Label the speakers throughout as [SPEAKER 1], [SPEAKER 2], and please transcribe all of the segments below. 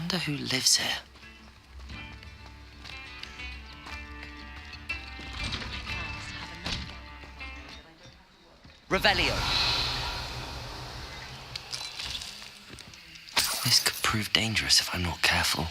[SPEAKER 1] wonder who lives here. Revelio. This could prove dangerous if I'm not careful.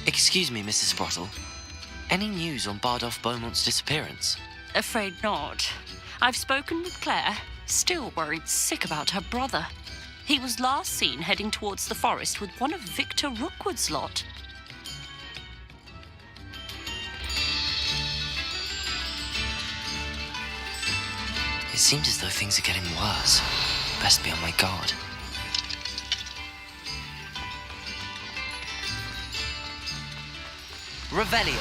[SPEAKER 1] Excuse me, Mrs. Sprottle. Any news on Bardolph Beaumont's disappearance?
[SPEAKER 2] Afraid not. I've spoken with Claire, still worried sick about her brother. He was last seen heading towards the forest with one of Victor Rookwood's lot.
[SPEAKER 1] It seems as though things are getting worse. Best be on my guard. Revelio.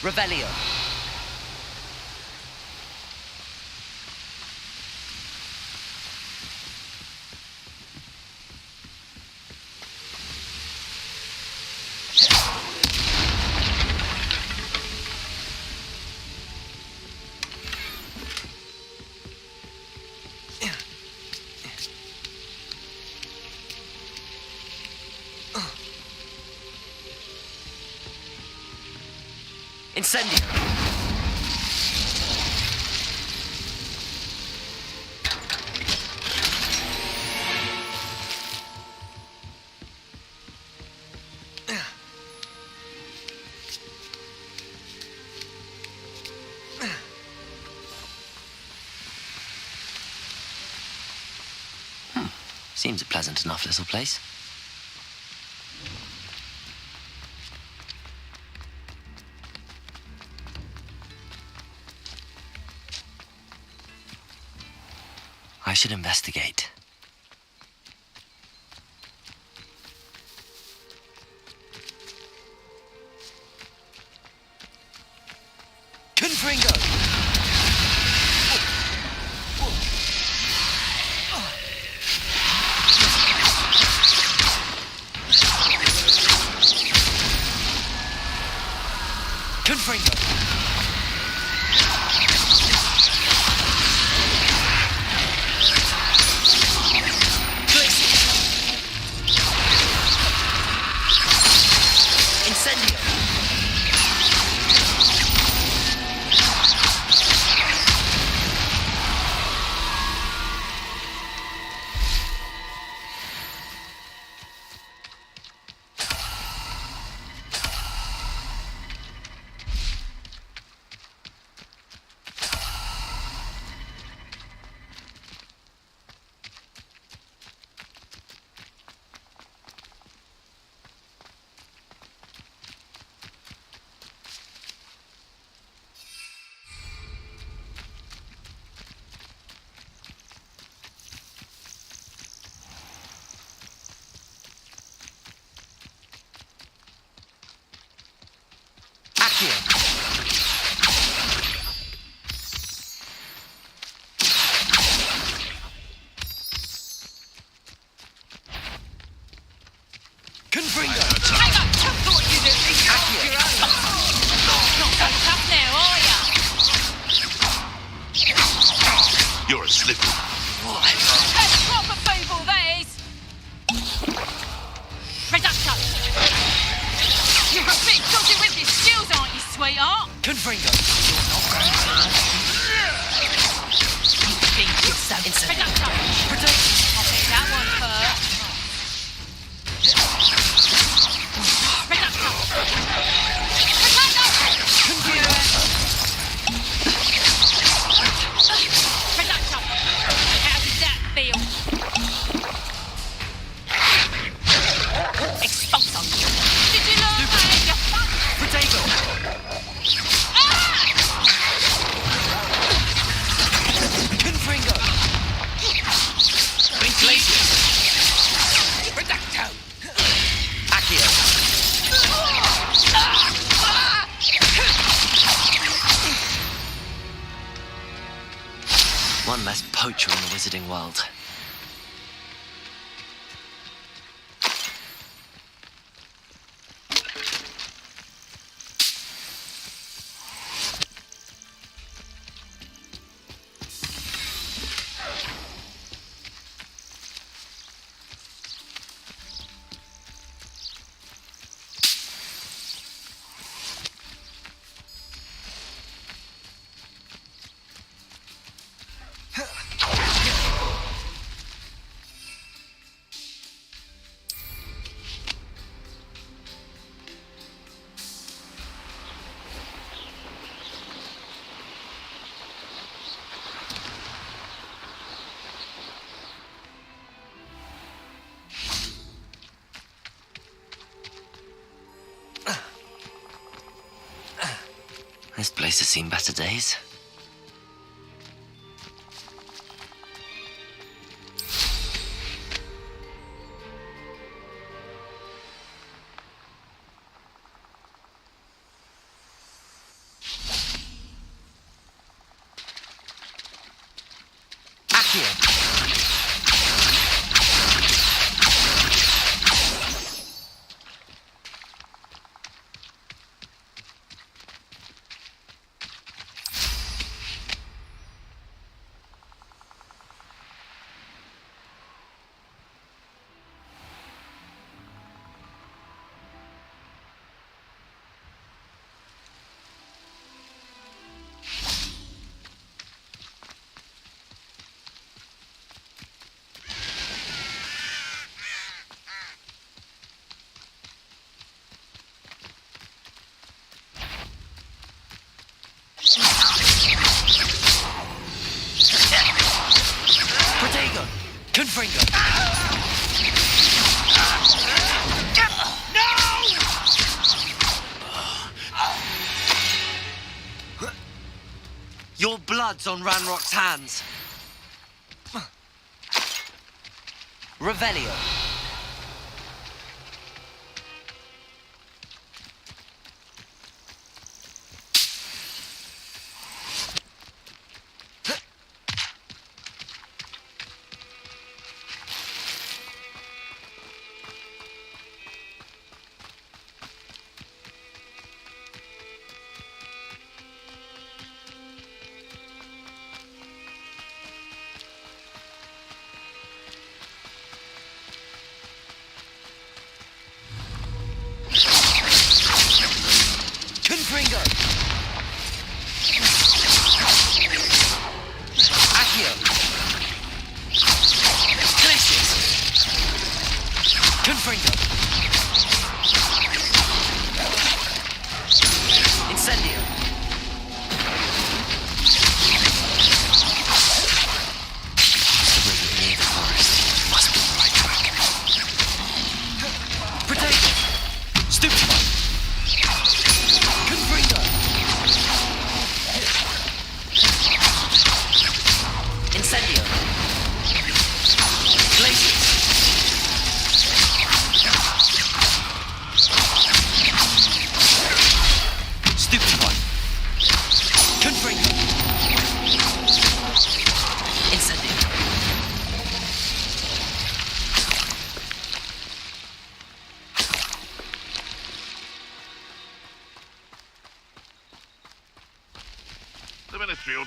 [SPEAKER 1] Revelio. Incendio. Seems a pleasant enough little place. I should investigate. Confringo! Confringo! Confringo!
[SPEAKER 3] Hang on! Tell me what you do! You're out. Not so tough now, are ya?
[SPEAKER 4] You're a slipper.
[SPEAKER 3] That's proper feeble, that is! Reducto! You're a bit dodgy with your skills, aren't you, sweetheart?
[SPEAKER 1] Confringo!
[SPEAKER 3] Reducto! I'll pick that one
[SPEAKER 1] best poacher in the wizarding world. This place has seen better days. Your blood's on Ranrock's hands. Revelio.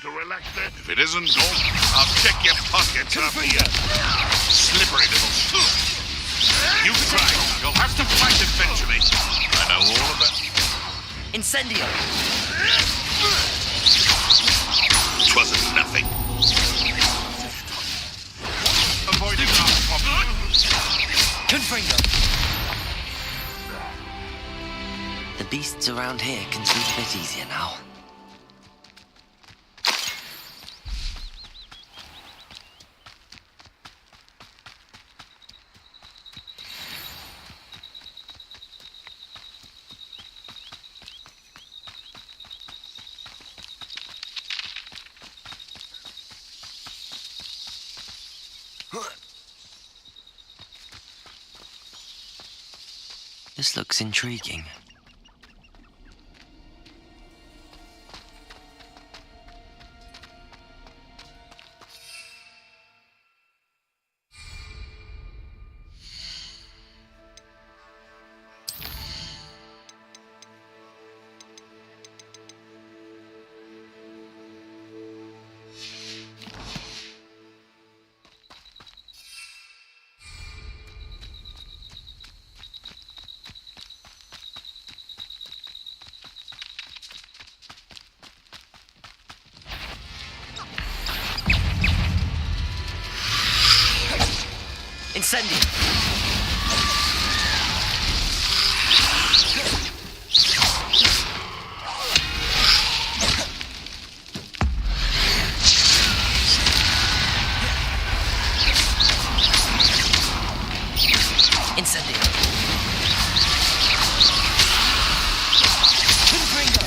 [SPEAKER 4] To relax there. If it isn't North, I'll check your pockets up here. Slippery little stool. You try. You'll have to fight eventually. I know all about it.
[SPEAKER 1] Incendio.
[SPEAKER 4] Twasn't nothing. Avoiding our problem.
[SPEAKER 1] Confringo. The beasts around here can sleep a bit easier now. This looks intriguing. Incendium! Incendium! Confringo!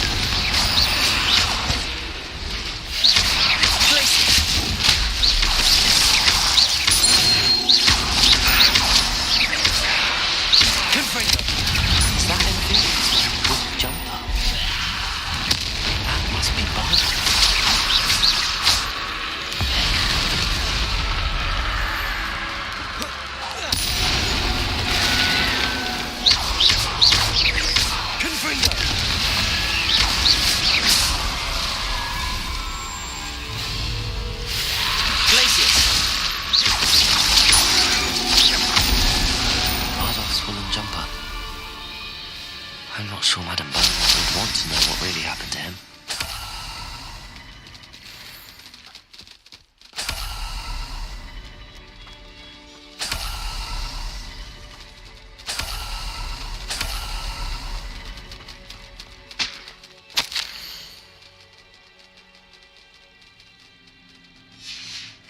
[SPEAKER 1] Glacius! Confringo! Is that anything? Good jumper. That must be Bardo. Confringo! Glacius! Bardolph's woolen jumper. I'm not sure Madame Beaumont would want to know what really happened to him.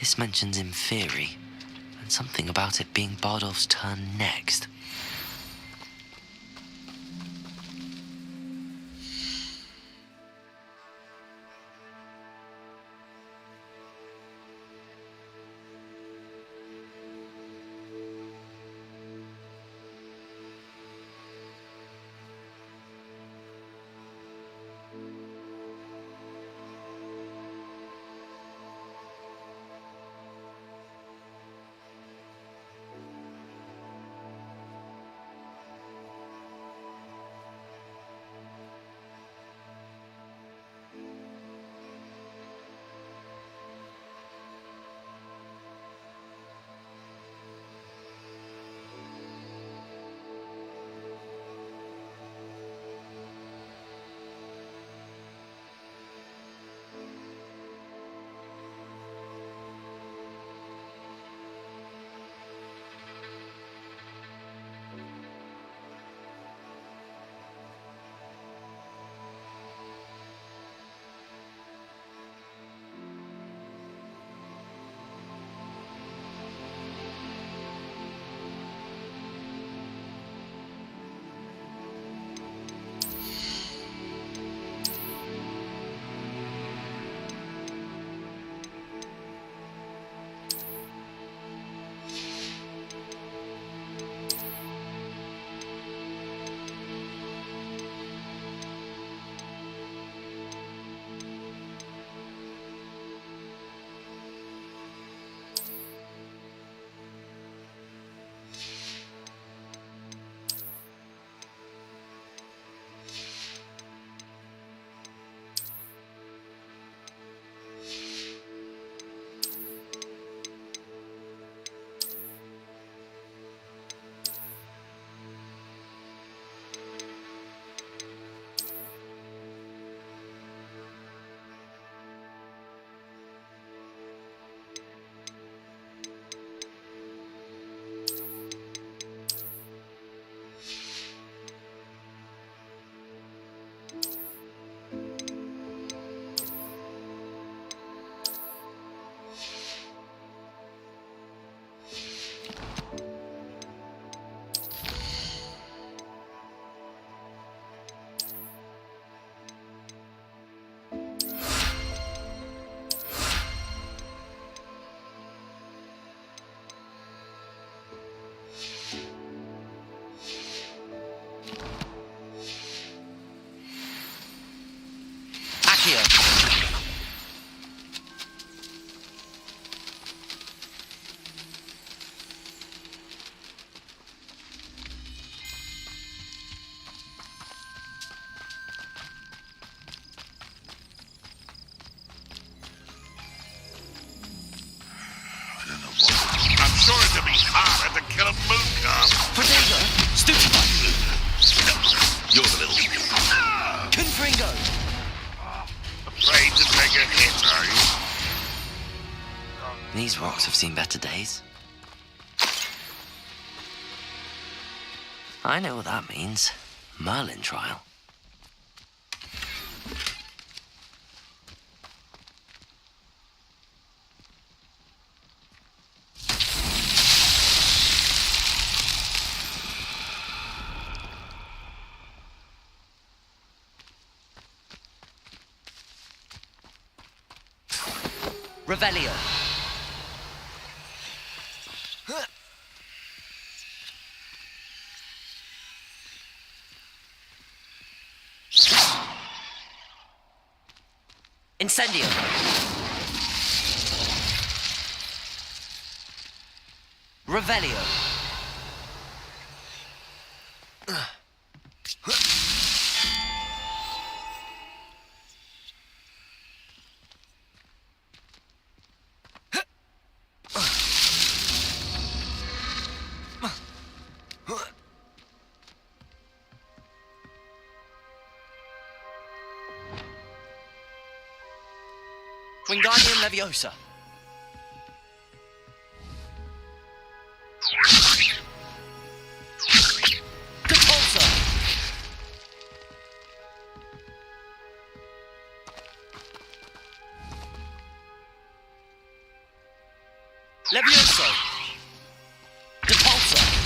[SPEAKER 1] This mentions Inferi, and something about it being Bardolph's turn next.
[SPEAKER 4] sure it'd be harder to kill a moon calf.
[SPEAKER 1] Protego! Stupefy!
[SPEAKER 4] You're the little...
[SPEAKER 1] Confringo!
[SPEAKER 4] Afraid to take a hit, are you?
[SPEAKER 1] These rocks have seen better days. I know what that means. Merlin trial.
[SPEAKER 5] Revelio. Incendio. Revelio. Wingardium Leviosa. Catapulta. Levioso. Catapulta.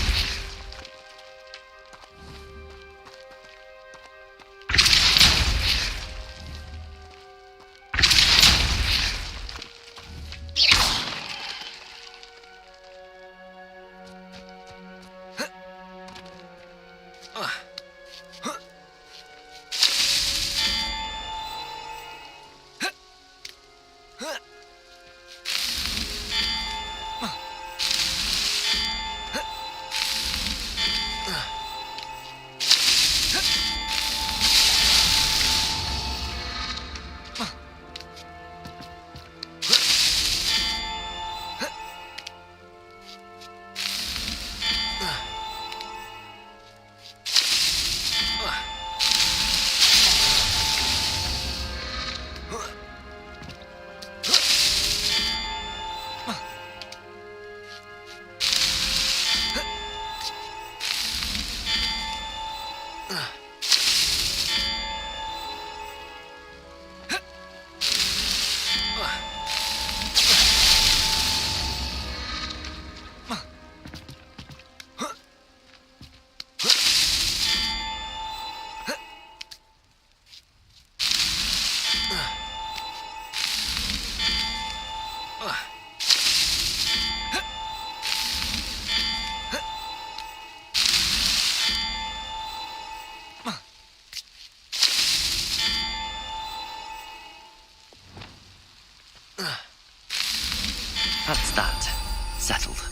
[SPEAKER 1] That's that. Settled.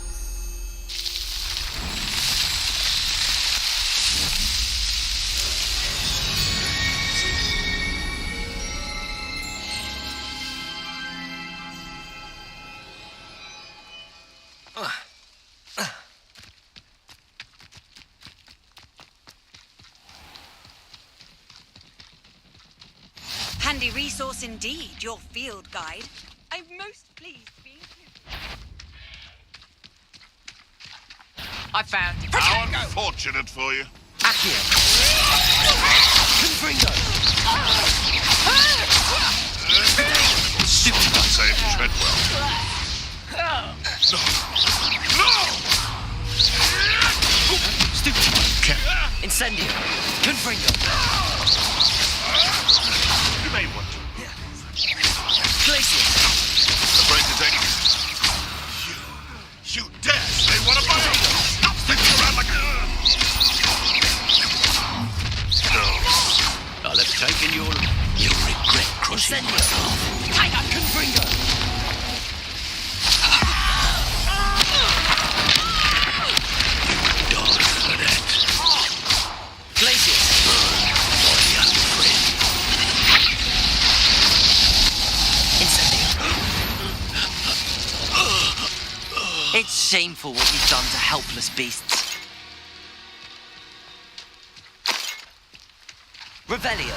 [SPEAKER 6] Handy resource indeed, your field guide. I'm most pleased to be included.
[SPEAKER 3] I found him.
[SPEAKER 4] How unfortunate for you.
[SPEAKER 5] Accio. Confringo.
[SPEAKER 4] Stupid. Save Treadwell. No!
[SPEAKER 5] Stupid. Incendio. Confringo.
[SPEAKER 4] You may want to.
[SPEAKER 5] Glacier.
[SPEAKER 4] Afraid to take it. You dare! They want to buy it! Stop sticking around like a... No.
[SPEAKER 1] I'll have taken your... You'll regret crossing my
[SPEAKER 5] Incendio.
[SPEAKER 1] path.
[SPEAKER 5] Tiger. Confringo.
[SPEAKER 1] Die for that.
[SPEAKER 5] Glacier.
[SPEAKER 1] My young friend.
[SPEAKER 5] Incendio. It's shameful what you've done to helpless beasts. Revelio.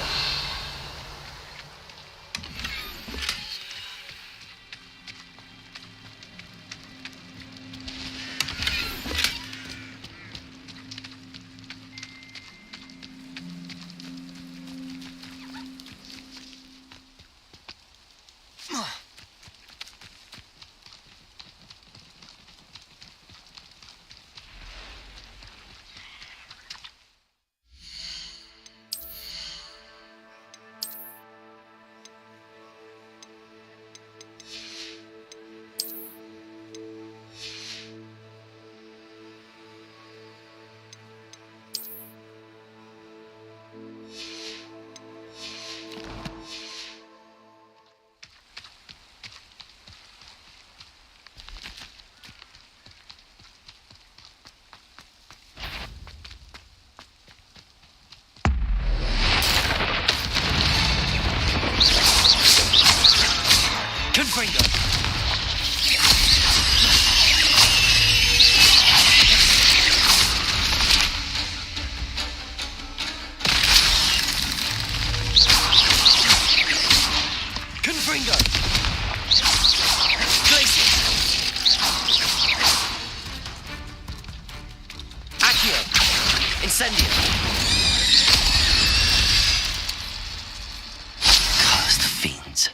[SPEAKER 5] Incendio!
[SPEAKER 1] Cursed fiends.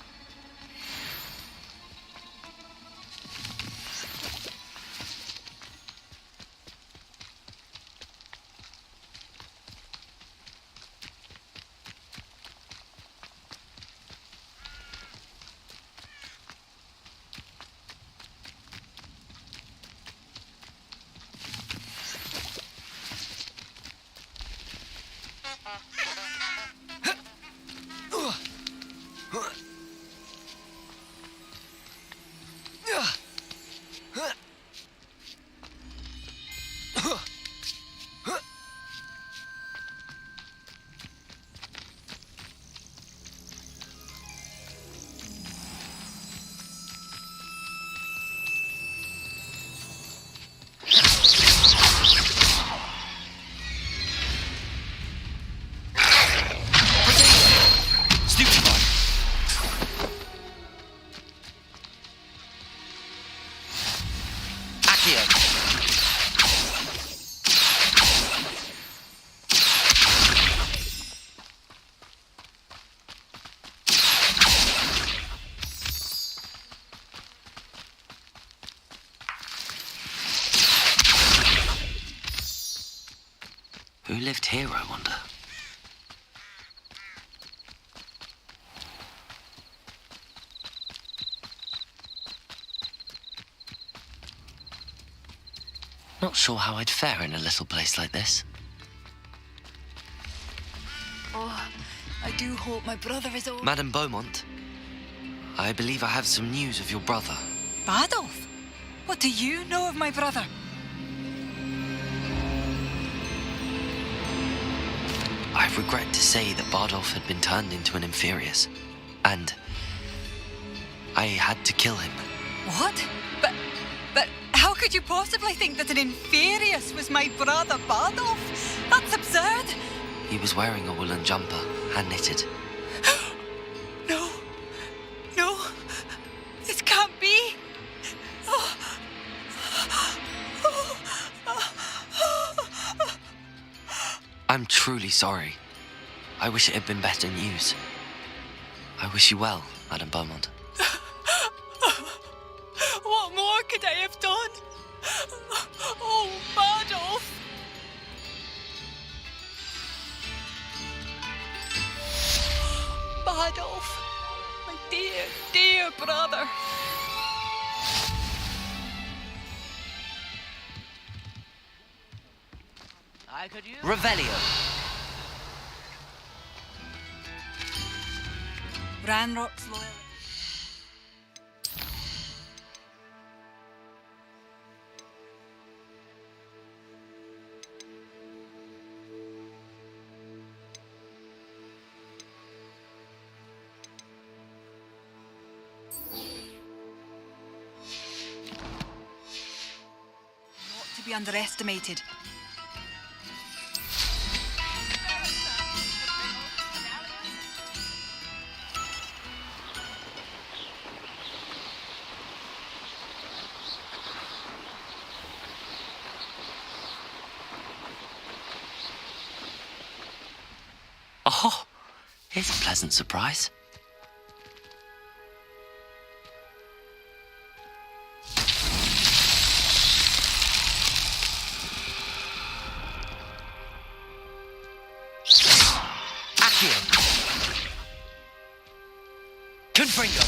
[SPEAKER 1] Who lived here, I wonder? Not sure how I'd fare in a little place like this.
[SPEAKER 6] Oh, I do hope my brother is all...
[SPEAKER 1] Madame Beaumont, I believe I have some news of your brother.
[SPEAKER 6] Adolf? What do you know of my brother?
[SPEAKER 1] I regret to say that Bardolph had been turned into an Inferius, and I had to kill him.
[SPEAKER 6] What? But how could you possibly think that an Inferius was my brother Bardolph? That's absurd.
[SPEAKER 1] He was wearing a woolen jumper, hand-knitted.
[SPEAKER 6] No. No. This can't be.
[SPEAKER 1] I'm truly sorry. I wish it had been better news. I wish you well, Madame Beaumont.
[SPEAKER 6] What more could I have done? Oh, Bardolph. Bardolph, my dear, dear brother.
[SPEAKER 5] I could use... Revelio.
[SPEAKER 6] Ranrock's loyalty. Not to be underestimated.
[SPEAKER 1] Oh, here's a pleasant surprise.
[SPEAKER 5] Accio. Confringo.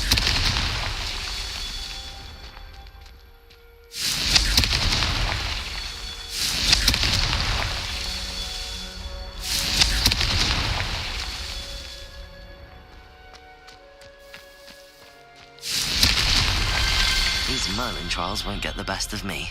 [SPEAKER 1] These Merlin trials won't get the best of me.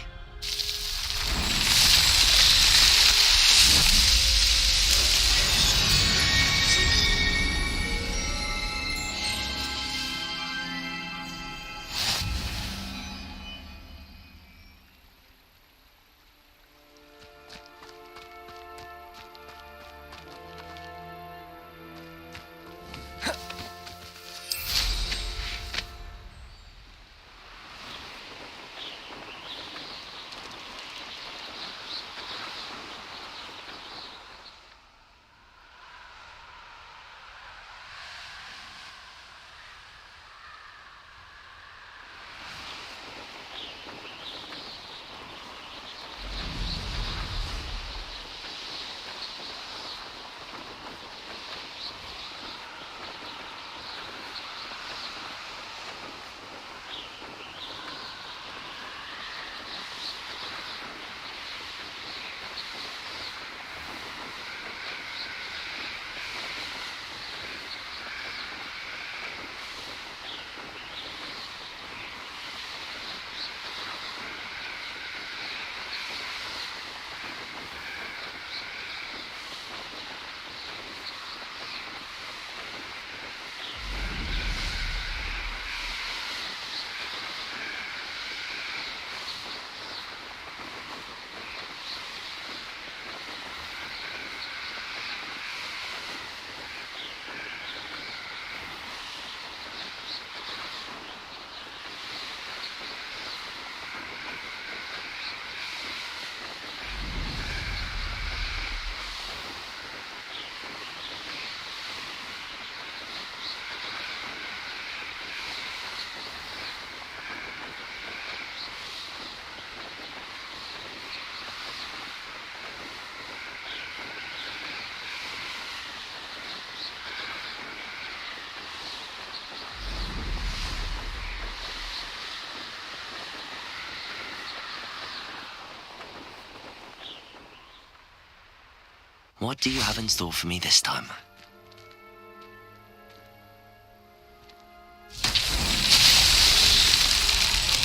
[SPEAKER 1] What do you have in store for me this time?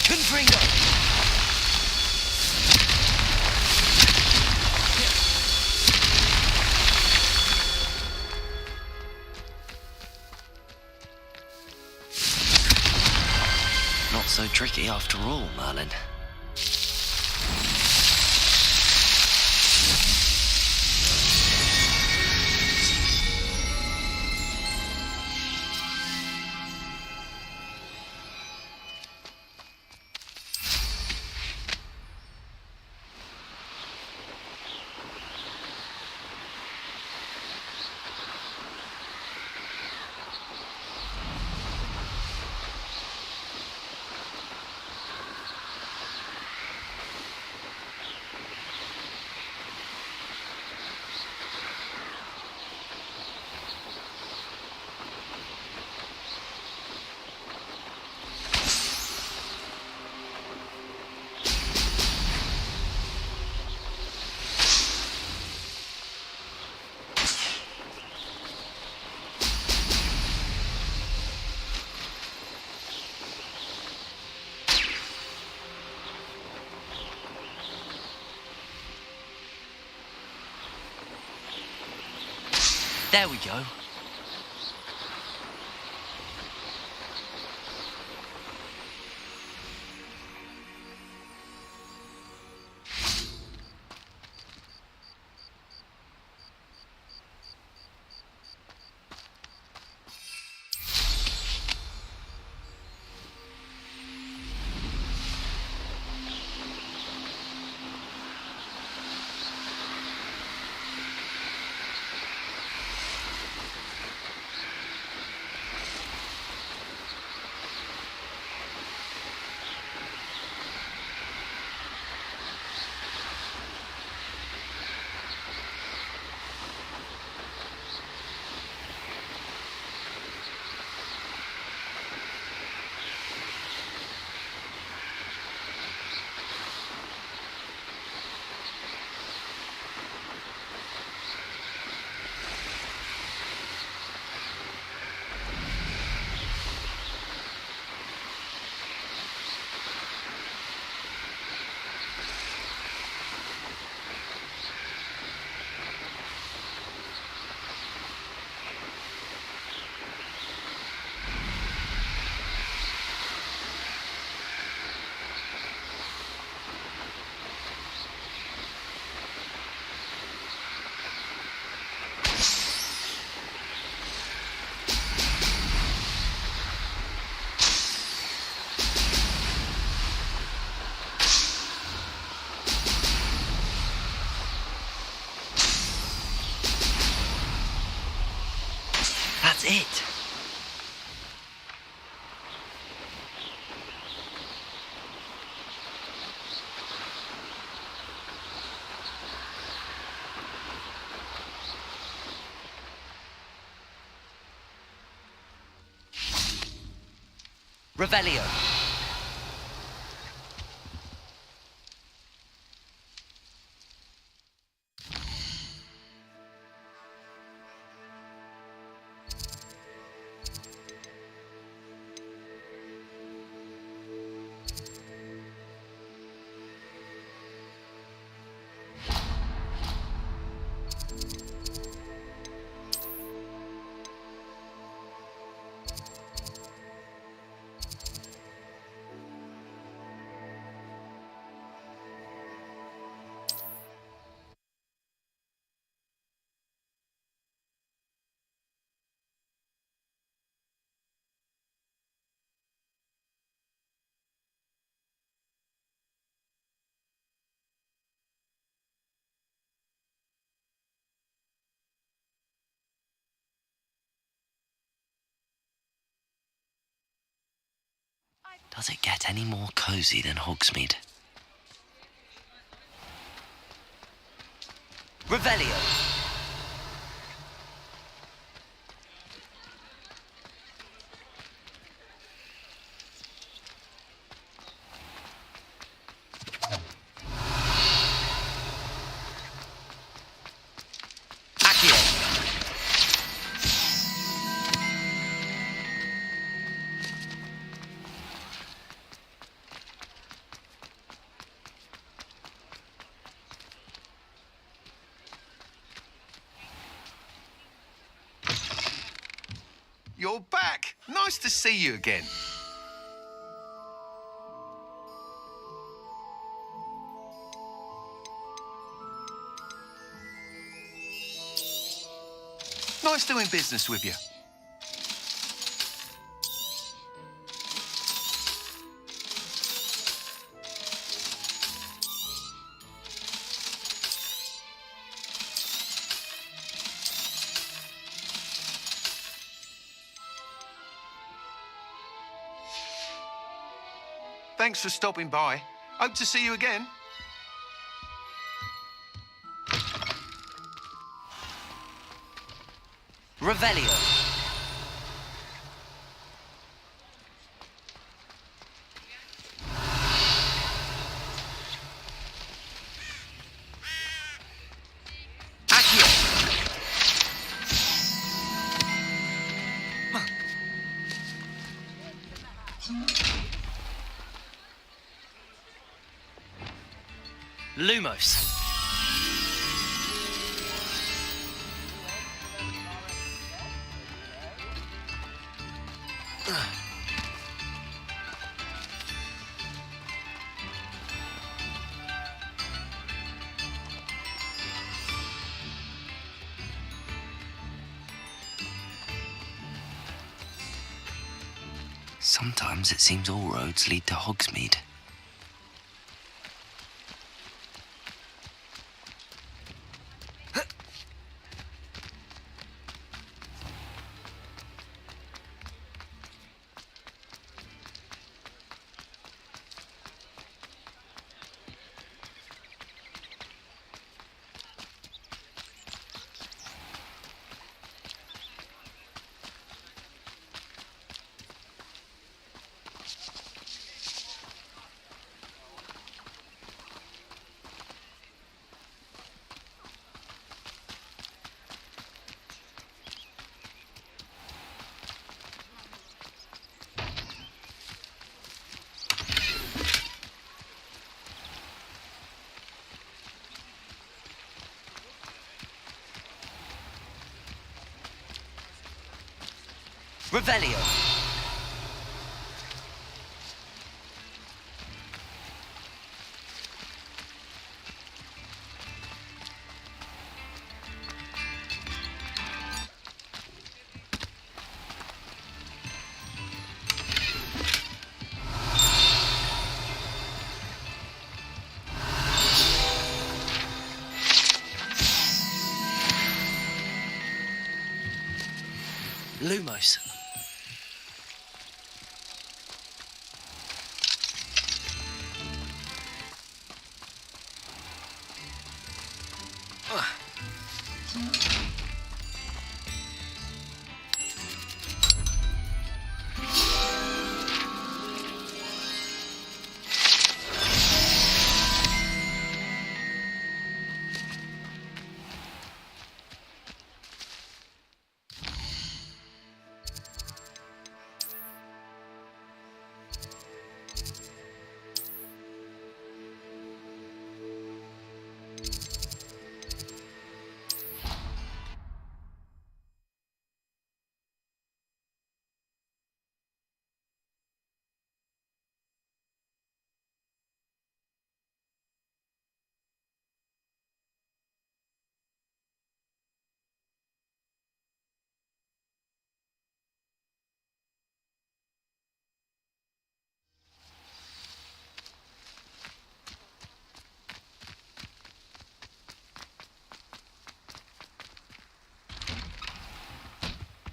[SPEAKER 5] Confringo!
[SPEAKER 1] Not so tricky after all, Merlin.
[SPEAKER 5] There we go.
[SPEAKER 1] That's it.
[SPEAKER 5] Revelio.
[SPEAKER 1] Does it get any more cozy than Hogsmeade?
[SPEAKER 5] Revelio.
[SPEAKER 7] you're back. Nice to see you again. Nice doing business with you. Thanks for stopping by. Hope to see you again.
[SPEAKER 5] Revelio. Accio. Lumos.
[SPEAKER 1] Sometimes it seems all roads lead to Hogsmeade.
[SPEAKER 5] Revelio. Lumos.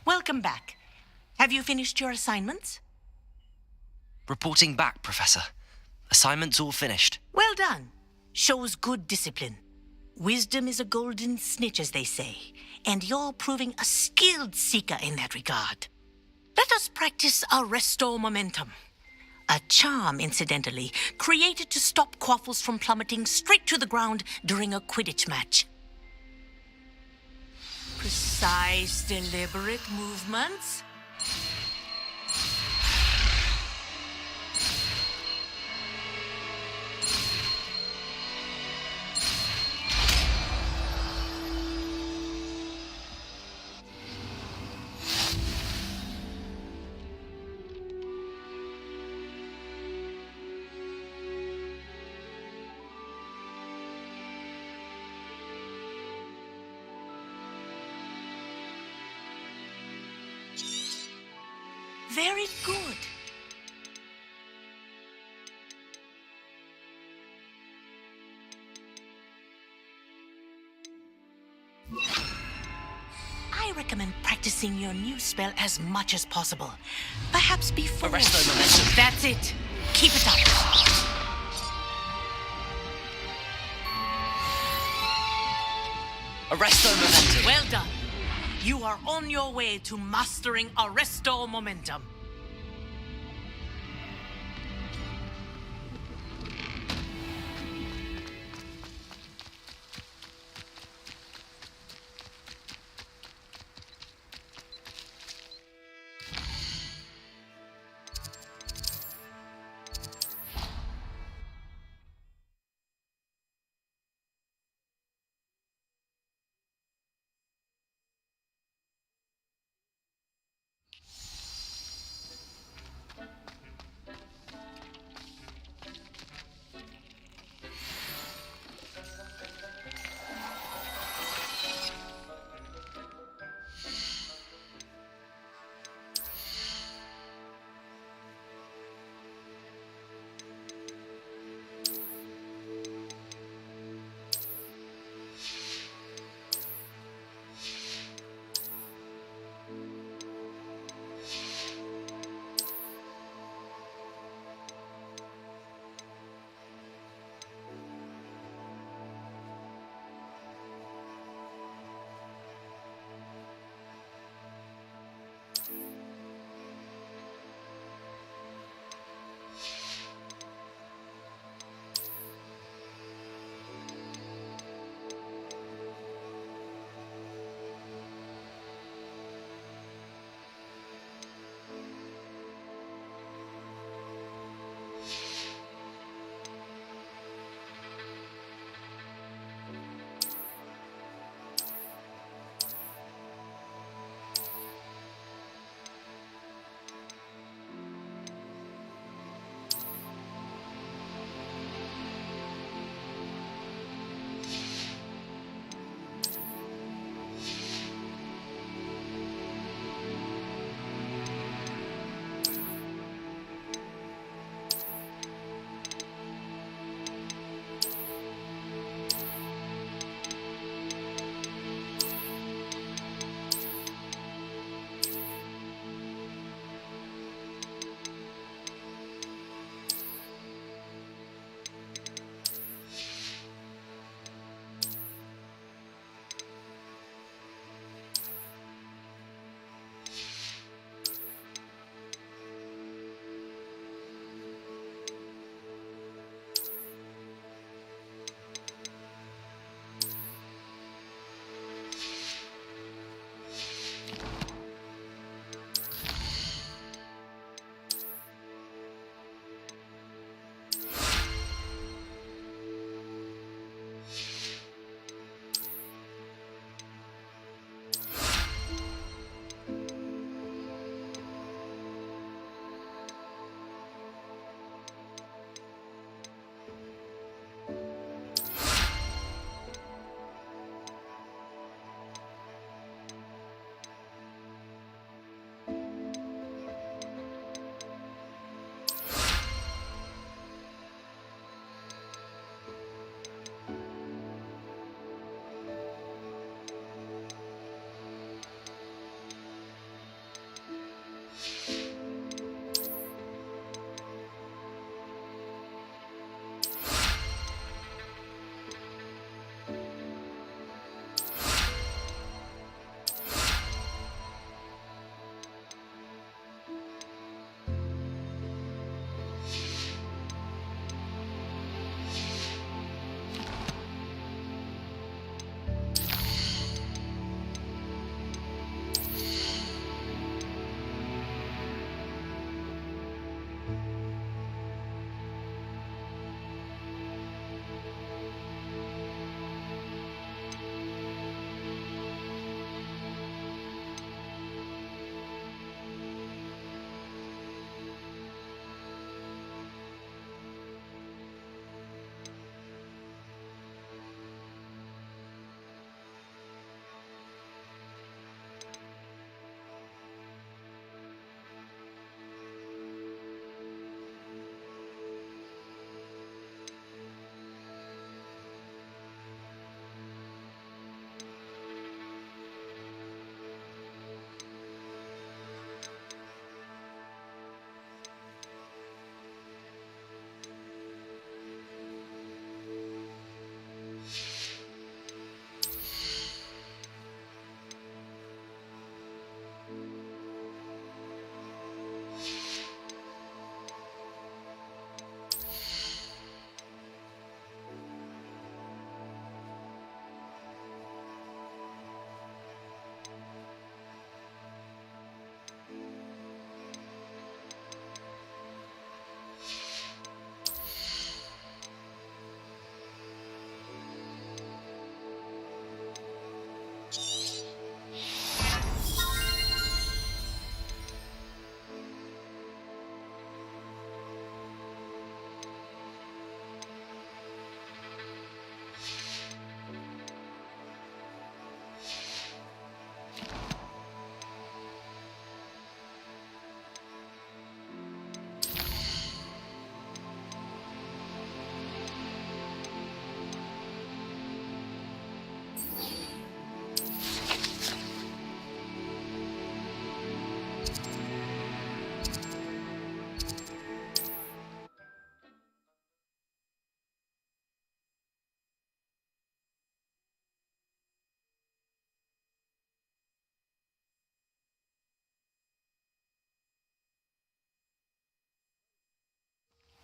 [SPEAKER 8] Welcome back. Have you finished your assignments?
[SPEAKER 5] Reporting back, Professor. Assignment's all finished.
[SPEAKER 8] Well done. Shows good discipline. Wisdom is a golden snitch, as they say, and you're proving a skilled seeker in that regard. Let us practice Arresto Momentum. A charm, incidentally, created to stop quaffles from plummeting straight to the ground during a Quidditch match. Precise, deliberate movements. Very good. I recommend practicing your new spell as much as possible. Perhaps before...
[SPEAKER 5] Arresto momentum.
[SPEAKER 8] That's it. Keep it up.
[SPEAKER 5] Arresto momentum.
[SPEAKER 8] Well done. You are on your way to mastering Arresto Momentum.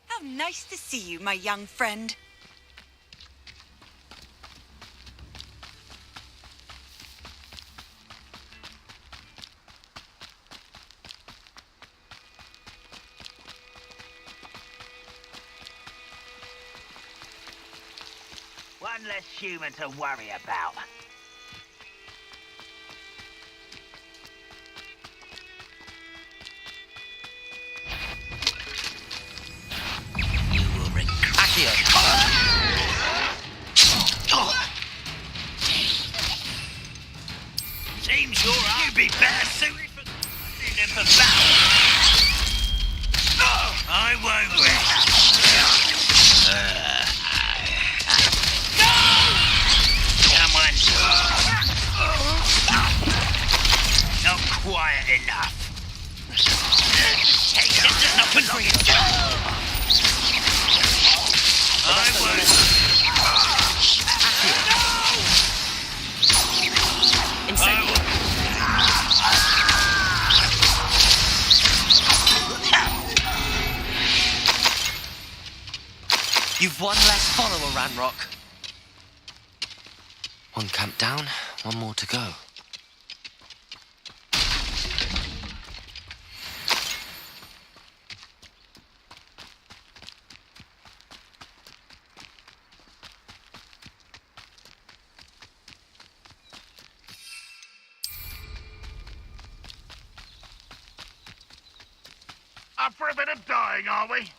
[SPEAKER 6] How nice to see you, my young friend.
[SPEAKER 9] One less human to worry about.
[SPEAKER 5] You will regret. Accio!
[SPEAKER 9] Seems you're right. You'd be better suited for than for battle. I won't rest. Come on. Not quiet enough. Attention does not belong in you. I won't.
[SPEAKER 5] Incendio! You've one less follower, Ranrock.
[SPEAKER 1] One camp down, one more to go.
[SPEAKER 4] Up for a bit of dying, are we?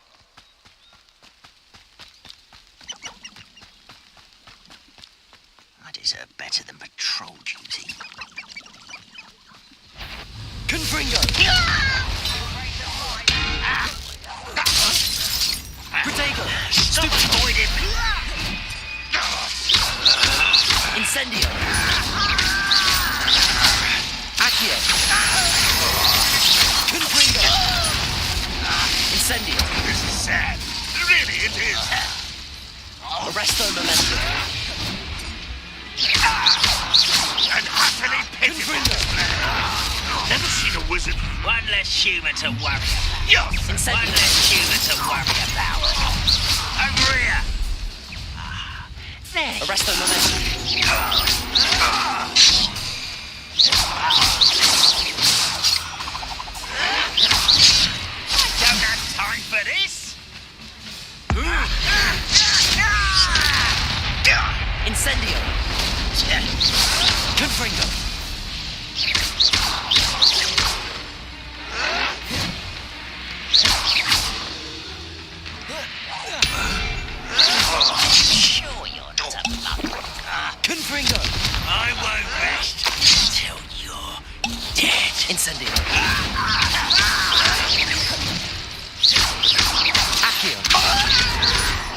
[SPEAKER 9] I deserve better than patrol duty.
[SPEAKER 5] Confringo! Protego!
[SPEAKER 9] Stop avoiding me!
[SPEAKER 5] Incendio! Accio! Confringo! Incendio!
[SPEAKER 4] This is sad. Really, it is.
[SPEAKER 5] Arresto Momentum!
[SPEAKER 4] And utterly pitiful. Never seen a wizard.
[SPEAKER 9] One less human to worry about.
[SPEAKER 4] Yes.
[SPEAKER 9] One
[SPEAKER 5] Incendio!
[SPEAKER 9] less human to worry about. Over here. There.
[SPEAKER 5] Arresto Momentum!
[SPEAKER 9] Don't have time for this.
[SPEAKER 5] Incendio! Confringo!
[SPEAKER 9] Sure you're not a mother.
[SPEAKER 5] Confringo!
[SPEAKER 9] I won't rest until you're dead.
[SPEAKER 5] Incendio! Accio!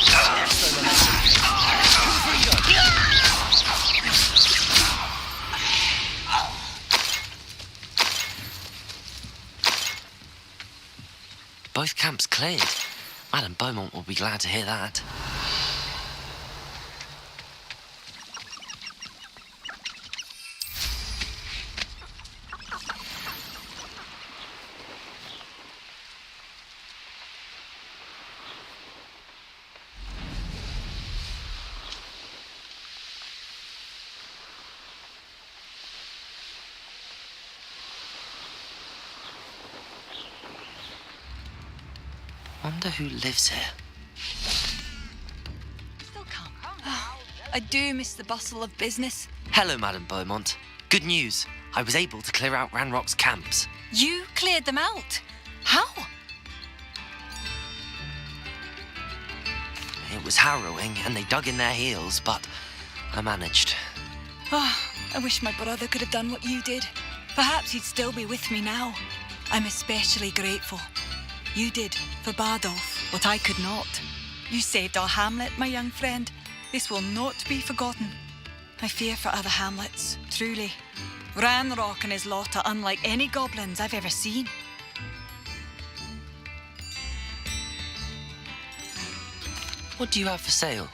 [SPEAKER 5] Arresto Momentum! Confringo!
[SPEAKER 1] Both camps cleared. Madam Beaumont will be glad to hear that. Wonder who lives here.
[SPEAKER 6] Still can't. I do miss the bustle of business.
[SPEAKER 1] Hello, Madam Beaumont. Good news. I was able to clear out Ranrock's camps.
[SPEAKER 6] You cleared them out? How?
[SPEAKER 1] It was harrowing, and they dug in their heels, but I managed.
[SPEAKER 6] Oh, I wish my brother could have done what you did. Perhaps he'd still be with me now. I'm especially grateful. You did, for Bardolph, what I could not. You saved our hamlet, my young friend. This will not be forgotten. I fear for other hamlets, truly. Ranrock and his lot are unlike any goblins I've ever seen.
[SPEAKER 1] What do you have for sale?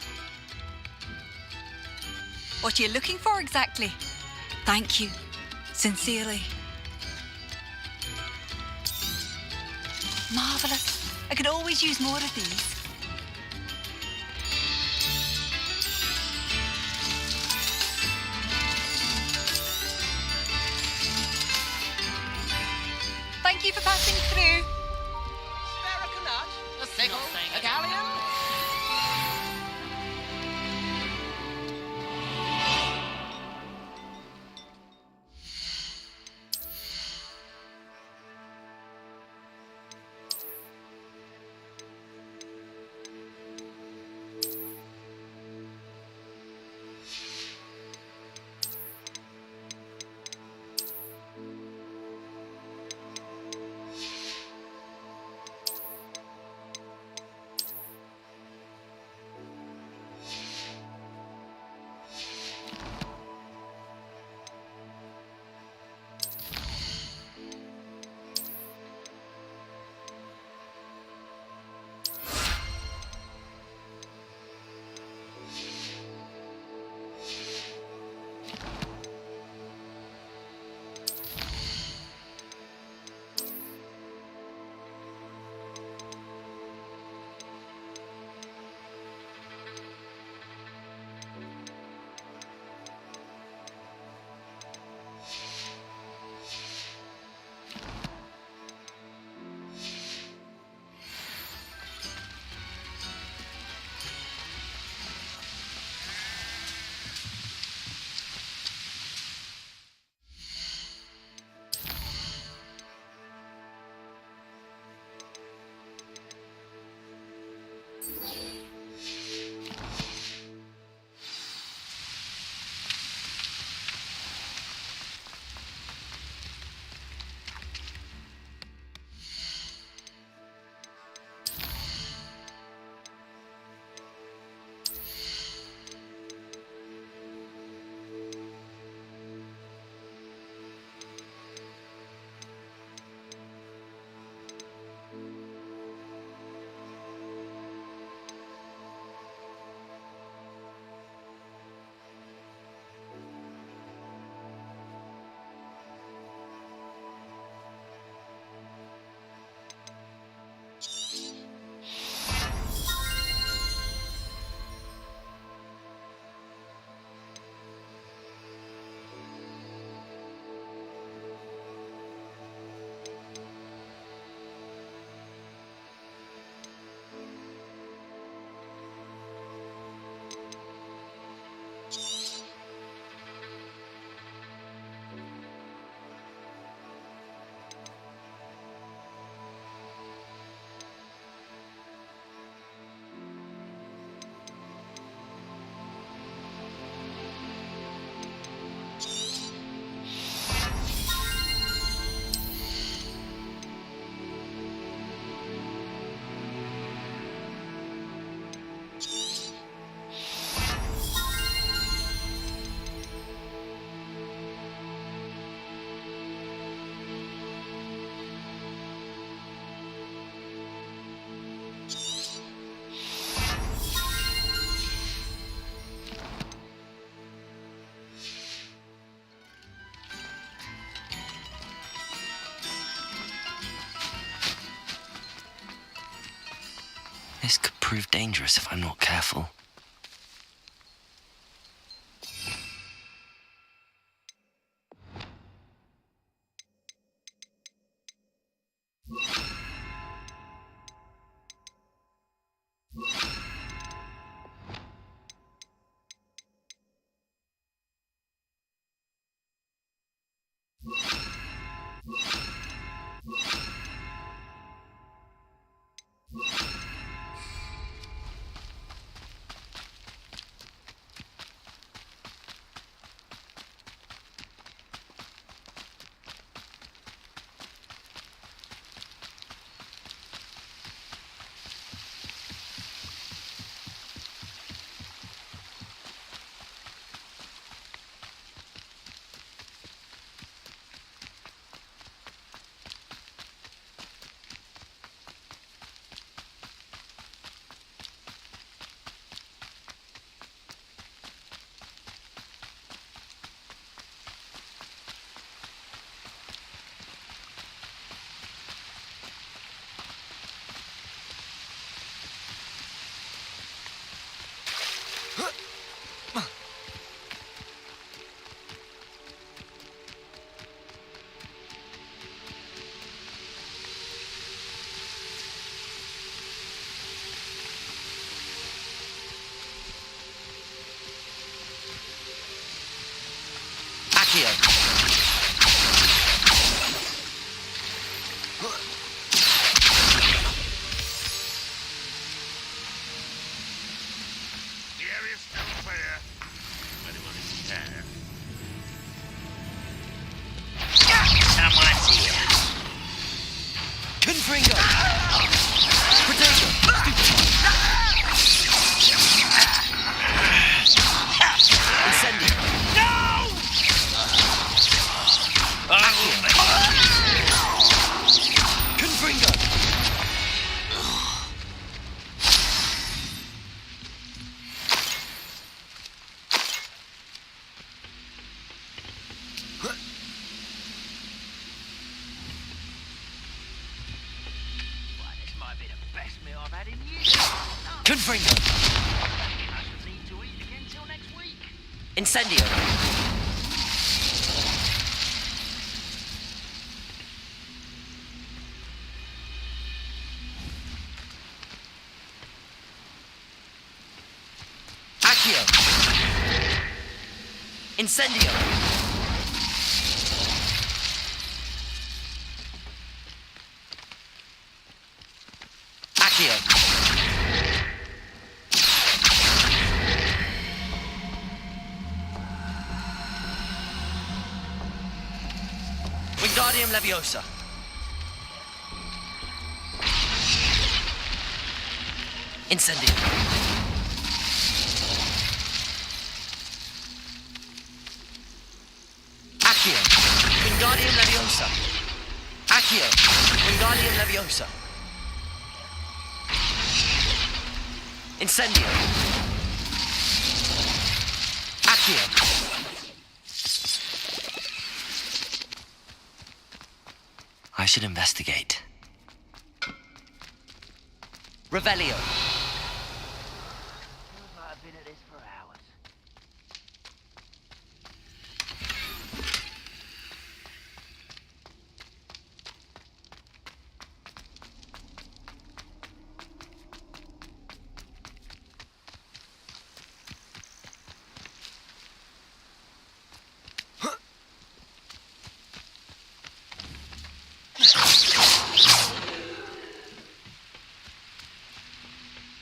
[SPEAKER 6] What are you looking for exactly? Thank you. Sincerely. Marvellous. I could always use more of these. Thank you for passing through.
[SPEAKER 3] A single, a galleon.
[SPEAKER 1] This could prove dangerous if I'm not careful.
[SPEAKER 5] Accio.
[SPEAKER 4] The area's still clear. If anyone is there.
[SPEAKER 9] Someone's here.
[SPEAKER 5] Confringo. Potato. Incendio.
[SPEAKER 9] I will make
[SPEAKER 5] Confringo.
[SPEAKER 9] This might be the best meal I've had in years.
[SPEAKER 5] Confringo.
[SPEAKER 9] I shall need to eat again till next week.
[SPEAKER 5] Incendio. Accio. Incendio. Accio. Wingardium Leviosa. Incendio. Accio. Wingardium Leviosa. Accio. Wingardium Leviosa. Incendio. Accio.
[SPEAKER 1] I should investigate.
[SPEAKER 5] Revelio.
[SPEAKER 9] Might have been at this for hours.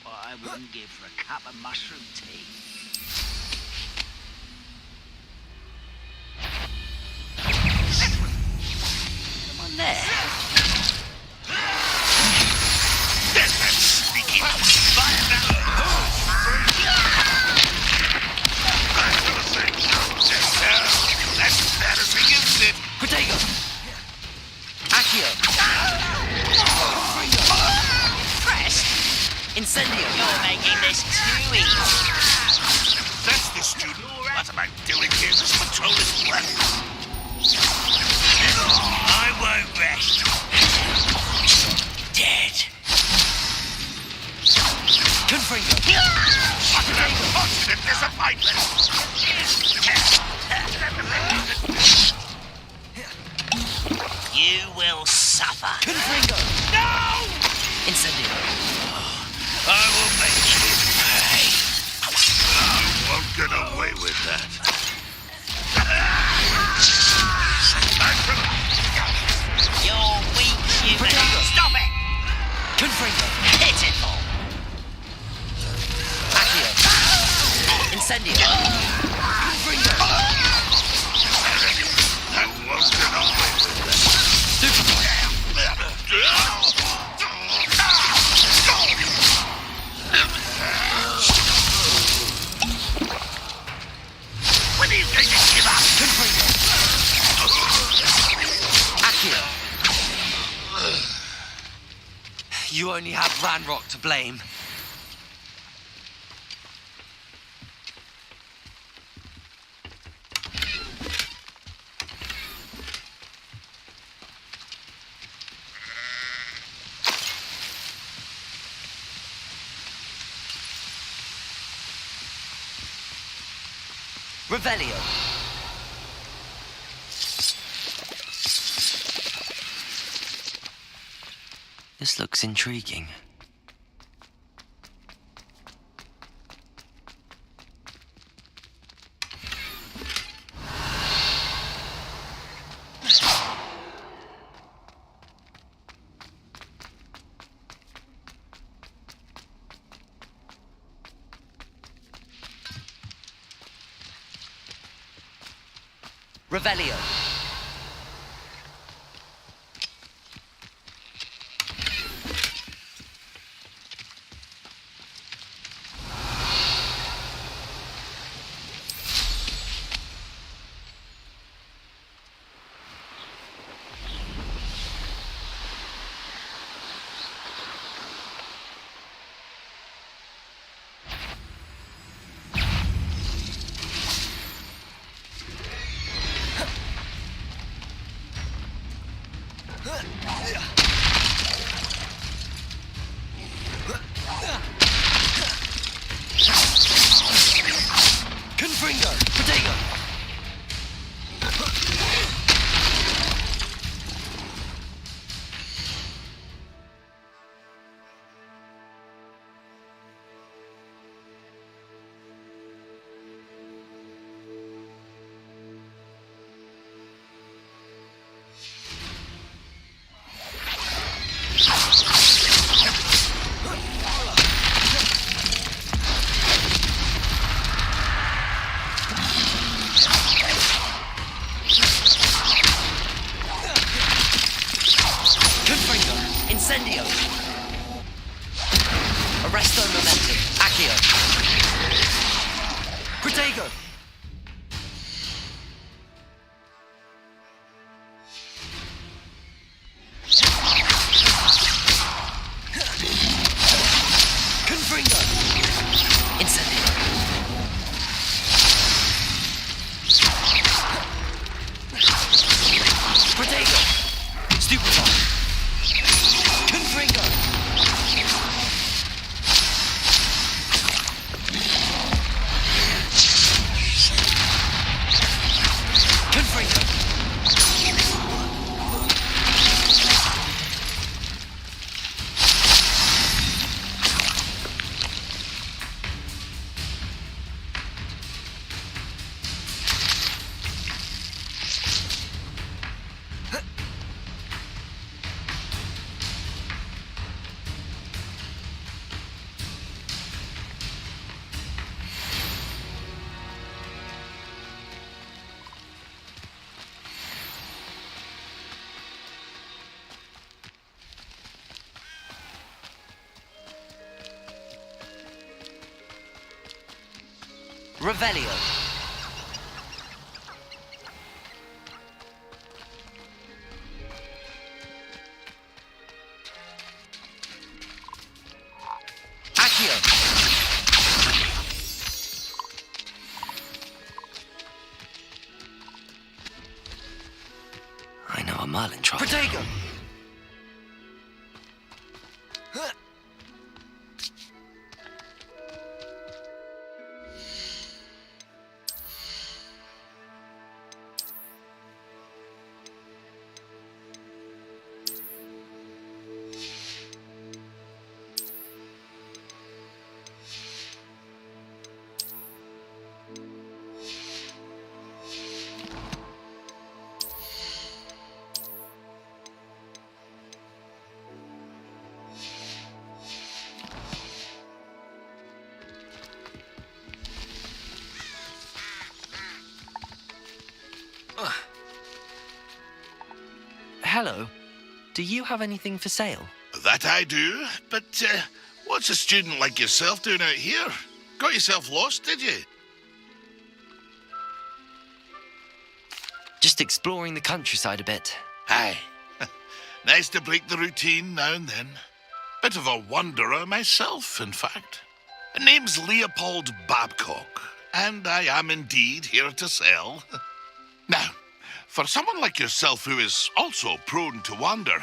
[SPEAKER 9] What I wouldn't give for a cup of mushroom tea. Come on there.
[SPEAKER 4] Sneaky bastard! That's bad as he gives it.
[SPEAKER 5] Protego. Accio.
[SPEAKER 9] Pressed.
[SPEAKER 5] Incendio.
[SPEAKER 9] You're making this too easy.
[SPEAKER 4] That's the student. What am I doing here? Just patrol this left.
[SPEAKER 9] I won't rest. Dead.
[SPEAKER 5] Confringo.
[SPEAKER 4] What an unfortunate disappointment!
[SPEAKER 9] You will suffer.
[SPEAKER 5] Confringo.
[SPEAKER 9] No!
[SPEAKER 5] Incendio.
[SPEAKER 9] I will make you pay.
[SPEAKER 4] You won't get away with that.
[SPEAKER 9] You're weak, you
[SPEAKER 5] Potato.
[SPEAKER 9] Stop it!
[SPEAKER 5] Confringo.
[SPEAKER 9] Pitiful.
[SPEAKER 5] Accio. Incendio. Confringo.
[SPEAKER 4] You won't get away with that.
[SPEAKER 5] Superboy.
[SPEAKER 4] When are you going to give up?
[SPEAKER 5] Confringo. Accio. You only have Ranrock to blame. Revelio.
[SPEAKER 1] This looks intriguing.
[SPEAKER 5] Revelio. Confringo! Protego! Incendio! Arresto Momentum! Accio! Protego! Confringo! Incendio! Protego! Stupefy! Confringo! Confringo! Revelio. Accio.
[SPEAKER 1] I know a Merlin trial.
[SPEAKER 5] Protego.
[SPEAKER 1] Hello. Do you have anything for sale?
[SPEAKER 4] That I do, but what's a student like yourself doing out here? Got yourself lost, did you?
[SPEAKER 1] Just exploring the countryside a bit.
[SPEAKER 4] Aye. Nice to break the routine now and then. Bit of a wanderer myself, in fact. The name's Leopold Babcock, and I am indeed here to sell. Now, for someone like yourself who is also prone to wander,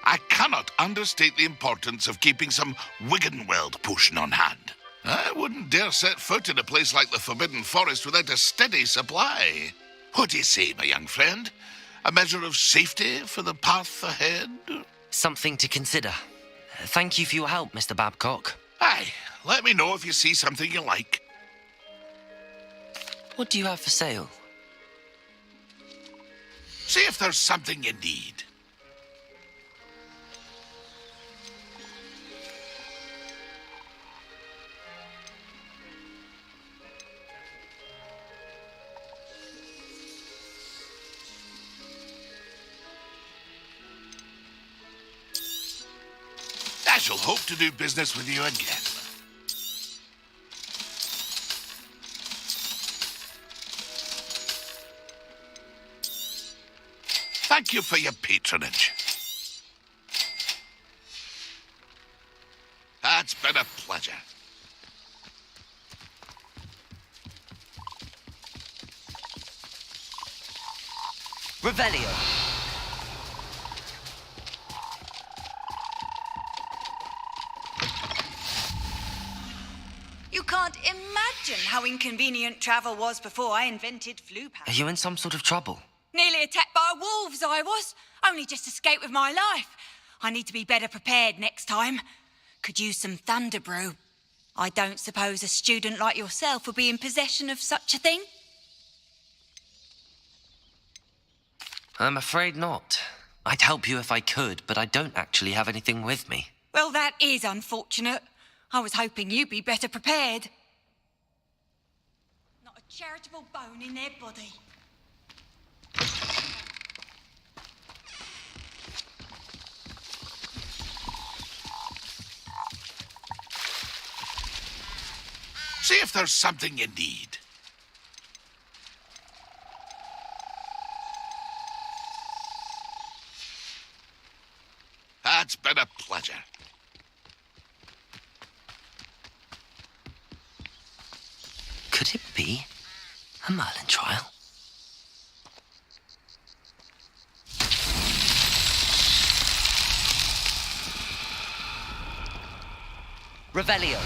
[SPEAKER 4] I cannot understate the importance of keeping some Wiggenweld potion on hand. I wouldn't dare set foot in a place like the Forbidden Forest without a steady supply. What do you say, my young friend? A measure of safety for the path ahead?
[SPEAKER 1] Something to consider. Thank you for your help, Mr. Babcock.
[SPEAKER 4] Aye, let me know if you see something you like.
[SPEAKER 1] What do you have for sale?
[SPEAKER 4] See if there's something you need. shall hope to do business with you again. Thank you for your patronage. It's been a pleasure.
[SPEAKER 5] Revelio.
[SPEAKER 6] You can't imagine how inconvenient travel was before I invented flu
[SPEAKER 1] Are
[SPEAKER 6] pass.
[SPEAKER 1] you in some sort of trouble?
[SPEAKER 6] Nearly attacked by wolves, I was. Only just escaped with my life. I need to be better prepared next time. Could use some thunder brew. I don't suppose a student like yourself would be in possession of such a thing?
[SPEAKER 1] I'm afraid not. I'd help you if I could, but I don't actually have anything with me.
[SPEAKER 6] Well, that is unfortunate. I was hoping you'd be better prepared. Not a charitable bone in their body.
[SPEAKER 4] See if there's something you need. It's been a pleasure.
[SPEAKER 1] Could it be a Merlin trial?
[SPEAKER 5] Revelio.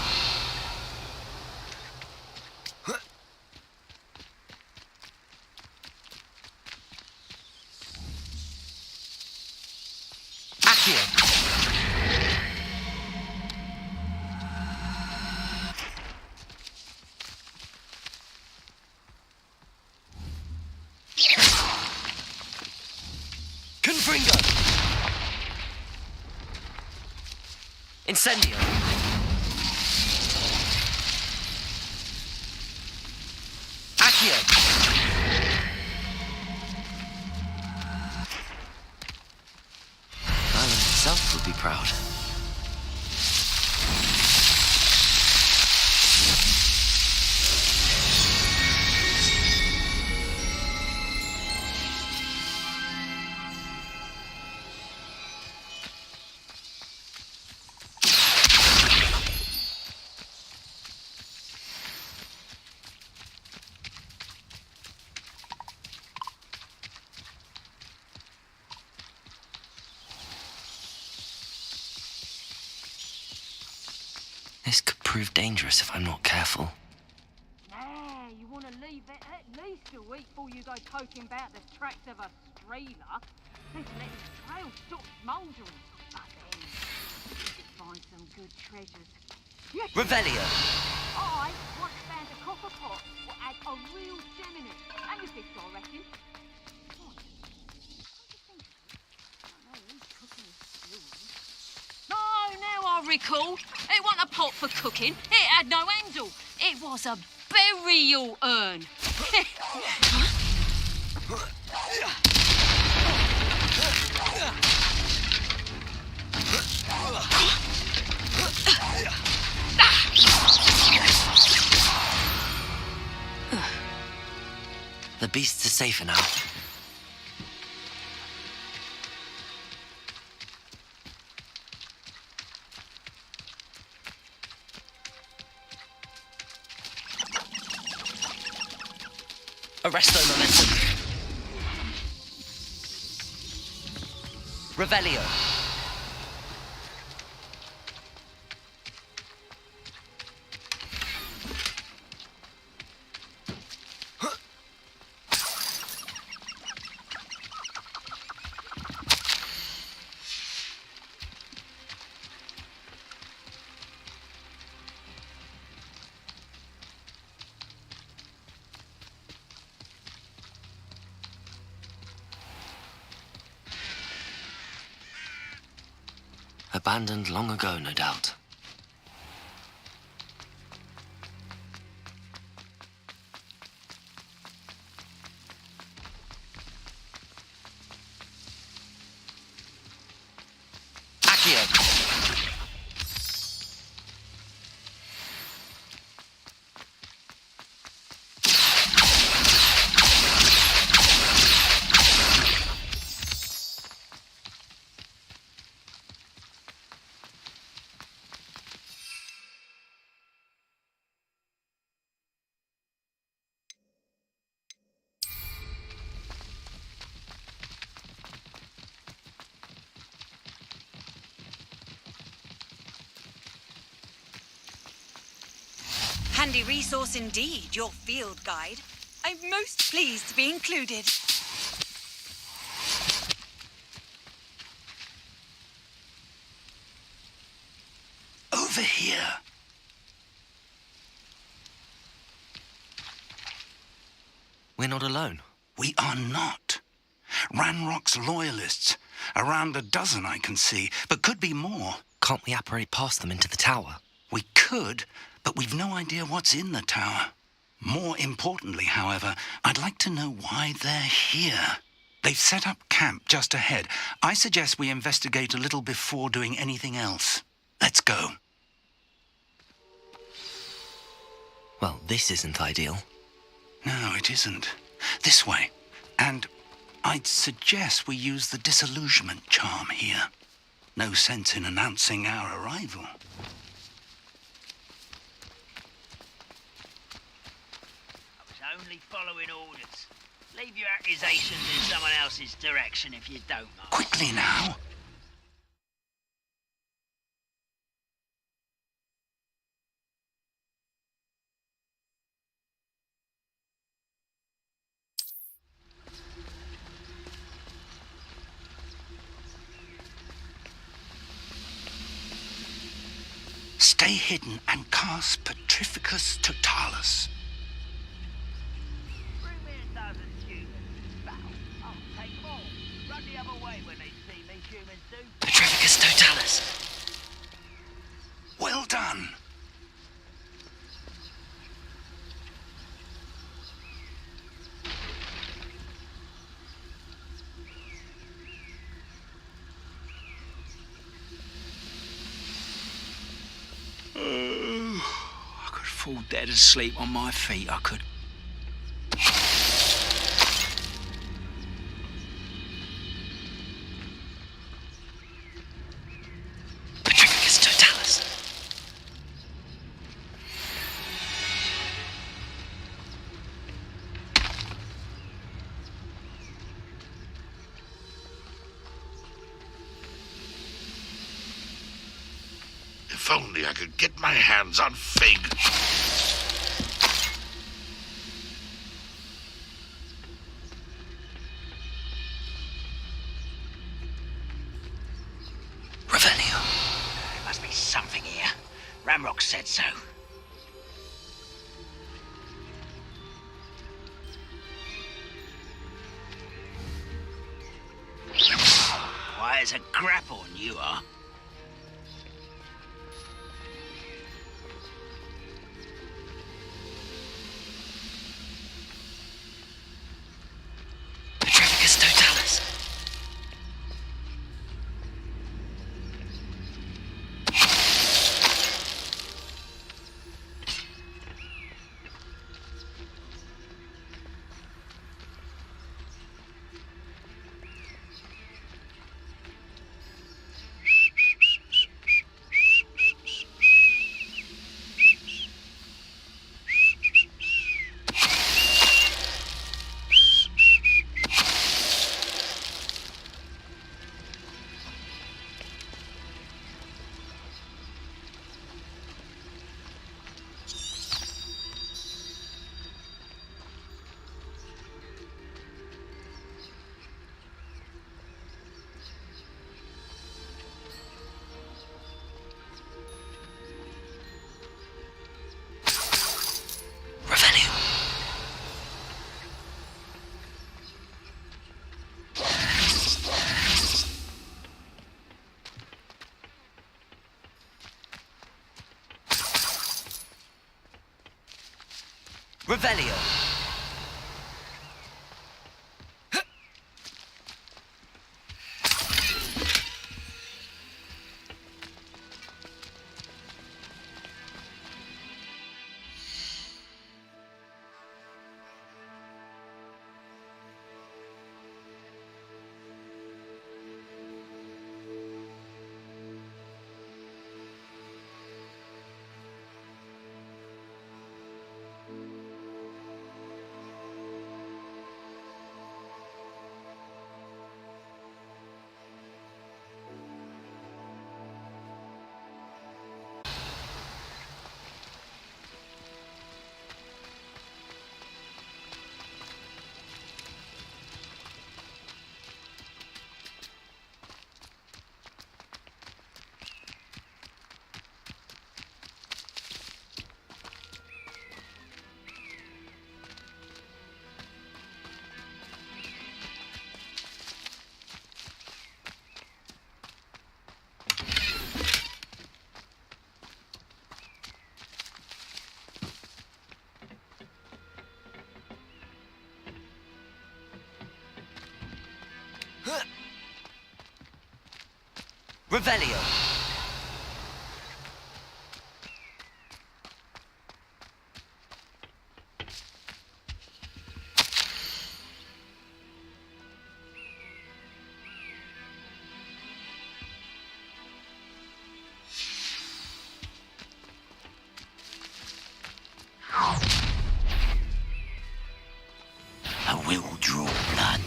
[SPEAKER 5] Accio. Confringo. Incendio. Accio.
[SPEAKER 1] Merlin himself would be proud. This could prove dangerous if I'm not careful.
[SPEAKER 3] Nah, you want to leave it at least a week before you go poking about the tracks of a strealer. Let's let the trail stop smouldering. But then, we could find some good treasures. Yes,
[SPEAKER 5] Revelio.
[SPEAKER 3] I once found a copper pot that had a real gem in it. And a fish, I reckon. What? What do you think of it? I know he's cooking skills. No, now I recall. It wasn't a pot for cooking. It had no handle. It was a burial urn.
[SPEAKER 1] The beasts are safer now.
[SPEAKER 5] Arresto momentum. Revelio.
[SPEAKER 1] Abandoned long ago, no doubt.
[SPEAKER 5] Accio.
[SPEAKER 6] handy resource indeed, your field guide. I'm most pleased to be included.
[SPEAKER 10] Over here.
[SPEAKER 1] We're not alone.
[SPEAKER 10] We are not. Ranrock's loyalists. Around a dozen I can see, but could be more.
[SPEAKER 1] Can't we apparate past them into the tower?
[SPEAKER 10] We could, but we've no idea what's in the tower. More importantly, however, I'd like to know why they're here. They've set up camp just ahead. I suggest we investigate a little before doing anything else. Let's go.
[SPEAKER 1] Well, this isn't ideal.
[SPEAKER 10] No, it isn't. This way. And I'd suggest we use the disillusionment charm here. No sense in announcing our arrival.
[SPEAKER 9] I was only following orders. Leave your accusations in someone else's direction if you don't mind.
[SPEAKER 10] Quickly now. Stay hidden and cast Petrificus Totalis.
[SPEAKER 9] Bring me a dozen humans. Bow. I'll take them all. Run the other way when they see me, humans do.
[SPEAKER 1] Petrificus Totalis.
[SPEAKER 10] Well done.
[SPEAKER 11] I could fall dead asleep on my feet, I could.
[SPEAKER 1] Petrificus Totalis.
[SPEAKER 4] If only I could get my hands on Fig.
[SPEAKER 1] Revelio.
[SPEAKER 9] There must be something here. Ramrock said so. Why, as a grapple, you are.
[SPEAKER 1] Petrificus Totalis. Revelio. Revelio.
[SPEAKER 5] Revelio.
[SPEAKER 9] I will draw blood.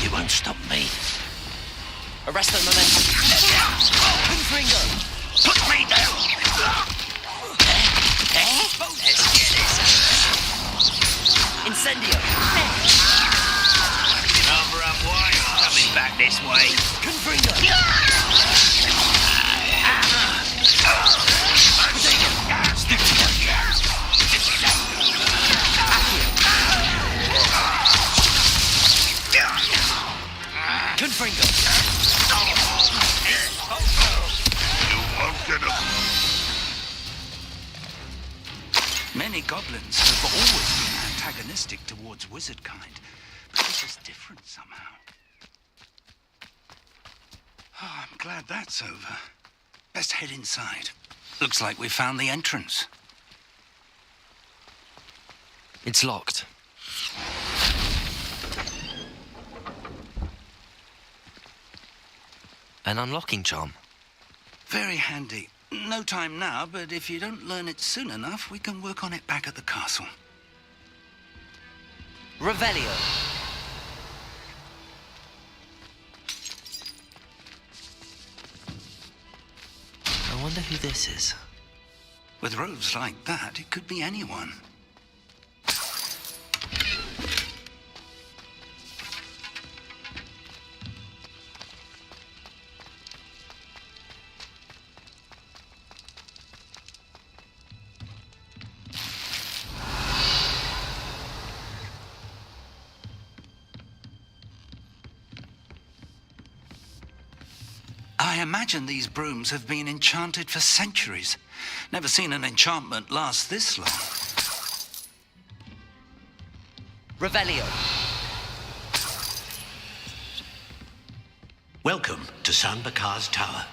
[SPEAKER 9] You won't stop me.
[SPEAKER 5] Arresto momentum. Confringo.
[SPEAKER 9] Put me down! Let's get this.
[SPEAKER 5] Incendio.
[SPEAKER 9] Number up wide. Coming back this way.
[SPEAKER 5] Confringo. Confringo.
[SPEAKER 4] You won't get us.
[SPEAKER 10] Many goblins have always been antagonistic towards wizard kind, but this is different somehow. Oh, I'm glad that's over. Best head inside. Looks like we found the entrance.
[SPEAKER 1] It's locked. An unlocking charm.
[SPEAKER 10] Very handy. No time now, but if you don't learn it soon enough, we can work on it back at the castle.
[SPEAKER 5] Revelio.
[SPEAKER 1] I wonder who this is.
[SPEAKER 10] With robes like that, it could be anyone. I imagine these brooms have been enchanted for centuries. Never seen an enchantment last this long.
[SPEAKER 5] Revelio.
[SPEAKER 9] Welcome to San Bakar's Tower.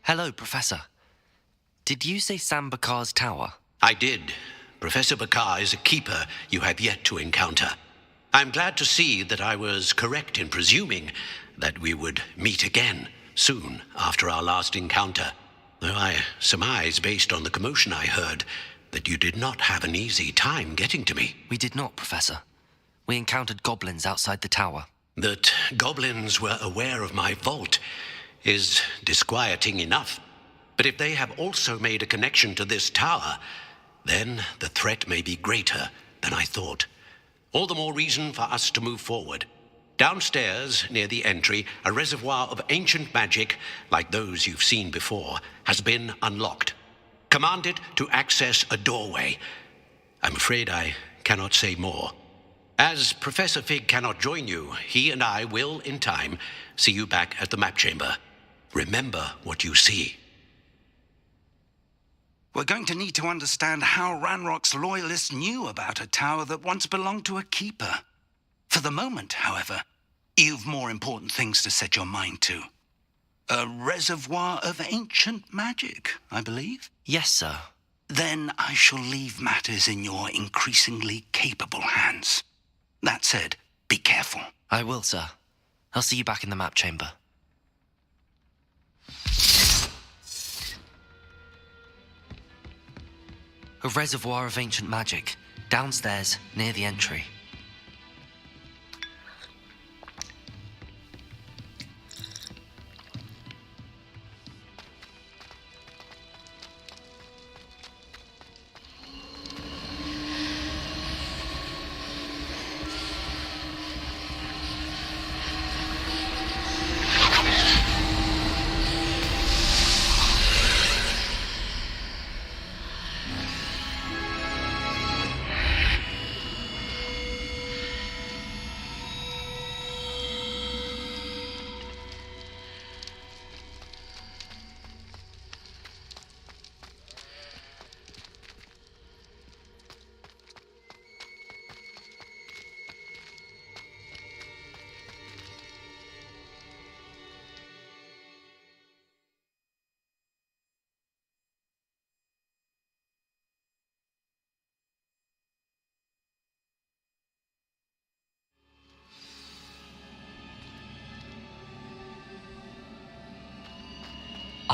[SPEAKER 1] Hello, Professor. Did you say Sam Bakar's tower?
[SPEAKER 9] I did. Professor Bakar is a keeper you have yet to encounter. I'm glad to see that I was correct in presuming that we would meet again soon after our last encounter, though I surmise, based on the commotion I heard, that you did not have an easy time getting to me.
[SPEAKER 1] We did not, Professor. We encountered goblins outside the tower.
[SPEAKER 9] That goblins were aware of my vault is disquieting enough. But if they have also made a connection to this tower, then the threat may be greater than I thought. All the more reason for us to move forward. Downstairs, near the entry, a reservoir of ancient magic, like those you've seen before, has been unlocked. Command it to access a doorway. I'm afraid I cannot say more. As Professor Fig cannot join you, he and I will, in time, see you back at the map chamber. Remember what you see.
[SPEAKER 10] We're going to need to understand how Ranrock's loyalists knew about a tower that once belonged to a keeper. For the moment, however, you've more important things to set your mind to. A reservoir of ancient magic, I believe?
[SPEAKER 1] Yes, sir.
[SPEAKER 10] Then I shall leave matters in your increasingly capable hands. That said, be careful.
[SPEAKER 1] I will, sir. I'll see you back in the map chamber. A reservoir of ancient magic, downstairs, near the entry.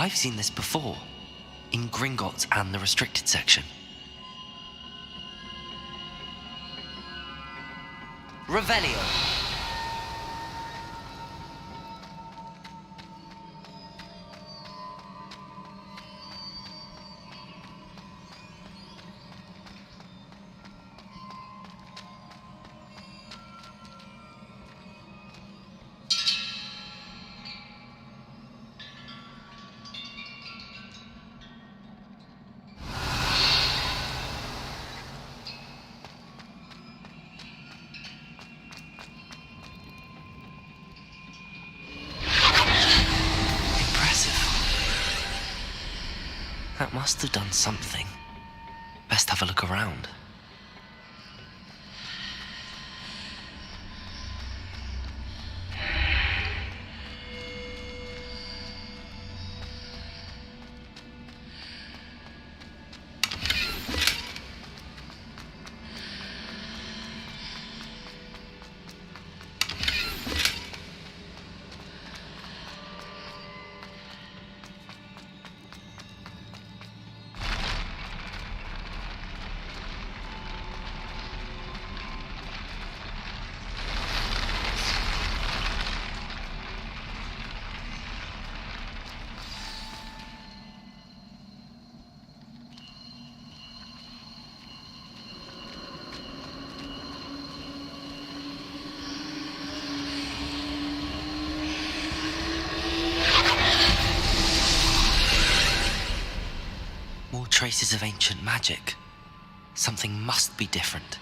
[SPEAKER 1] I've seen this before, in Gringotts and the restricted section. Revelio. That must have done something. Best have a look around. More traces of ancient magic. Something must be different.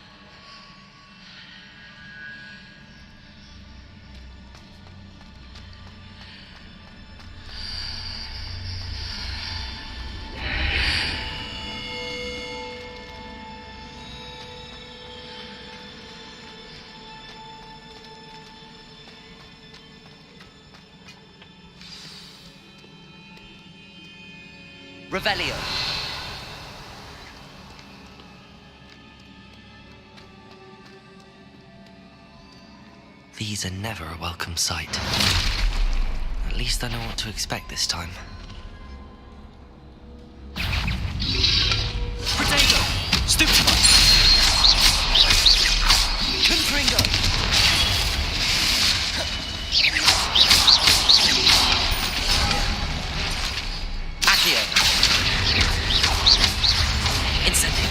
[SPEAKER 1] Revelio. These are never a welcome sight. At least I know what to expect this time. Protego! Stupefy! Confringo! Accio! Incendio!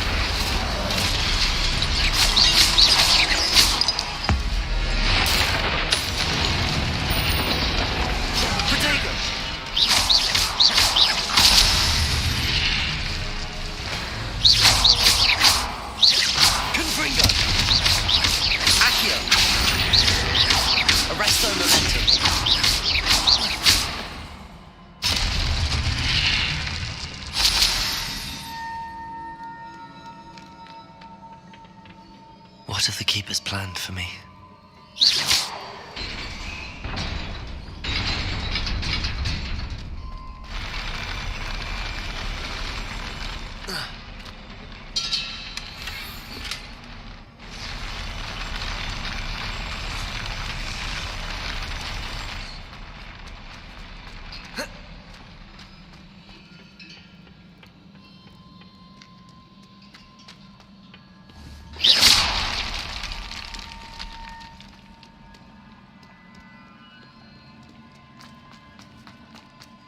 [SPEAKER 1] What have the Keepers planned for me?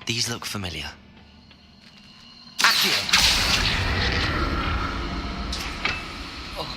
[SPEAKER 1] These look familiar. Accio! Oh.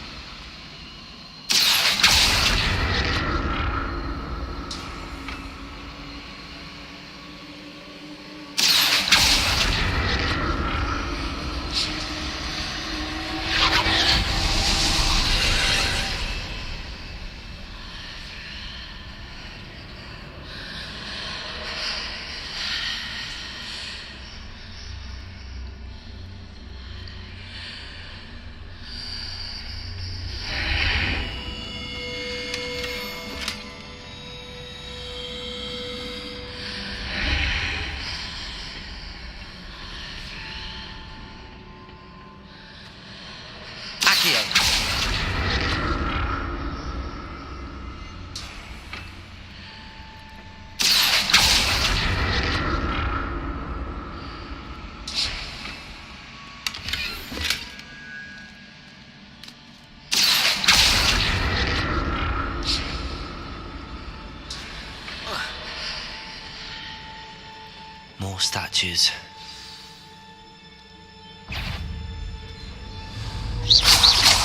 [SPEAKER 1] statues.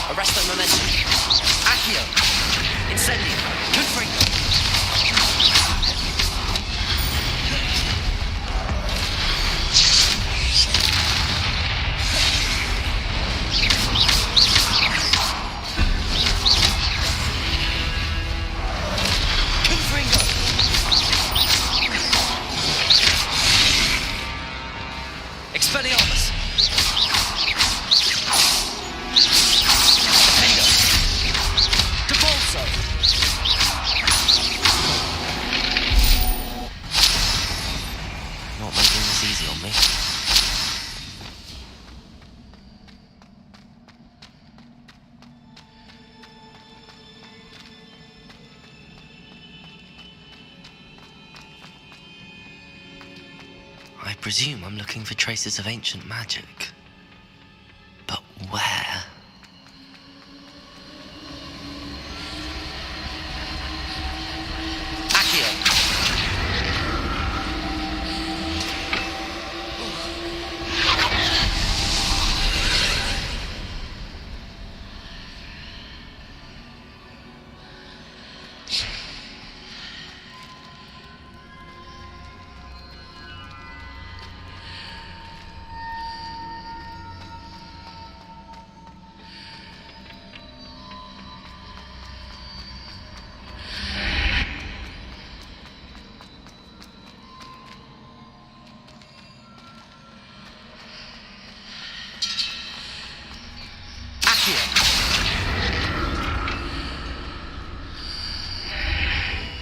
[SPEAKER 5] Arresto momentum. Accio. Incendio. Confringo. Expelliarmus! Defendo! Debolso!
[SPEAKER 1] Not making this easy on me. I presume I'm looking for traces of ancient magic. But where?
[SPEAKER 5] Accio!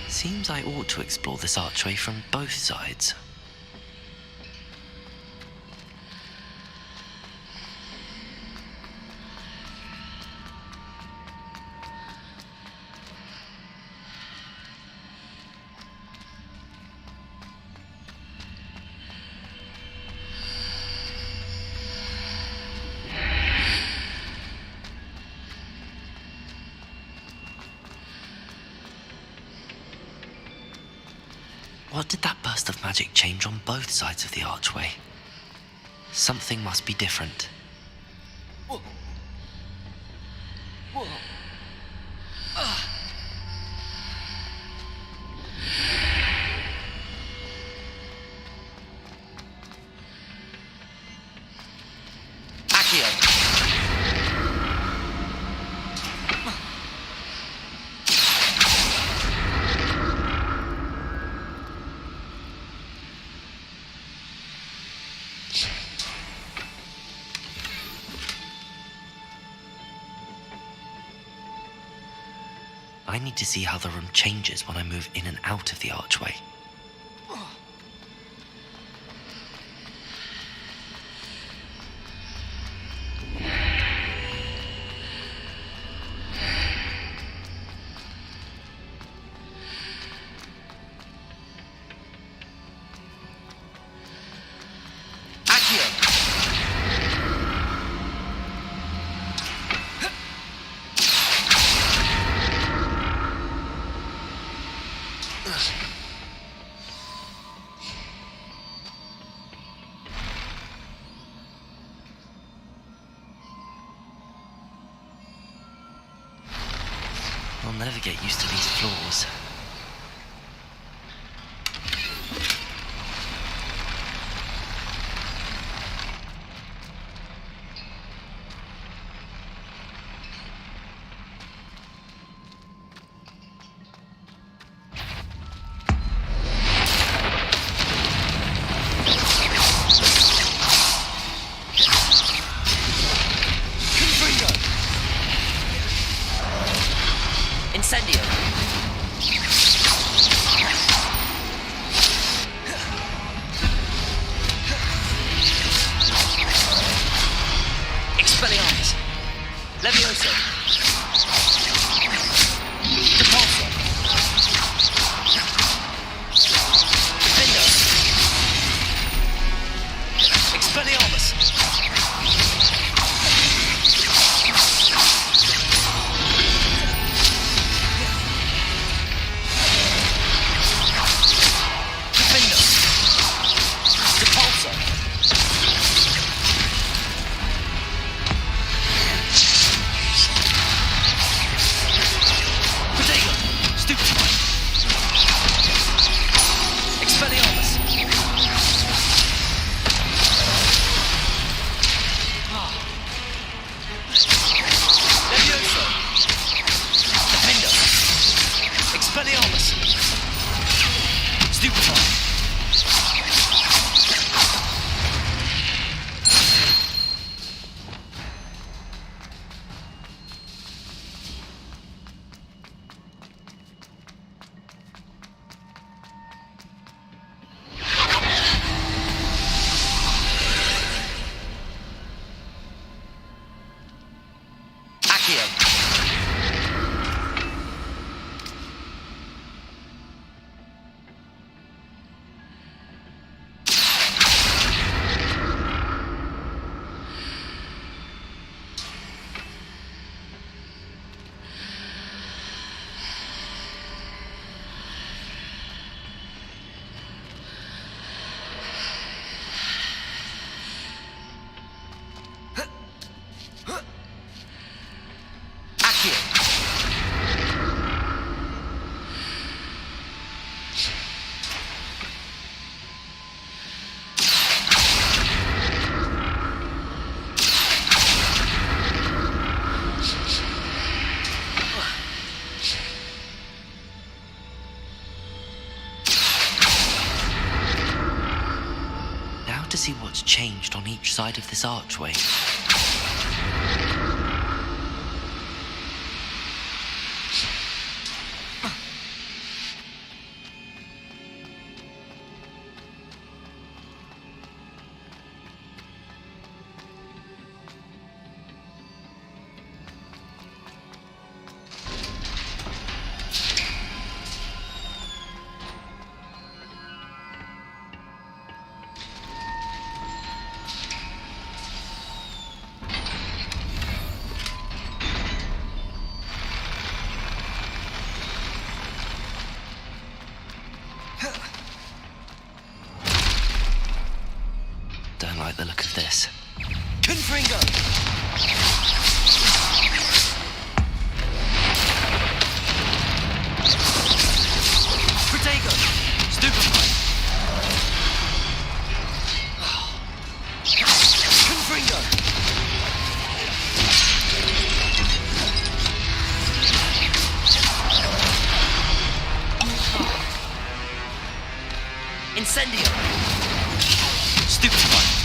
[SPEAKER 1] Seems I ought to explore this archway from both sides. What did that burst of magic change on both sides of the archway? Something must be different.
[SPEAKER 5] Whoa. Whoa. Accio!
[SPEAKER 1] I need to see how the room changes when I move in and out of the archway. I'll never get used to these floors.
[SPEAKER 5] Incendio! Expelliarmus! Levioso! Debolso! Defendo! Expelliarmus! Accio.
[SPEAKER 1] Now to see what's changed on each side of this archway. Don't like the look of this.
[SPEAKER 5] Confringo! Protego! Stupefy! Confringo! Incendio! Stupefy!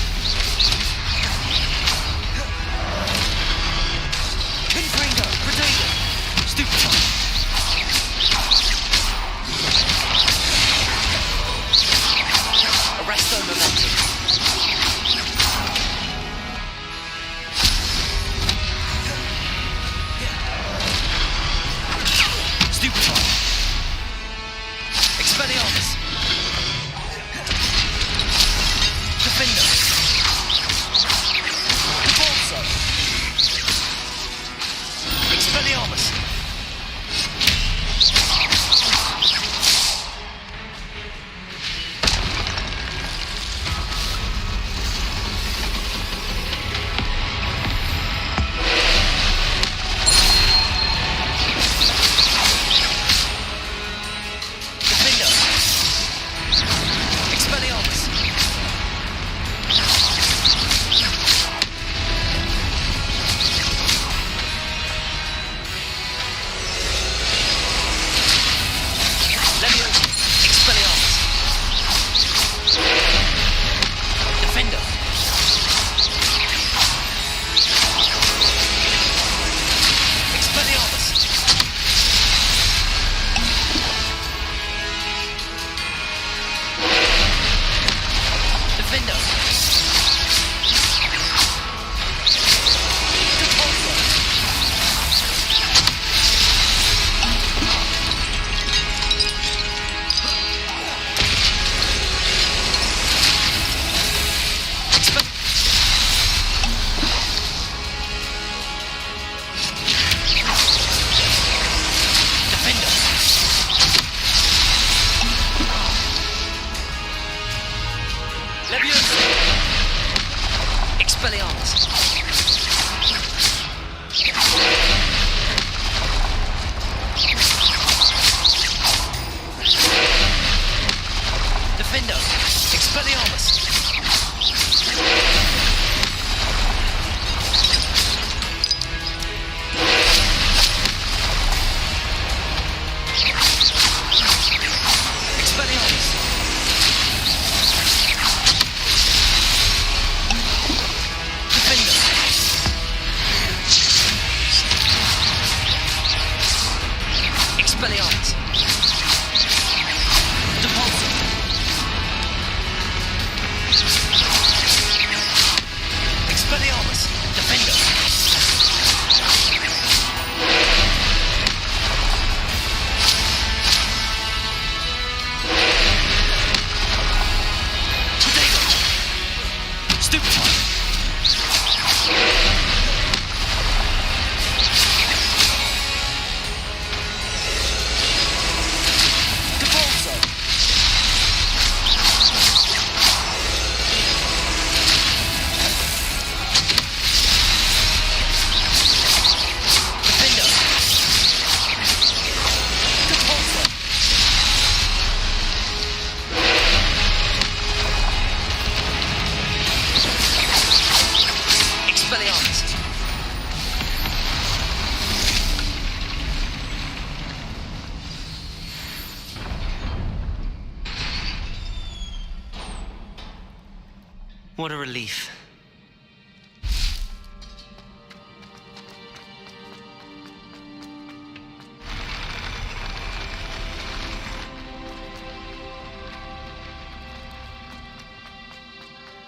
[SPEAKER 1] What a relief.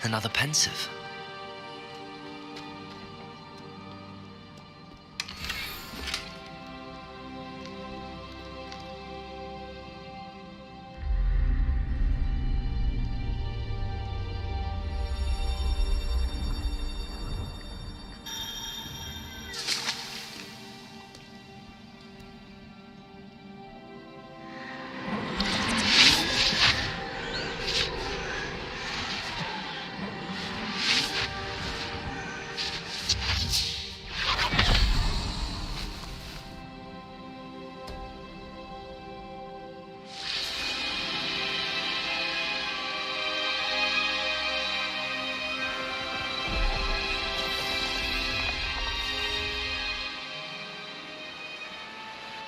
[SPEAKER 1] Another pensive.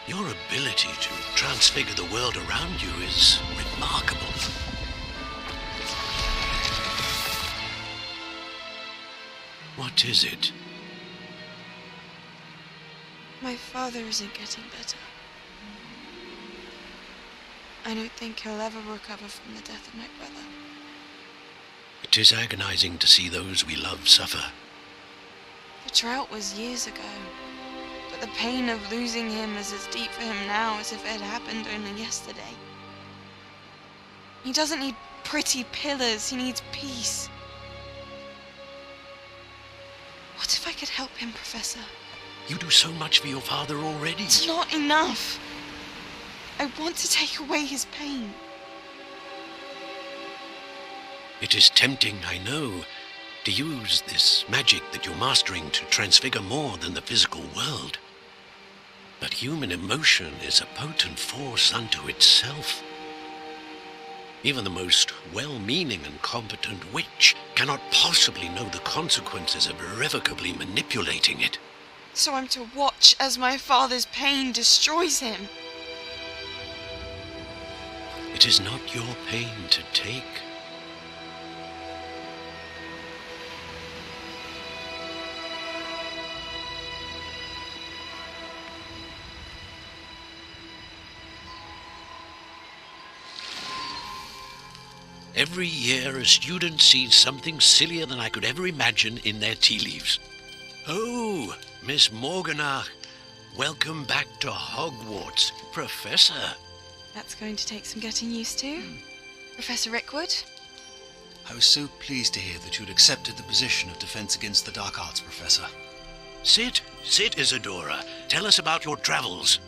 [SPEAKER 9] Your ability to transfigure the world around you is remarkable. What is it?
[SPEAKER 12] My father isn't getting better. I don't think he'll ever recover from the death of my brother.
[SPEAKER 9] It is agonizing to see those we love suffer.
[SPEAKER 12] The drought was years ago, but the pain of losing him is as deep for him now as if it had happened only yesterday. He doesn't need pretty pillars, he needs peace. What if I could help him, Professor?
[SPEAKER 9] You do so much for your father already.
[SPEAKER 12] It's not enough. I want to take away his pain.
[SPEAKER 9] It is tempting, I know, to use this magic that you're mastering to transfigure more than the physical world. But human emotion is a potent force unto itself. Even the most well-meaning and competent witch cannot possibly know the consequences of irrevocably manipulating it.
[SPEAKER 12] So I'm to watch as my father's pain destroys him.
[SPEAKER 9] It is not your pain to take. Every year, a student sees something sillier than I could ever imagine in their tea leaves. Oh, Miss Morganach, welcome back to Hogwarts, Professor.
[SPEAKER 12] That's going to take some getting used to. Professor Rickwood?
[SPEAKER 13] I was so pleased to hear that you'd accepted the position of Defense Against the Dark Arts, Professor.
[SPEAKER 9] Sit, Isadora. Tell us about your travels.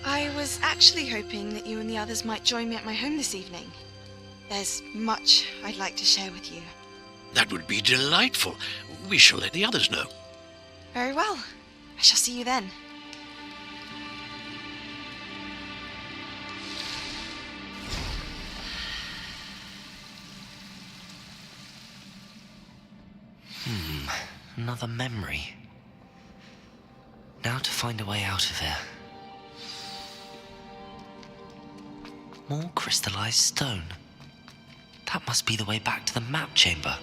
[SPEAKER 12] I was actually hoping that you and the others might join me at my home this evening. There's much I'd like to share with you.
[SPEAKER 9] That would be delightful. We shall let the others know.
[SPEAKER 12] Very well. I shall see you then.
[SPEAKER 1] Another memory. Now to find a way out of here. More crystallized stone. That must be the way back to the map chamber.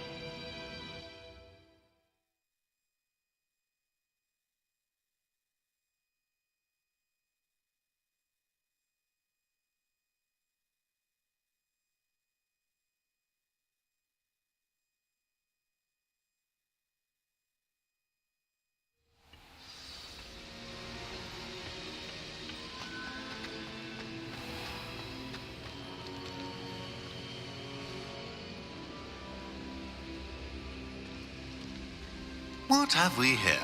[SPEAKER 7] What have we here?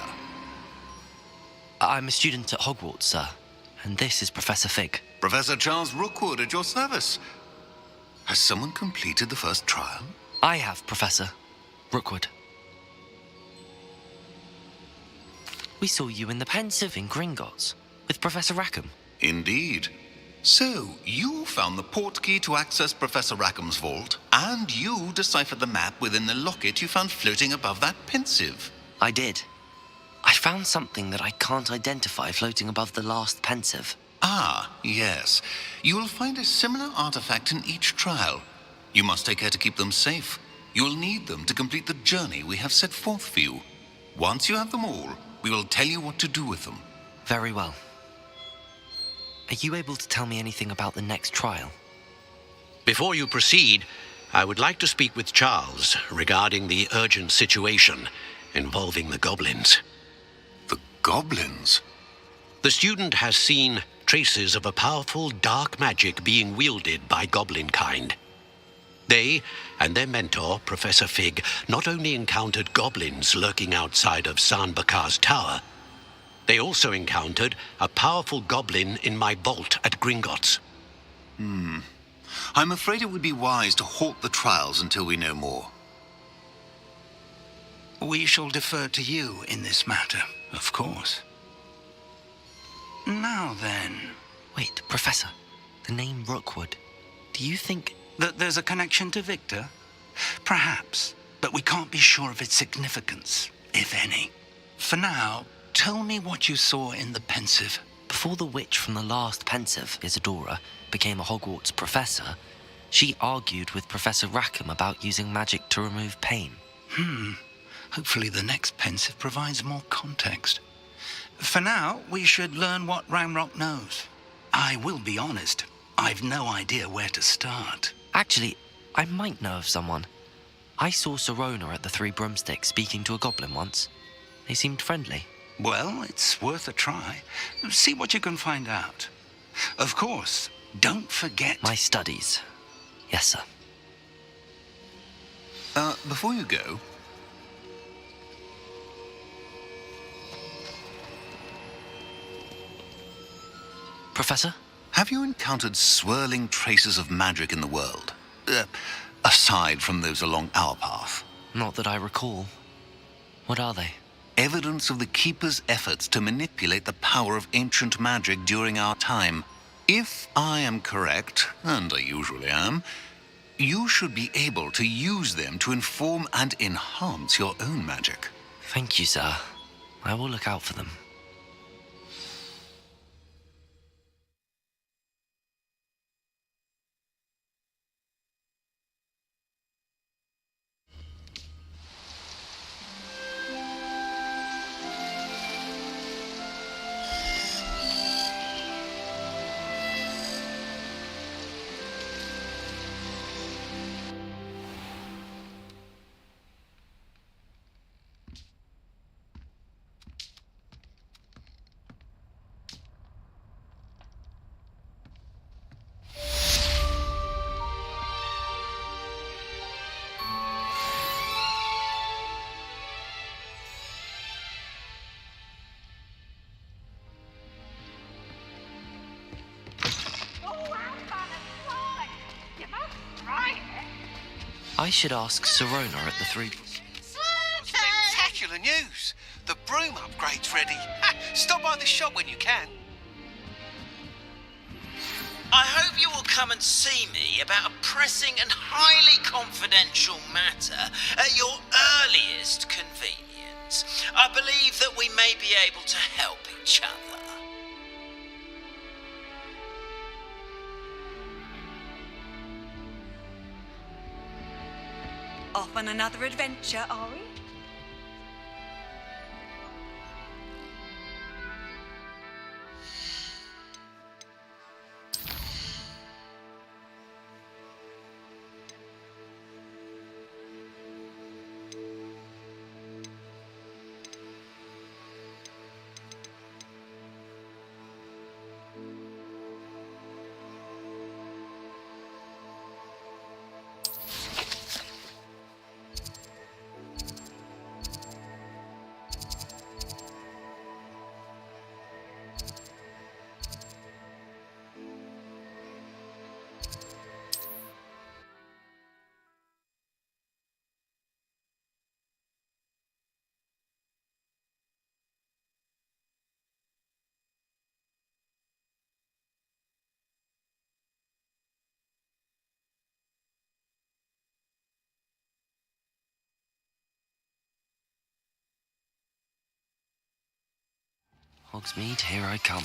[SPEAKER 1] I'm a student at Hogwarts, sir, and this is Professor Fig.
[SPEAKER 7] Professor Charles Rookwood at your service. Has someone completed the first trial?
[SPEAKER 1] I have, Professor Rookwood. We saw you in the Pensive in Gringotts with Professor Rackham.
[SPEAKER 7] Indeed. So, you found the portkey to access Professor Rackham's vault, and you deciphered the map within the locket you found floating above that Pensive.
[SPEAKER 1] I did. I found something that I can't identify floating above the last Pensive.
[SPEAKER 7] Ah, yes. You will find a similar artifact in each trial. You must take care to keep them safe. You'll need them to complete the journey we have set forth for you. Once you have them all, we will tell you what to do with them.
[SPEAKER 1] Very well. Are you able to tell me anything about the next trial?
[SPEAKER 9] Before you proceed, I would like to speak with Charles regarding the urgent situation involving the goblins.
[SPEAKER 7] The goblins?
[SPEAKER 9] The student has seen traces of a powerful dark magic being wielded by goblin kind. They and their mentor, Professor Fig, not only encountered goblins lurking outside of San Bakar's tower, they also encountered a powerful goblin in my vault at Gringotts.
[SPEAKER 7] I'm afraid it would be wise to halt the trials until we know more.
[SPEAKER 10] We shall defer to you in this matter, of course. Now then...
[SPEAKER 1] Wait, Professor. The name Rookwood. Do you think...
[SPEAKER 10] that there's a connection to Victor? Perhaps, but we can't be sure of its significance, if any. For now, tell me what you saw in the pensive.
[SPEAKER 1] Before the witch from the last pensive, Isadora, became a Hogwarts professor, she argued with Professor Rackham about using magic to remove pain.
[SPEAKER 10] Hopefully the next pensive provides more context. For now, we should learn what Ramrock knows. I will be honest, I've no idea where to start.
[SPEAKER 1] Actually, I might know of someone. I saw Sirona at the Three Broomsticks speaking to a goblin once. They seemed friendly.
[SPEAKER 10] Well, it's worth a try. See what you can find out. Of course, don't forget...
[SPEAKER 1] My studies. Yes, sir.
[SPEAKER 7] Before you go...
[SPEAKER 1] Professor?
[SPEAKER 7] Have you encountered swirling traces of magic in the world? Aside from those along our path?
[SPEAKER 1] Not that I recall. What are they?
[SPEAKER 7] Evidence of the Keeper's efforts to manipulate the power of ancient magic during our time. If I am correct, and I usually am, you should be able to use them to inform and enhance your own magic.
[SPEAKER 1] Thank you, sir. I will look out for them. I should ask Sirona at the Three...
[SPEAKER 14] Spectacular news! The broom upgrade's ready. Stop by the shop when you can.
[SPEAKER 5] I hope you will come and see me about a pressing and highly confidential matter at your earliest convenience. I believe that we may be able to help each other.
[SPEAKER 6] Off on another adventure, are we?
[SPEAKER 1] Hogsmeade, here I come.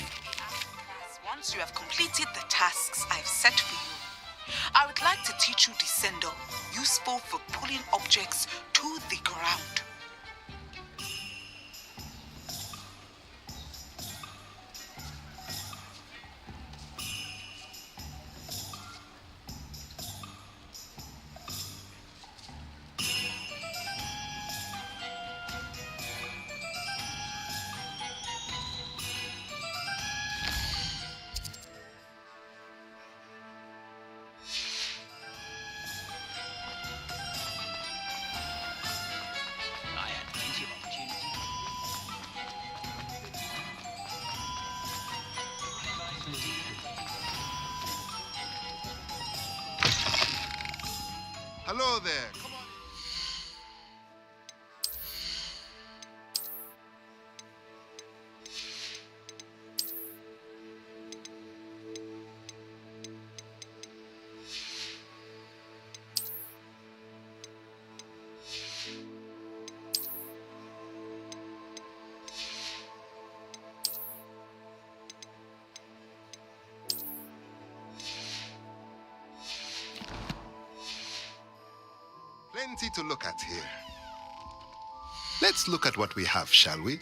[SPEAKER 15] Once you have completed the tasks I've set for you, I would like to teach you Descendo, useful for pulling objects to the ground.
[SPEAKER 11] I had plenty of opportunity.
[SPEAKER 16] Hello there. Come on. Plenty to look at here. Let's look at what we have, shall we?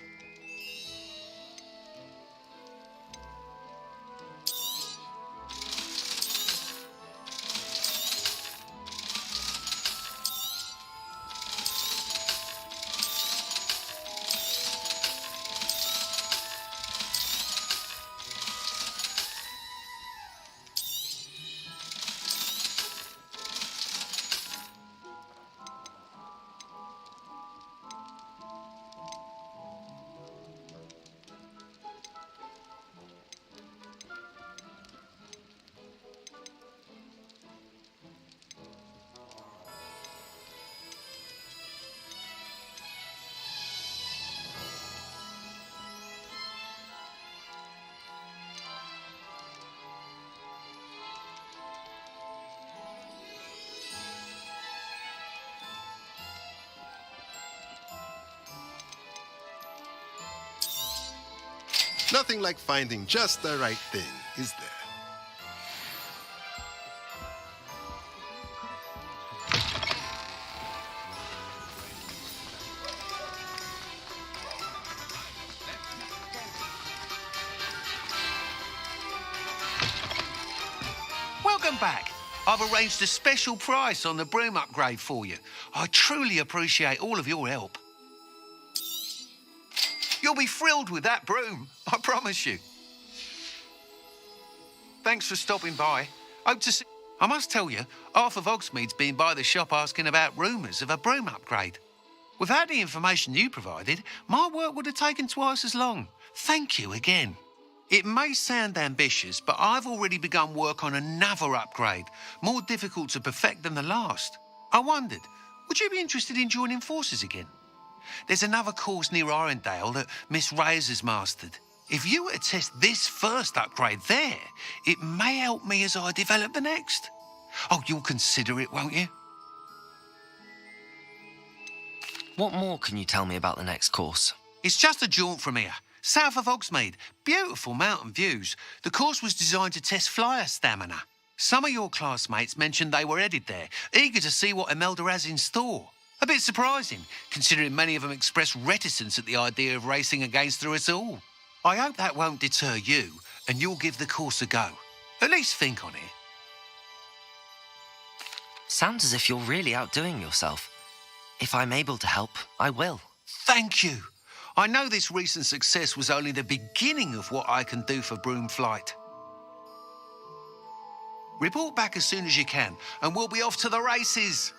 [SPEAKER 16] Nothing like finding just the right thing, is there?
[SPEAKER 17] Welcome back. I've arranged a special price on the broom upgrade for you. I truly appreciate all of your help. You'll be thrilled with that broom, I promise you. Thanks for stopping by. Hope to see... I must tell you, half of Hogsmeade's been by the shop asking about rumours of a broom upgrade. Without the information you provided, my work would have taken twice as long. Thank you again. It may sound ambitious, but I've already begun work on another upgrade, more difficult to perfect than the last. I wondered, would you be interested in joining forces again? There's another course near Irondale that Miss Reyes has mastered. If you were to test this first upgrade there, it may help me as I develop the next. Oh, you'll consider it, won't you?
[SPEAKER 1] What more can you tell me about the next course?
[SPEAKER 17] It's just a jaunt from here, south of Hogsmeade. Beautiful mountain views. The course was designed to test flyer stamina. Some of your classmates mentioned they were headed there, eager to see what Imelda has in store. A bit surprising, considering many of them expressed reticence at the idea of racing against her at all. I hope that won't deter you, and you'll give the course a go. At least think on it.
[SPEAKER 1] Sounds as if you're really outdoing yourself. If I'm able to help, I will.
[SPEAKER 17] Thank you. I know this recent success was only the beginning of what I can do for broom flight. Report back as soon as you can, and we'll be off to the races.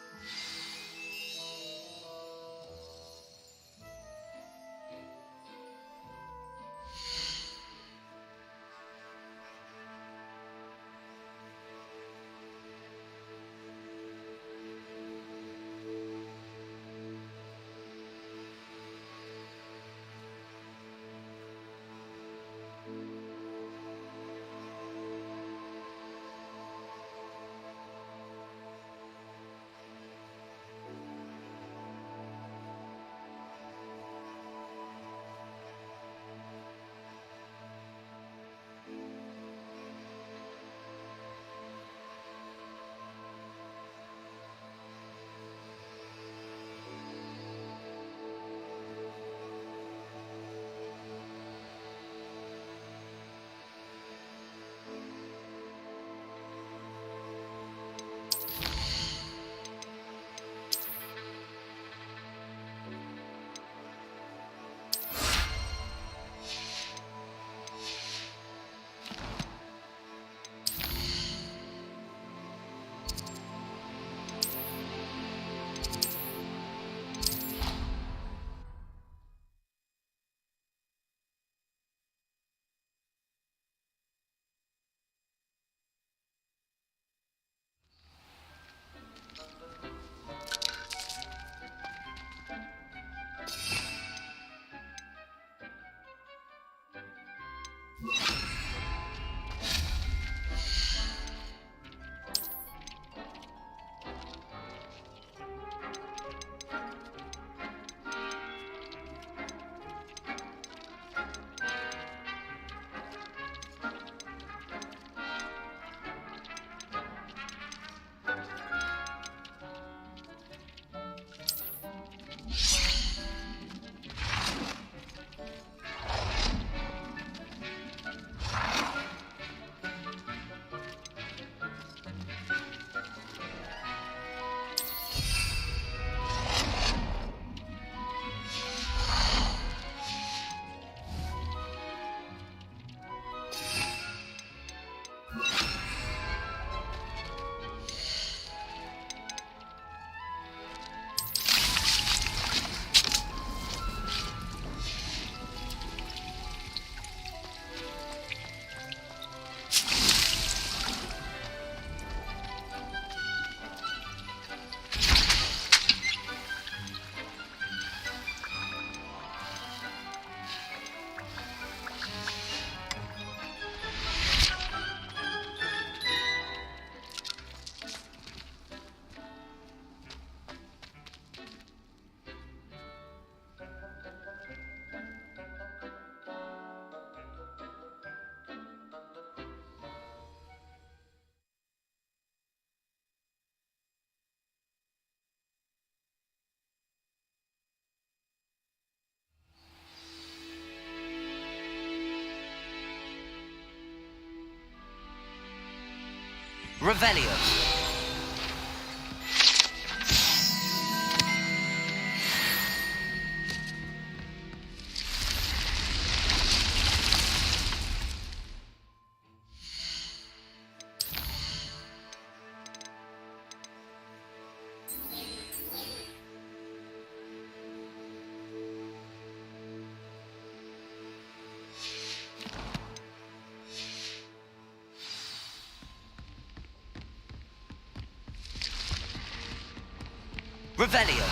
[SPEAKER 1] Revelio. Revelio.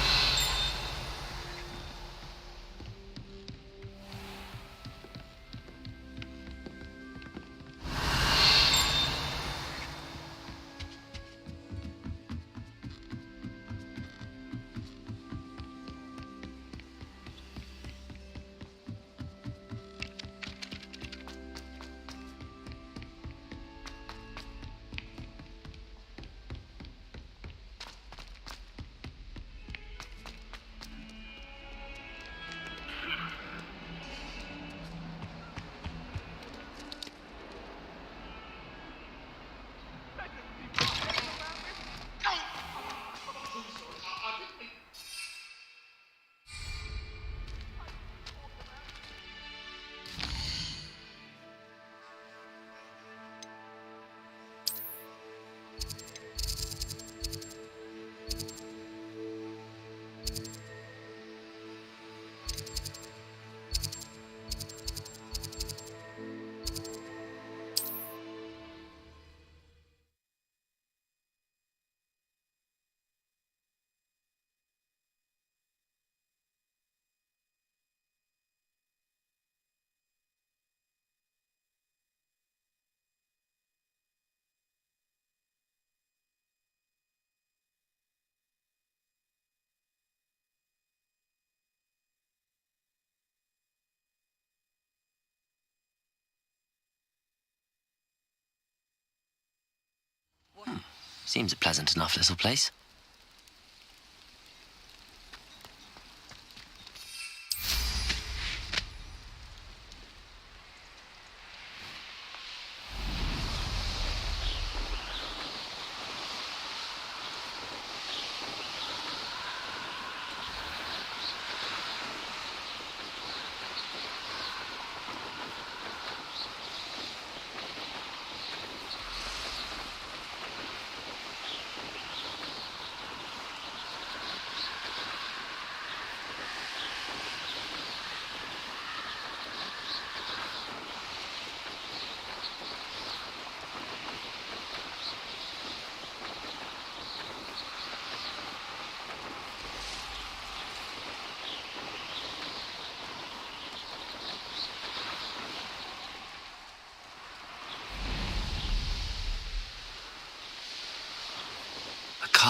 [SPEAKER 1] Seems a pleasant enough little place.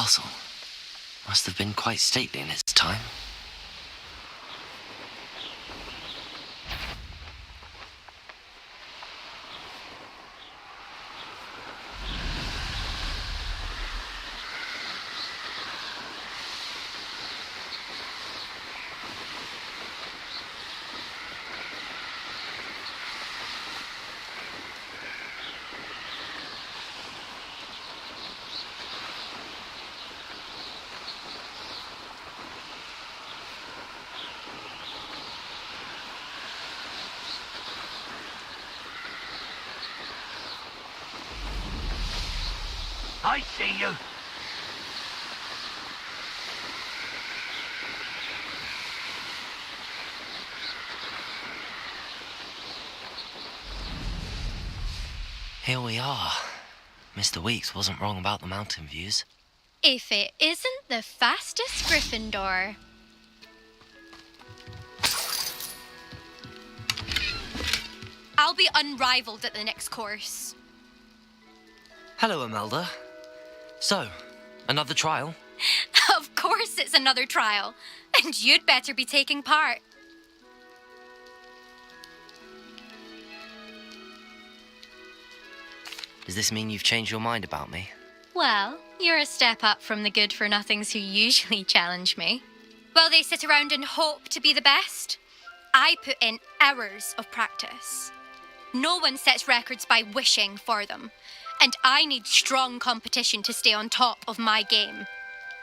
[SPEAKER 1] castle. Must have been quite stately in its time.
[SPEAKER 18] I see you.
[SPEAKER 1] Here we are. Mr. Weeks wasn't wrong about the mountain views.
[SPEAKER 19] If it isn't the fastest Gryffindor. I'll be unrivaled at the next course.
[SPEAKER 1] Hello, Imelda. So, another trial?
[SPEAKER 19] Of course it's another trial. And you'd better be taking part.
[SPEAKER 1] Does this mean you've changed your mind about me?
[SPEAKER 19] Well, you're a step up from the good-for-nothings who usually challenge me. While they sit around and hope to be the best, I put in hours of practice. No one sets records by wishing for them, and I need strong competition to stay on top of my game.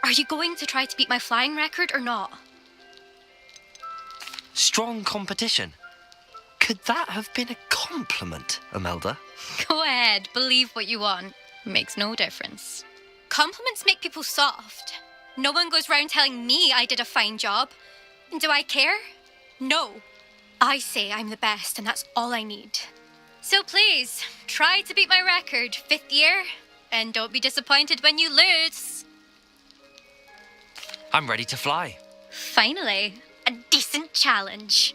[SPEAKER 19] Are you going to try to beat my flying record or not?
[SPEAKER 1] Strong competition? Could that have been a compliment, Imelda?
[SPEAKER 19] Go ahead, believe what you want. Makes no difference. Compliments make people soft. No one goes round telling me I did a fine job. And do I care? No. I say I'm the best, and that's all I need. So please, try to beat my record, 5th year, and don't be disappointed when you lose.
[SPEAKER 1] I'm ready to fly.
[SPEAKER 19] Finally, a decent challenge.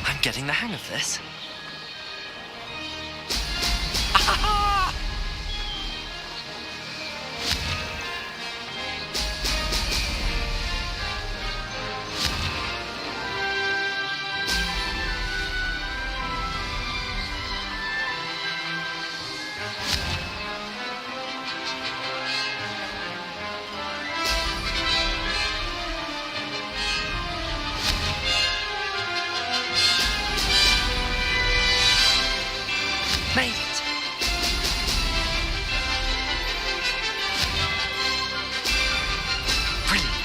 [SPEAKER 1] I'm getting the hang of this. Made it. Brilliant.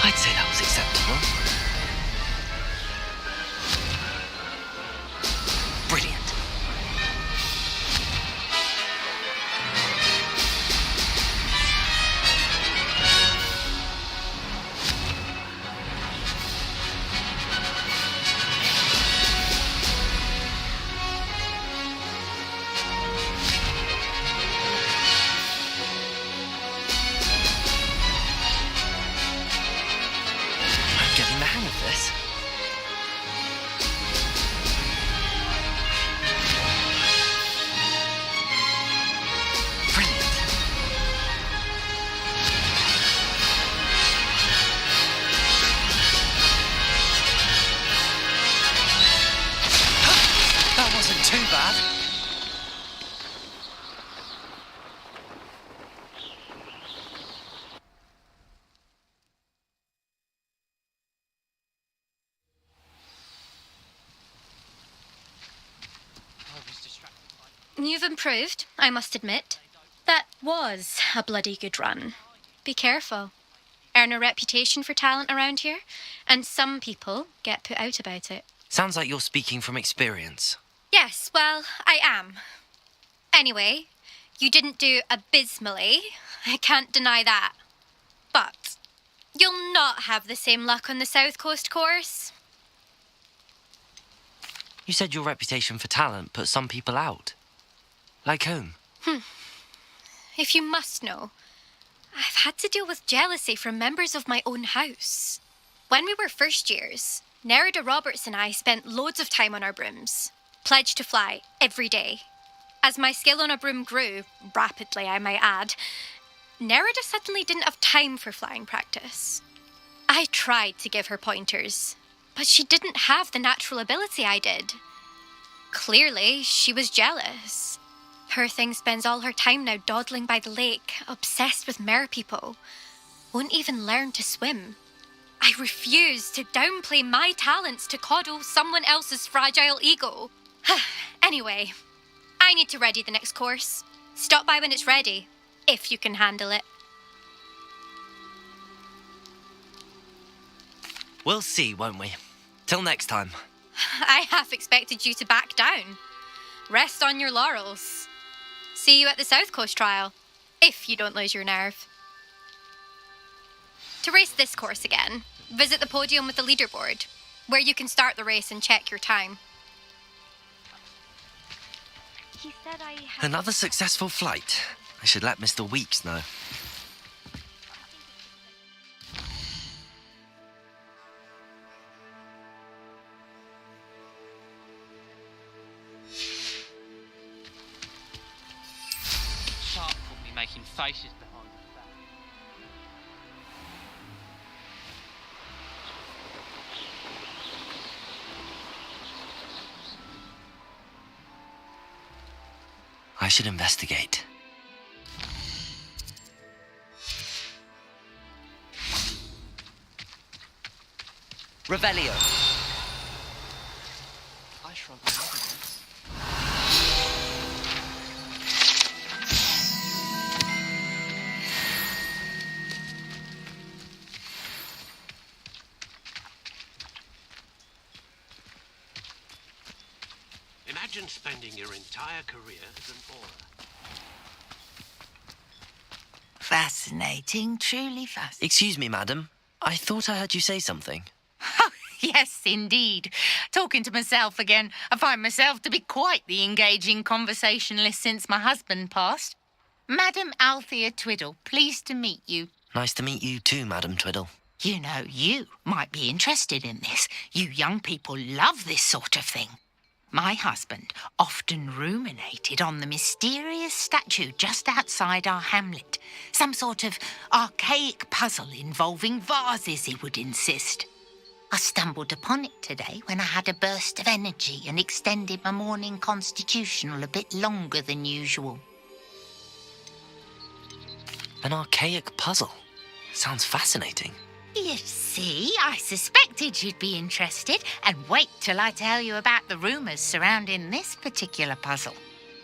[SPEAKER 1] I'd say that was acceptable. Brilliant. I'm getting the hang of this. Brilliant. That wasn't too bad.
[SPEAKER 19] You've improved, I must admit. That was a bloody good run. Be careful. earn a reputation for talent around here, and some people get put out about it.
[SPEAKER 1] Sounds like you're speaking from experience.
[SPEAKER 19] Yes, well, I am. Anyway, you didn't do abysmally. I can't deny that. But you'll not have the same luck on the South Coast course.
[SPEAKER 1] You said your reputation for talent put some people out. Like whom?
[SPEAKER 19] If you must know, I've had to deal with jealousy from members of my own house. When we were first years, Nerida Roberts and I spent loads of time on our brooms, pledged to fly every day. As my skill on a broom grew, rapidly I might add, Nerida suddenly didn't have time for flying practice. I tried to give her pointers, but she didn't have the natural ability I did. Clearly, she was jealous. Poor thing spends all her time now dawdling by the lake, obsessed with merpeople. Won't even learn to swim. I refuse to downplay my talents to coddle someone else's fragile ego. Anyway, I need to ready the next course. Stop by when it's ready, if you can handle it.
[SPEAKER 1] We'll see, won't we? Till next time.
[SPEAKER 19] I half expected you to back down. Rest on your laurels. See you at the South Coast trial, if you don't lose your nerve. To race this course again, visit the podium with the leaderboard, where you can start the race and check your time. He said I had...
[SPEAKER 1] Another successful flight. I should let Mr. Weeks know.
[SPEAKER 11] Sharp caught me making faces behind his back.
[SPEAKER 1] I should investigate. Revelio.
[SPEAKER 11] I shrugged my shoulders.
[SPEAKER 9] Imagine spending your entire career as an aura.
[SPEAKER 18] Fascinating, truly fascinating.
[SPEAKER 1] Excuse me, madam. I thought I heard you say something.
[SPEAKER 18] Oh, yes, indeed. Talking to myself again. I find myself to be quite the engaging conversationalist since my husband passed. Madam Althea Twiddle, pleased to meet you.
[SPEAKER 1] Nice to meet you too, Madam Twiddle.
[SPEAKER 18] You know, you might be interested in this. You young people love this sort of thing. My husband often ruminated on the mysterious statue just outside our hamlet. Some sort of archaic puzzle involving vases, he would insist. I stumbled upon it today when I had a burst of energy and extended my morning constitutional a bit longer than usual.
[SPEAKER 1] An archaic puzzle. Sounds fascinating.
[SPEAKER 18] You see, I suspected you'd be interested, and wait till I tell you about the rumours surrounding this particular puzzle.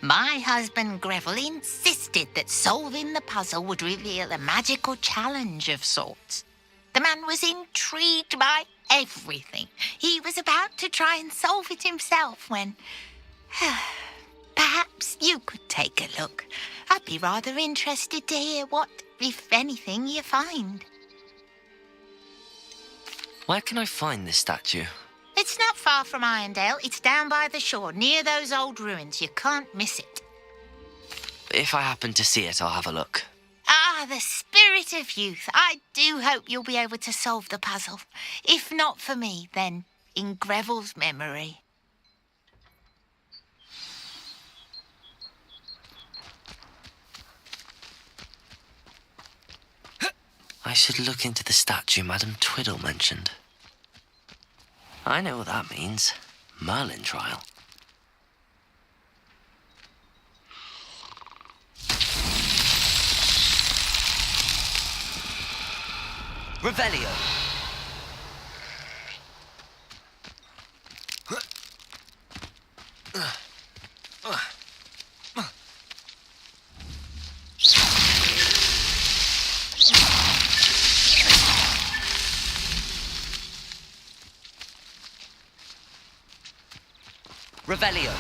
[SPEAKER 18] My husband Greville insisted that solving the puzzle would reveal a magical challenge of sorts. The man was intrigued by everything. He was about to try and solve it himself when... Perhaps you could take a look. I'd be rather interested to hear what, if anything, you find.
[SPEAKER 1] Where can I find this statue?
[SPEAKER 18] It's not far from Irondale. It's down by the shore, near those old ruins. You can't miss it.
[SPEAKER 1] If I happen to see it, I'll have a look.
[SPEAKER 18] Ah, the spirit of youth. I do hope you'll be able to solve the puzzle. If not for me, then in Greville's memory.
[SPEAKER 1] I should look into the statue Madam Twiddle mentioned. I know what that means. Merlin trial. Revelio. Revelio.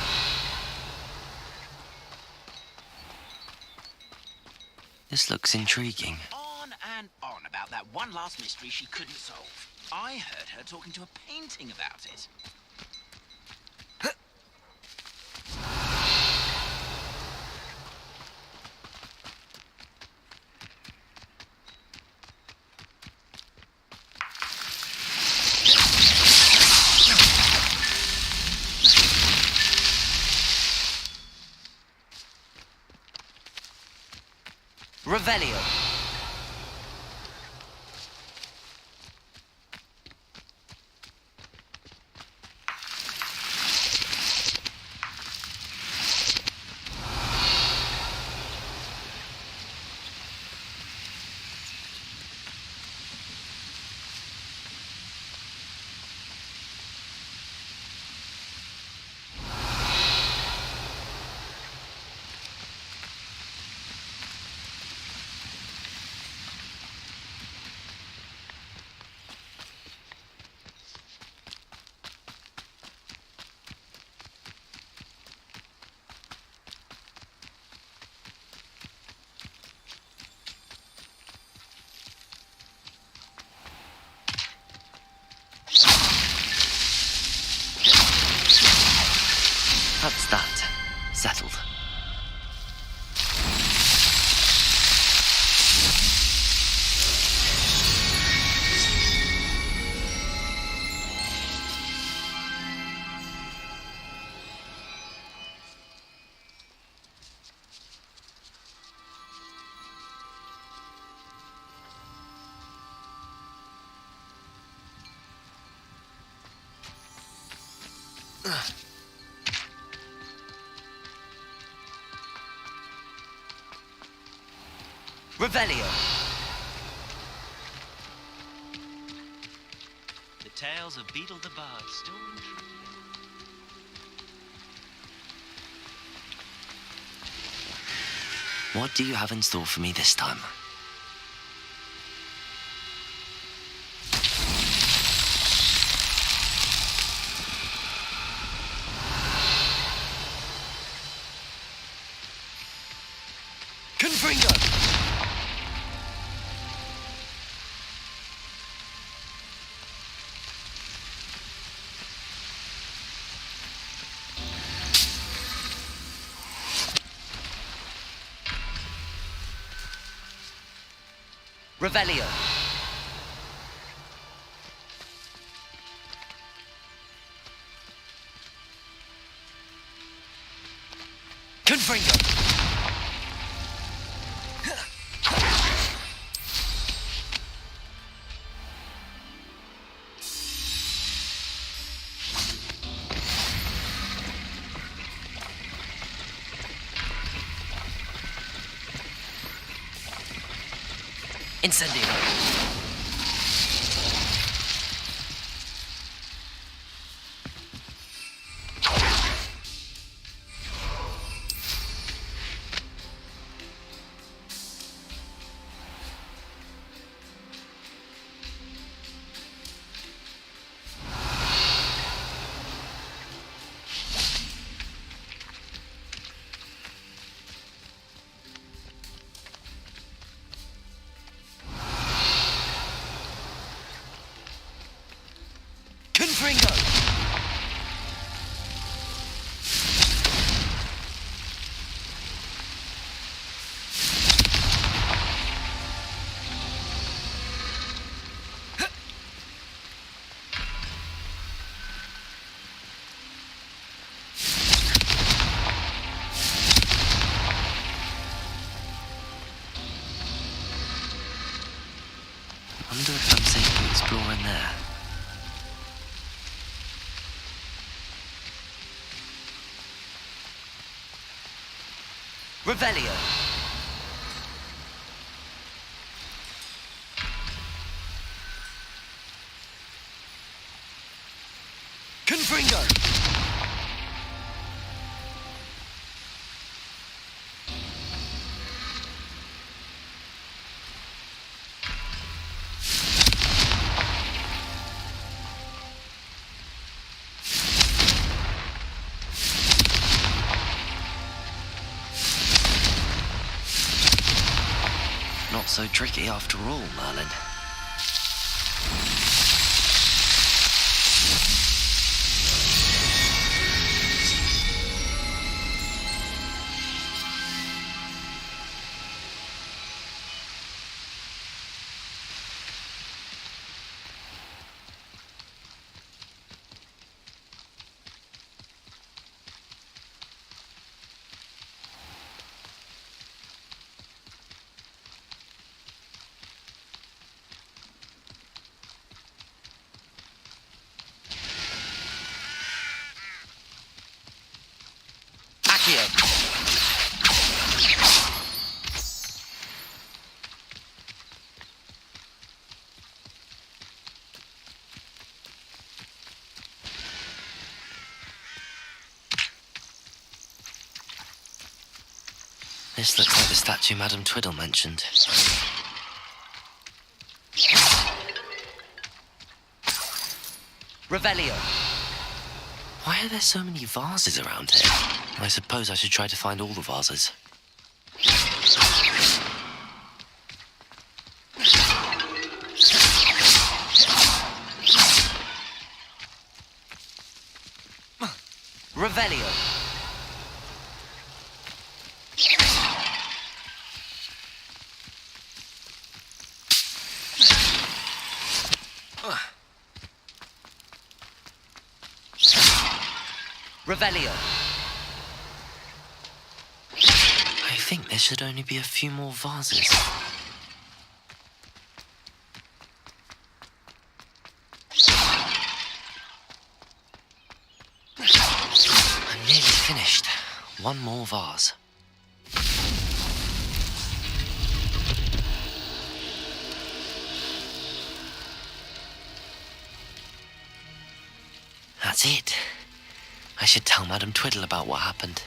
[SPEAKER 1] This looks intriguing.
[SPEAKER 5] On and on about that one last mystery she couldn't solve. I heard her talking to a painting about it.
[SPEAKER 1] Revelio. That's that. Settled. Revelio.
[SPEAKER 20] The tales of Beetle the Bard still intrigue me.
[SPEAKER 1] What do you have in store for me this time? Confringo! Revelio. Confringo. Incendio. Confringo! I wonder if I'm safe to explore in there. Revelio. Confringo. not so tricky after all, Merlin. This looks like the statue Madame Twiddle mentioned.
[SPEAKER 21] Revelio.
[SPEAKER 1] Why are there so many vases around here? I suppose I should try to find all the vases.
[SPEAKER 21] Revelio. Revelio.
[SPEAKER 1] I think there should only be a few more vases. I'm nearly finished. One more vase. That's it. I should tell Madame Twiddle about what happened.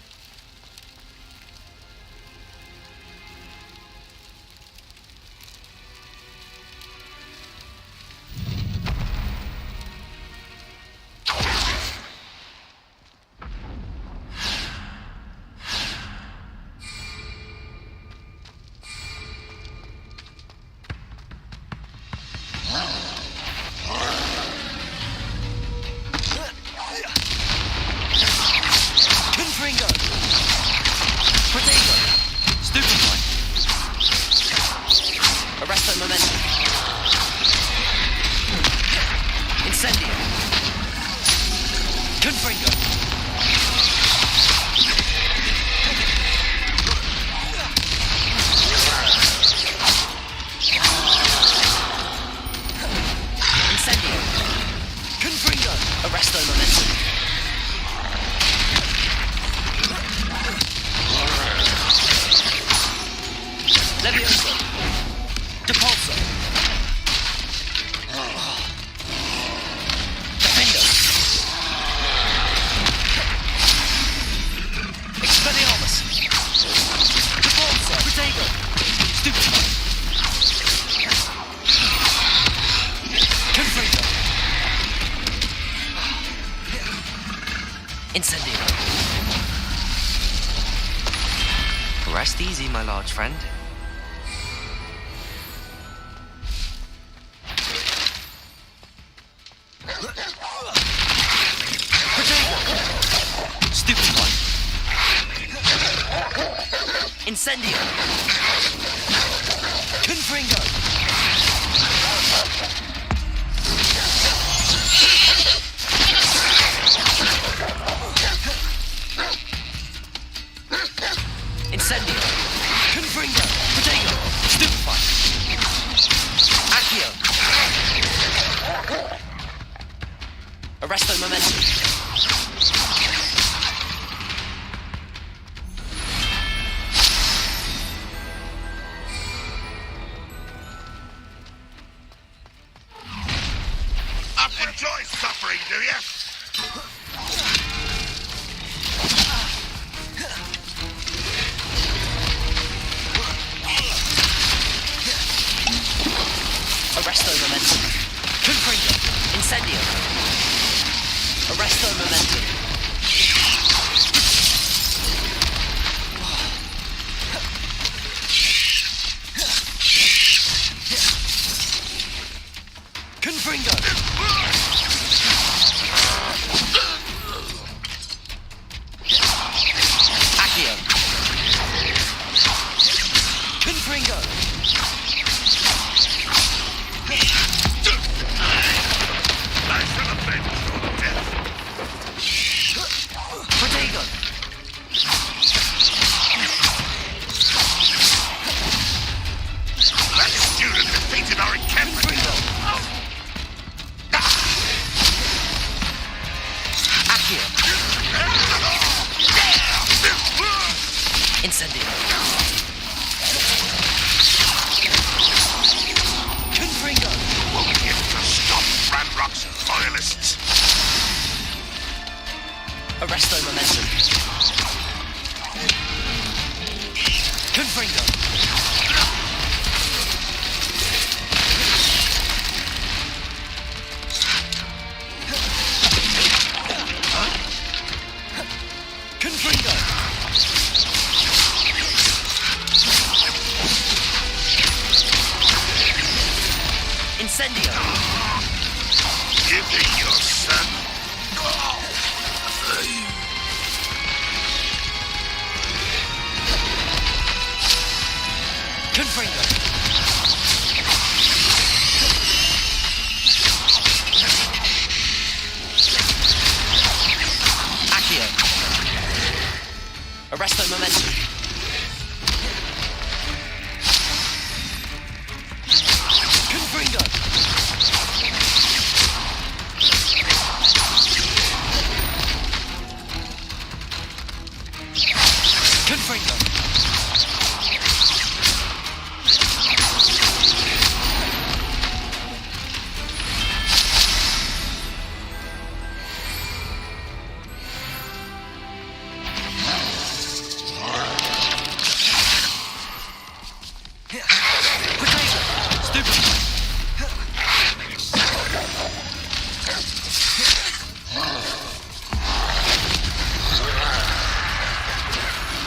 [SPEAKER 1] Rest easy, my large friend.
[SPEAKER 21] Stupid one. Incendio. Confringo. Incendio. Confringo. Potato. Stupefy. Accio. Arresto momentum.
[SPEAKER 4] Enjoy suffering, do you?
[SPEAKER 21] Arresto momentum. Confringo. Incendio. Arresto momentum. Confringo! Protego!
[SPEAKER 4] That student defeated our encampment.
[SPEAKER 21] Accio! Incendio! Confringo!
[SPEAKER 4] We'll get to stop Ranrock's loyalists.
[SPEAKER 21] Arresto momentum. Confringo! Confringo! Incendio!
[SPEAKER 4] Give me your son.
[SPEAKER 21] Confringo! Accio! Arresto momentum. Confringo! Confringo!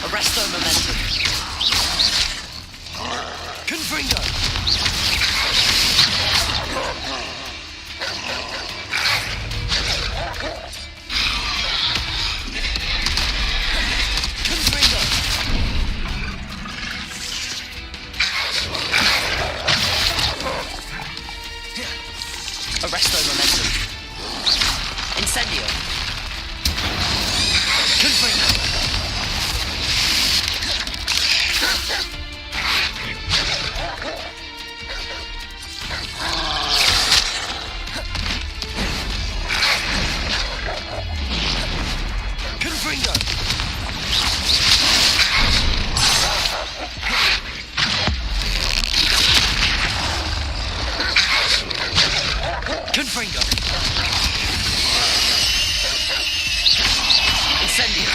[SPEAKER 21] Arresto momentum. Confringo! Confringo! Arresto momentum. Incendio! Confringo! Confringo! Confringo! Incendio!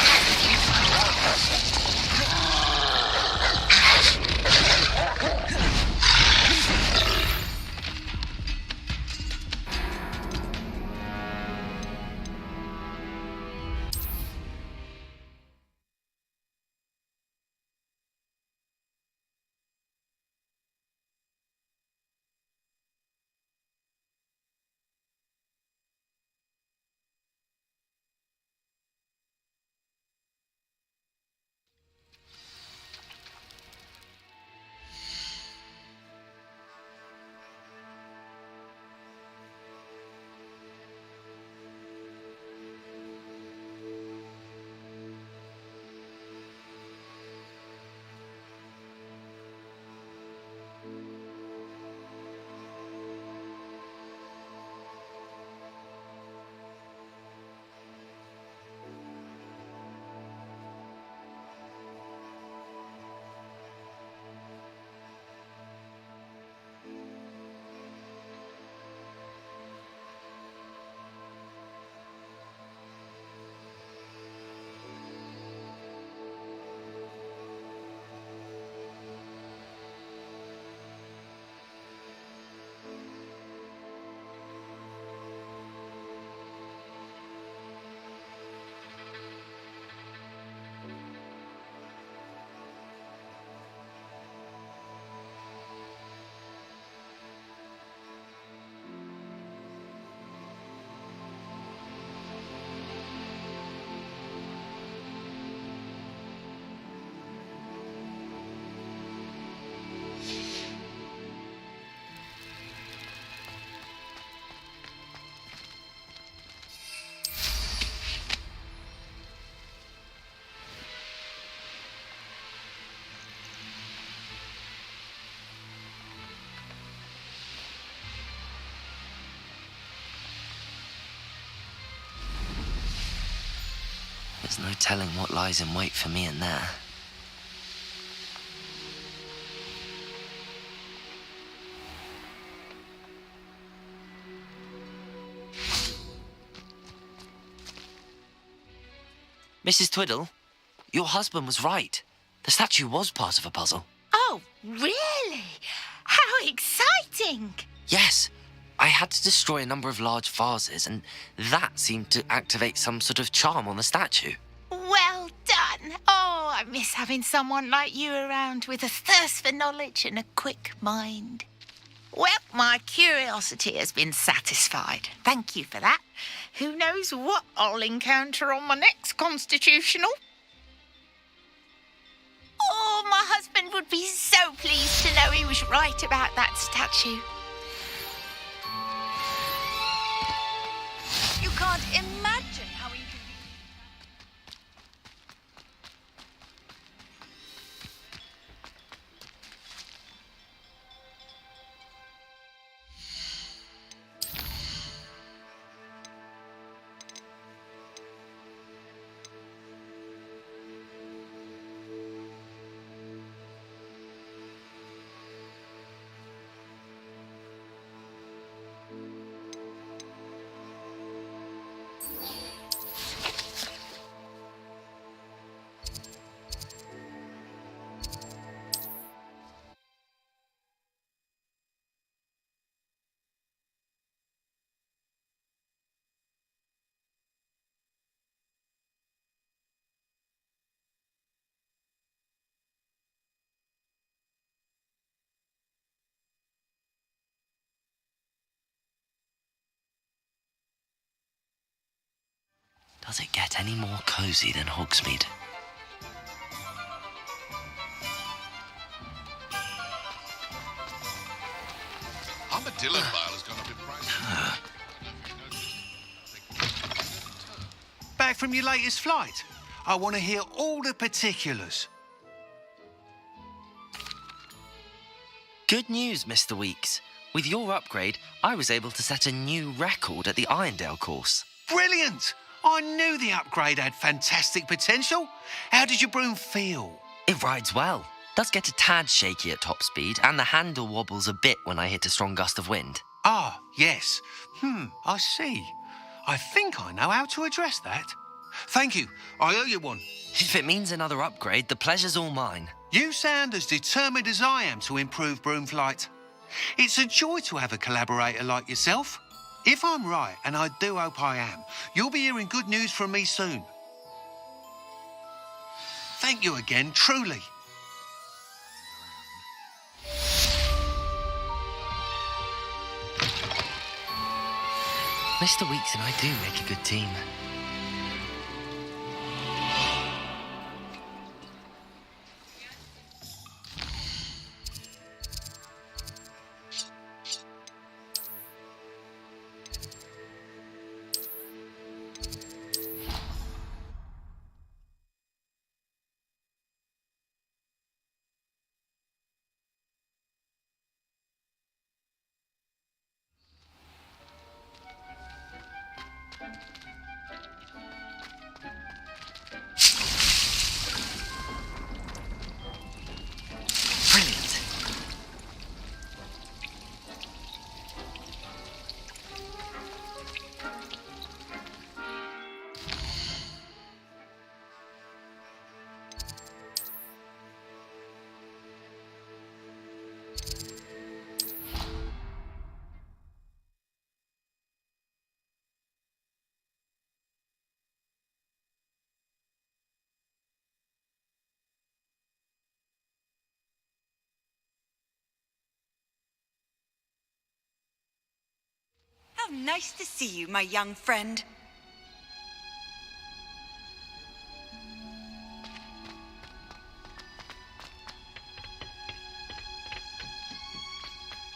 [SPEAKER 1] There's no telling what lies in wait for me in there. Mrs. Twiddle, your husband was right. The statue was part of a puzzle.
[SPEAKER 18] Oh, really? How exciting!
[SPEAKER 1] Yes, I had to destroy a number of large vases, and that seemed to activate some sort of charm on the statue.
[SPEAKER 18] Well done. Oh, I miss having someone like you around with a thirst for knowledge and a quick mind. Well, my curiosity has been satisfied. Thank you for that. Who knows what I'll encounter on my next constitutional? Oh, my husband would be so pleased to know he was right about that statue.
[SPEAKER 6] You can't imagine how inconvenient.
[SPEAKER 1] Does it get any more cozy than Hogsmeade?
[SPEAKER 4] Armadillo Vale has gone up in price.
[SPEAKER 17] Back from your latest flight? I want to hear all the particulars.
[SPEAKER 1] Good news, Mr. Weeks. With your upgrade, I was able to set a new record at the Irondale course.
[SPEAKER 17] Brilliant! I knew the upgrade had fantastic potential. How did your broom feel?
[SPEAKER 1] It rides well. Does get a tad shaky at top speed, and the handle wobbles a bit when I hit a strong gust of wind.
[SPEAKER 17] Ah, yes. I see. I think I know how to address that. Thank you. I owe you one.
[SPEAKER 1] If it means another upgrade, the pleasure's all mine.
[SPEAKER 17] You sound as determined as I am to improve broom flight. It's a joy to have a collaborator like yourself. If I'm right, and I do hope I am, you'll be hearing good news from me soon. Thank you again, truly.
[SPEAKER 1] Mr. Weeks and I do make a good team.
[SPEAKER 6] How nice to see you, my young friend.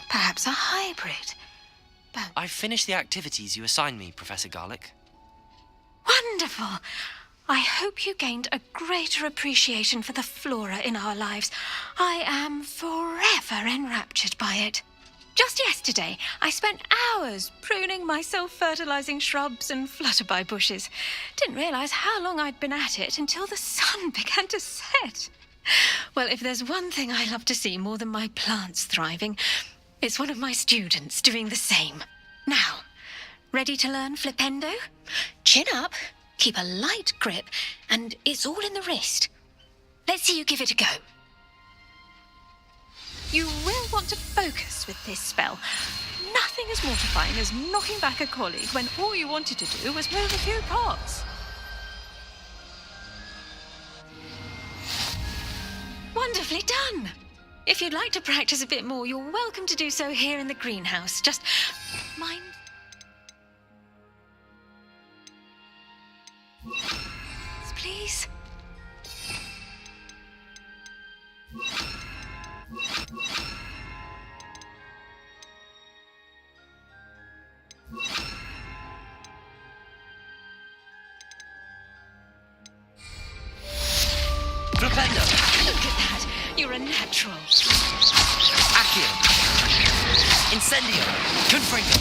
[SPEAKER 18] Perhaps a hybrid. But
[SPEAKER 1] I've finished the activities you assigned me, Professor Garlick.
[SPEAKER 19] Wonderful. I hope you gained a greater appreciation for the flora in our lives. I am forever enraptured by it.
[SPEAKER 6] Just yesterday, I spent hours pruning my self-fertilizing shrubs and flutterby bushes. Didn't realize how long I'd been at it until the sun began to set. Well, if there's one thing I love to see more than my plants thriving, it's one of my students doing the same. Now, ready to learn flipendo? Chin up, keep a light grip, and it's all in the wrist. Let's see you give it a go. You will want to focus with this spell. Nothing as mortifying as knocking back a colleague when all you wanted to do was move a few pots. Wonderfully done. If you'd like to practice a bit more, you're welcome to do so here in the greenhouse. Just mind... Please?
[SPEAKER 21] Flipendo!
[SPEAKER 6] Look at that. You're a natural.
[SPEAKER 21] Accio! Incendio! Confringo!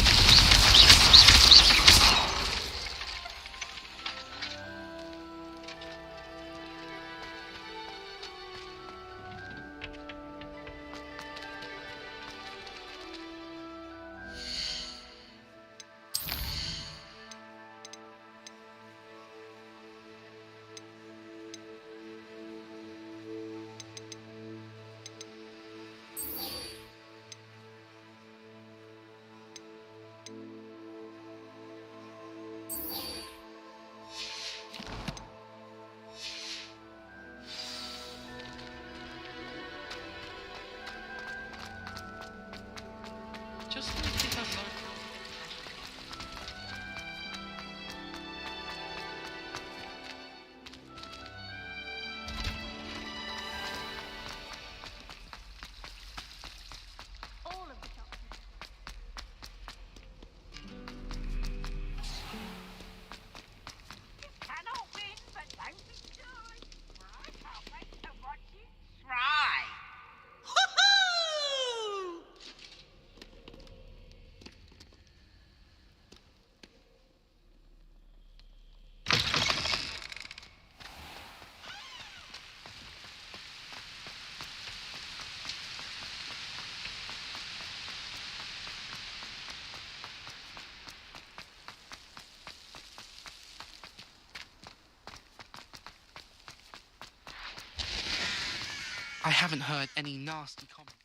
[SPEAKER 11] Just leave it alone.
[SPEAKER 3] Cannot win, but don't be shy. I can't wait to watch you try. Woohoo!
[SPEAKER 11] I haven't heard any nasty comments.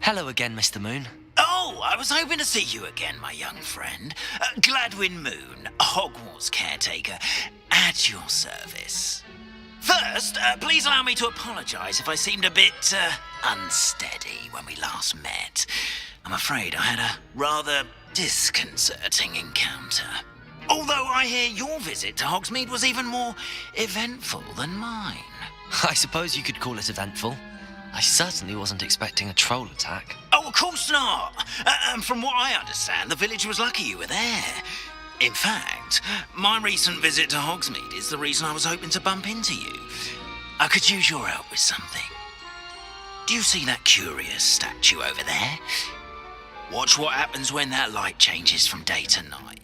[SPEAKER 1] Hello again, Mr. Moon.
[SPEAKER 5] Oh, I was hoping to see you again, my young friend. Gladwin Moon, Hogwarts caretaker, at your service. First, please allow me to apologise if I seemed a bit unsteady when we last met. I'm afraid I had a rather disconcerting encounter. Although I hear your visit to Hogsmeade was even more eventful than mine.
[SPEAKER 1] I suppose you could call it eventful. I certainly wasn't expecting a troll attack.
[SPEAKER 5] Oh, of course not. And from what I understand, the village was lucky you were there. In fact, my recent visit to Hogsmeade is the reason I was hoping to bump into you. I could use your help with something. Do you see that curious statue over there? Watch what happens when that light changes from day to night.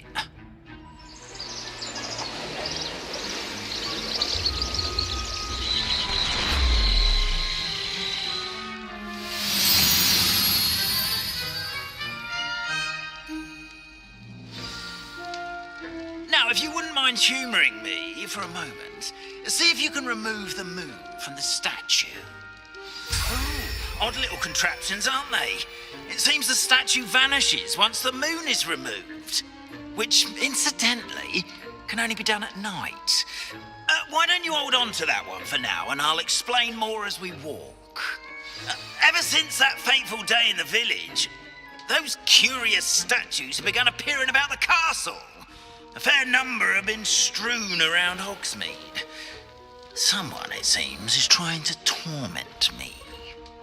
[SPEAKER 5] Now, if you wouldn't mind humouring me for a moment, see if you can remove the moon from the statue. Odd little contraptions, aren't they? It seems the statue vanishes once the moon is removed. Which, incidentally, can only be done at night. Why don't you hold on to that one for now, and I'll explain more as we walk. Ever since that fateful day in the village, those curious statues have begun appearing about the castle. A fair number have been strewn around Hogsmeade. Someone, it seems, is trying to torment me.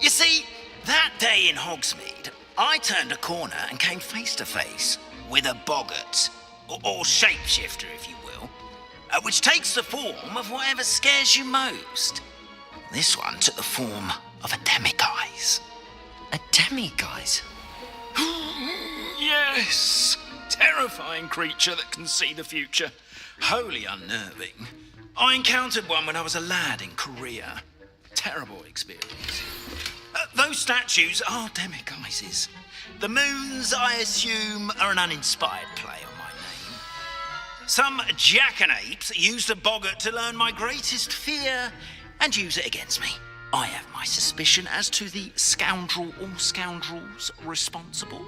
[SPEAKER 5] You see, that day in Hogsmeade, I turned a corner and came face to face with a boggart, or shapeshifter, if you will, which takes the form of whatever scares you most. This one took the form of a demiguise.
[SPEAKER 1] A demiguise?
[SPEAKER 5] Yes! Terrifying creature that can see the future. Wholly unnerving. I encountered one when I was a lad in Korea. Terrible experience. Those statues are demiguises. The moons, I assume, are an uninspired play on my name. Some jackanapes used a boggart to learn my greatest fear and use it against me. I have my suspicion as to the scoundrel or scoundrels responsible.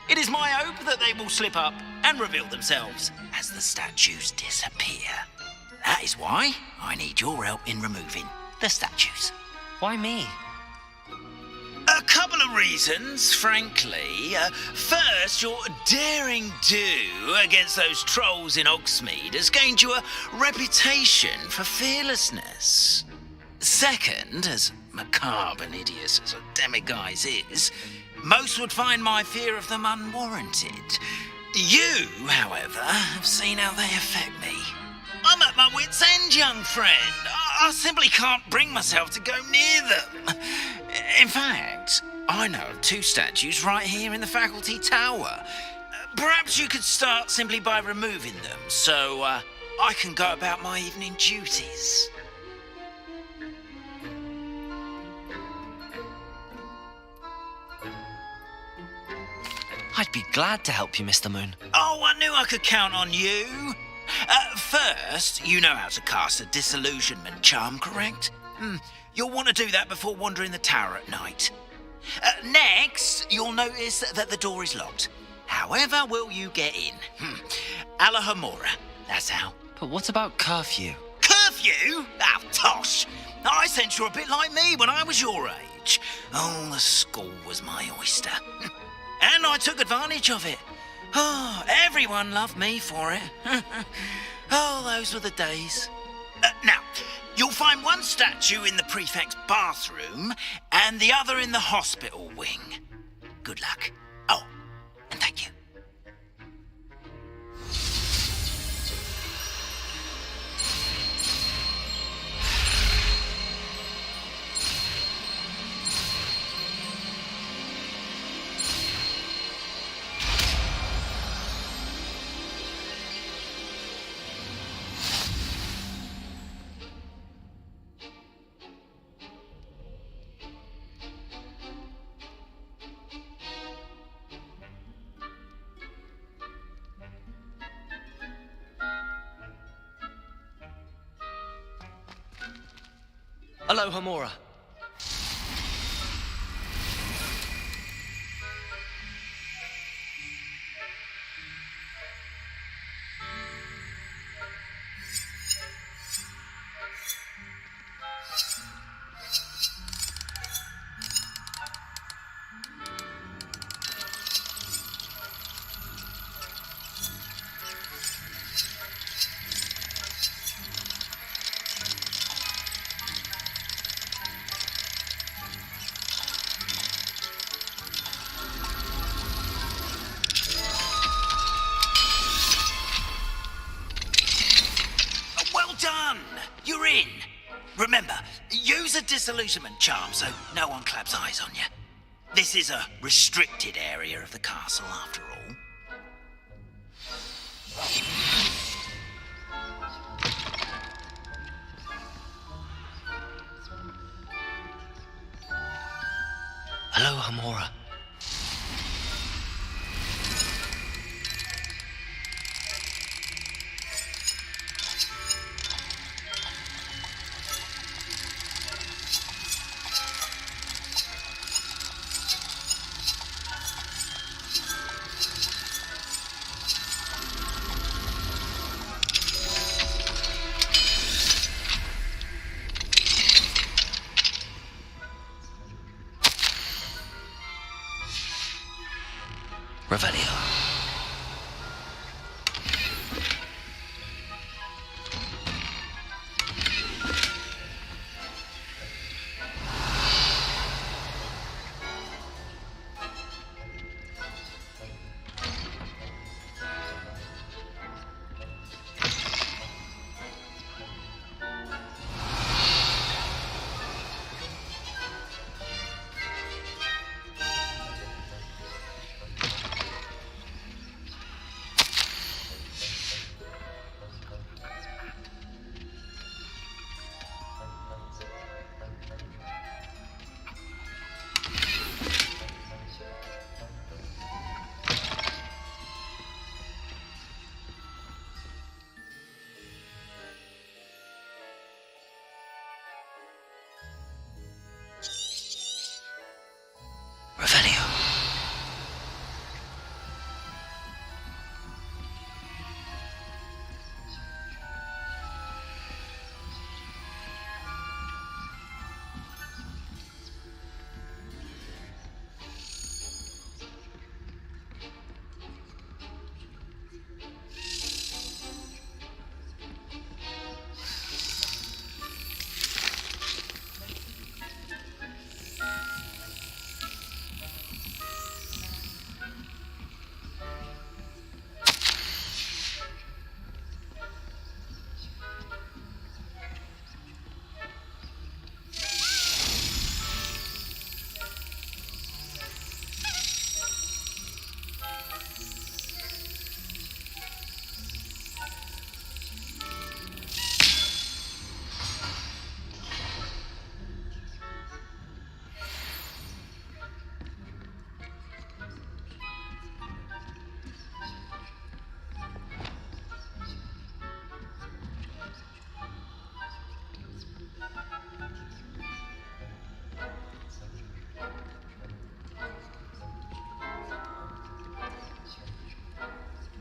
[SPEAKER 5] It is my hope that they will slip up and reveal themselves as the statues disappear. That is why I need your help in removing the statues.
[SPEAKER 1] Why me?
[SPEAKER 5] A couple of reasons, frankly. First, your daring do against those trolls in Hogsmeade has gained you a reputation for fearlessness. Second, as macabre and hideous as a demiguise is, most would find my fear of them unwarranted. You, however, have seen how they affect me. I'm at my wit's end, young friend. I simply can't bring myself to go near them. In fact, I know of two statues right here in the faculty tower. Perhaps you could start simply by removing them, so I can go about my evening duties.
[SPEAKER 1] I'd be glad to help you, Mr. Moon.
[SPEAKER 5] Oh, I knew I could count on you. First, you know how to cast a disillusionment charm, correct? You'll want to do that before wandering the tower at night. Next, you'll notice that the door is locked. However will you get in? Alahomora, that's how.
[SPEAKER 1] But what about curfew?
[SPEAKER 5] Curfew? Oh, tosh. I sense you're a bit like me when I was your age. Oh, the school was my oyster. And I took advantage of it. Oh, everyone loved me for it. Oh, those were the days. Now, you'll find one statue in the prefect's bathroom and the other in the hospital wing. Good luck. Oh, and thank you.
[SPEAKER 1] Alohomora. You're in. Remember, use a disillusionment charm so no one claps eyes on you. This is a restricted area of the castle, after all. Alohomora.
[SPEAKER 21] Revelio. Revelio.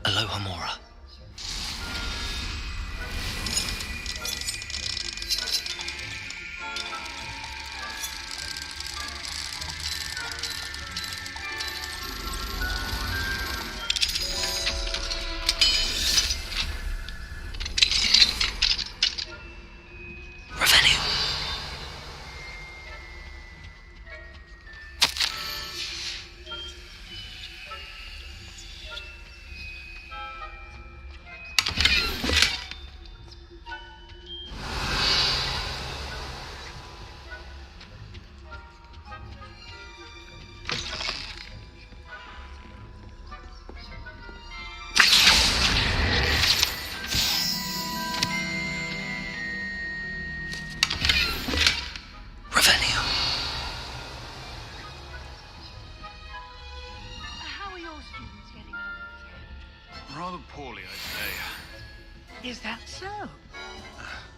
[SPEAKER 21] Aloha Mora.
[SPEAKER 16] Rather poorly, I'd say.
[SPEAKER 18] Is that so?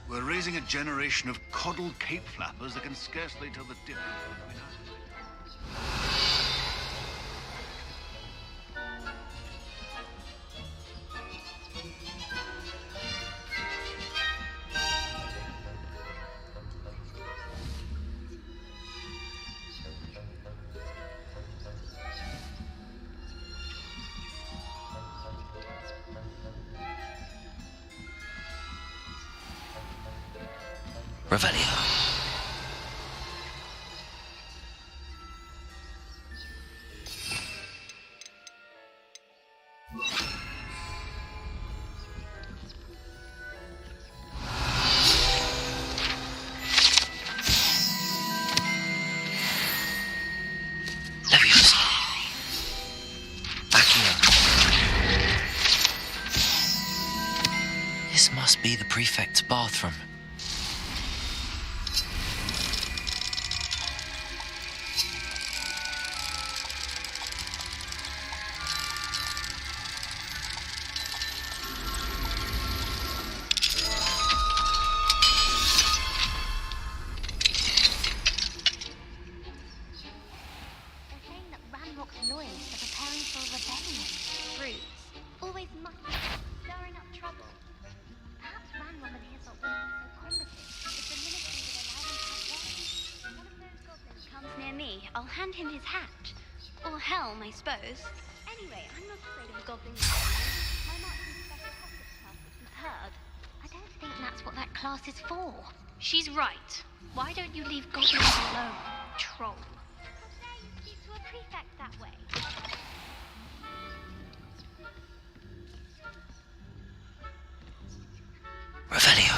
[SPEAKER 16] We're raising a generation of coddled cape flappers that can scarcely tell the difference between us.
[SPEAKER 21] Revelio. Leviosa. Accio. This must be the prefect's bathroom.
[SPEAKER 2] I'll hand him his hat. Or helm, I suppose. Anyway, I'm not afraid of goblins. My marksman special Hogwarts class, which we've heard. I don't think that's what that class is for.
[SPEAKER 19] She's right. Why don't you leave goblins alone, troll?
[SPEAKER 2] How dare you speak to a prefect that way?
[SPEAKER 21] Revelio.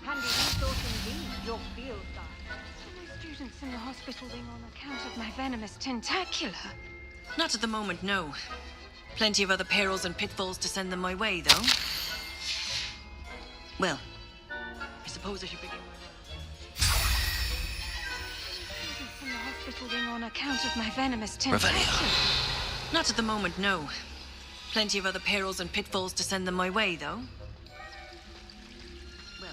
[SPEAKER 3] Handy resource indeed, your field guide. No students in the hospital wing on account of my venomous tentacular.
[SPEAKER 22] Not at the moment, no. Plenty of other perils and pitfalls to send them my way, though. Well, I suppose I should begin my
[SPEAKER 3] Students in the hospital wing on account of my venomous tentacular.
[SPEAKER 21] Revelio.
[SPEAKER 22] Not at the moment, no. Plenty of other perils and pitfalls to send them my way, though. Well.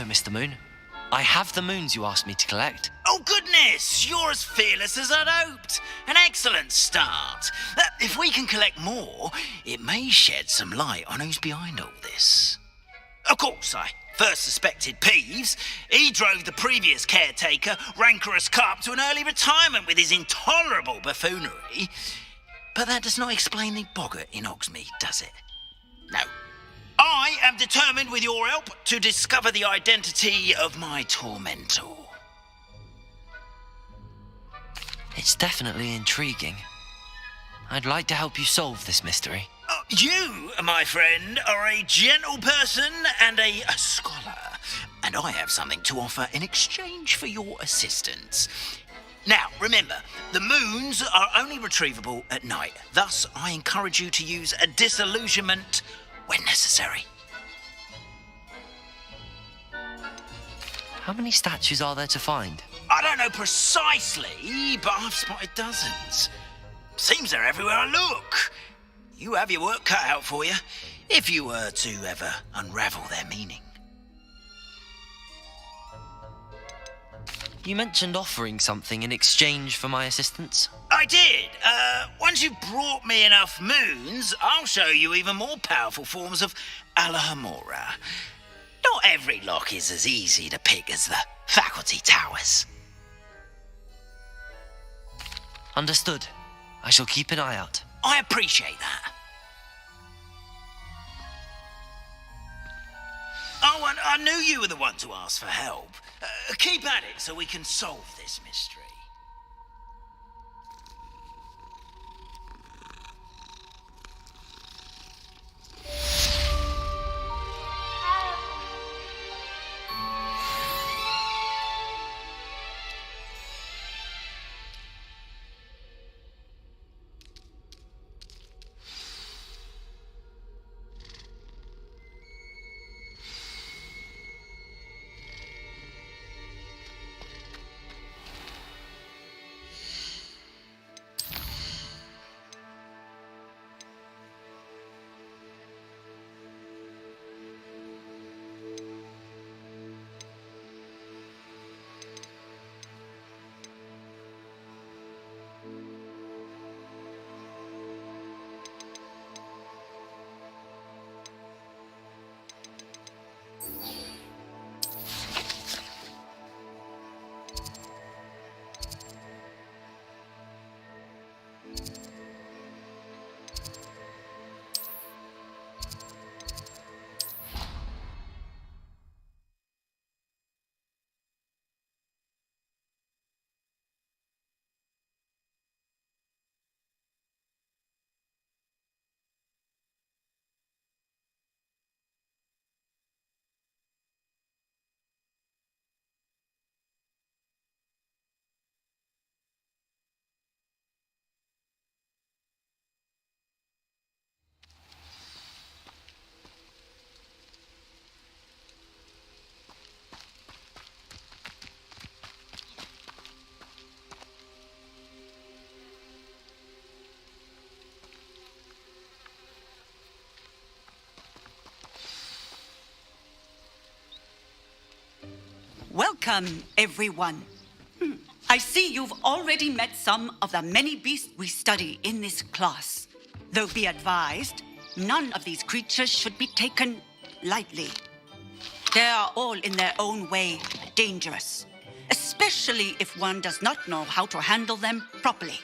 [SPEAKER 8] Hello, Mr. Moon. I have the moons you asked me to collect.
[SPEAKER 1] Oh, goodness! You're as fearless as I'd hoped. An excellent start. If we can collect more, it may shed some light on who's behind all this. Of course, I first suspected Peeves. He drove the previous caretaker, Rancorous Carp, to an early retirement with his intolerable buffoonery. But that does not explain the boggart in Hogsmeade, does it? No. I am determined, with your help, to discover the identity of my tormentor.
[SPEAKER 8] It's definitely intriguing. I'd like to help you solve this mystery.
[SPEAKER 1] You, my friend, are a gentle person and a scholar, and I have something to offer in exchange for your assistance. Now, remember, the moons are only retrievable at night. Thus, I encourage you to use a disillusionment when necessary.
[SPEAKER 8] How many statues are there to find?
[SPEAKER 1] I don't know precisely, but I've spotted dozens. Seems they're everywhere I look. You have your work cut out for you, if you were to ever unravel their meaning.
[SPEAKER 8] You mentioned offering something in exchange for my assistance.
[SPEAKER 1] I did. Once you've brought me enough moons, I'll show you even more powerful forms of Alahamora. Not every lock is as easy to pick as the faculty towers.
[SPEAKER 8] Understood. I shall keep an eye out.
[SPEAKER 1] I appreciate that. Oh, and I knew you were the one to ask for help. Keep at it so we can solve this mystery.
[SPEAKER 13] Welcome, everyone. I see you've already met some of the many beasts we study in this class. Though be advised, none of these creatures should be taken lightly. They are all in their own way dangerous, especially if one does not know how to handle them properly.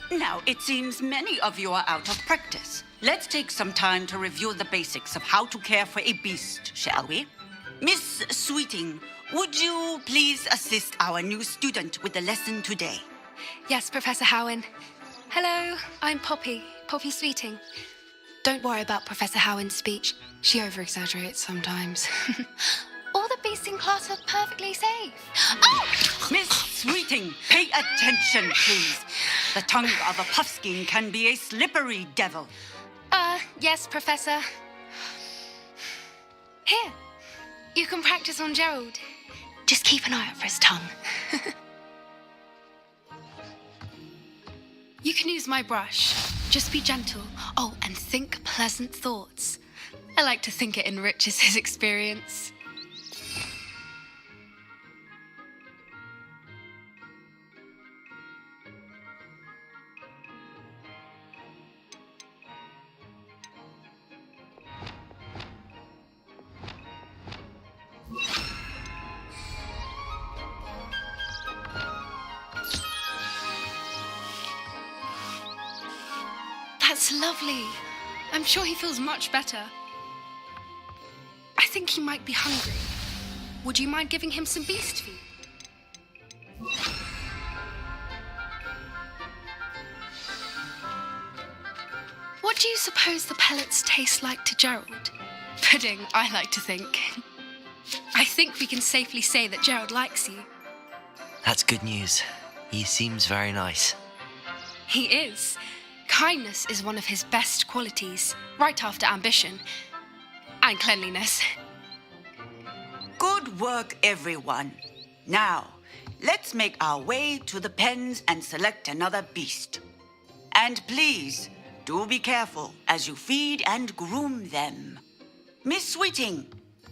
[SPEAKER 13] Now, it seems many of you are out of practice. Let's take some time to review the basics of how to care for a beast, shall we? Miss Sweeting, would you please assist our new student with the lesson today?
[SPEAKER 23] Yes, Professor Howen. Hello, I'm Poppy Sweeting. Don't worry about Professor Howen's speech. She over-exaggerates sometimes. All the beasts in class are perfectly safe. Oh!
[SPEAKER 13] Miss Sweeting, pay attention, please. The tongue of a puffskein can be a slippery devil.
[SPEAKER 23] Yes, Professor. Here, you can practice on Gerald. Just keep an eye out for his tongue. You can use my brush. Just be gentle. Oh, and think pleasant thoughts. I like to think it enriches his experience. lovely. I'm sure he feels much better. I think he might be hungry. Would you mind giving him some beast feed? What do you suppose the pellets taste like to Gerald? Pudding, I like to think. I think we can safely say that Gerald likes you.
[SPEAKER 8] That's good news. He seems very nice.
[SPEAKER 23] He is. Kindness is one of his best qualities, right after ambition and cleanliness.
[SPEAKER 13] Good work, everyone. Now, let's make our way to the pens and select another beast. And please, do be careful as you feed and groom them. Miss Sweeting,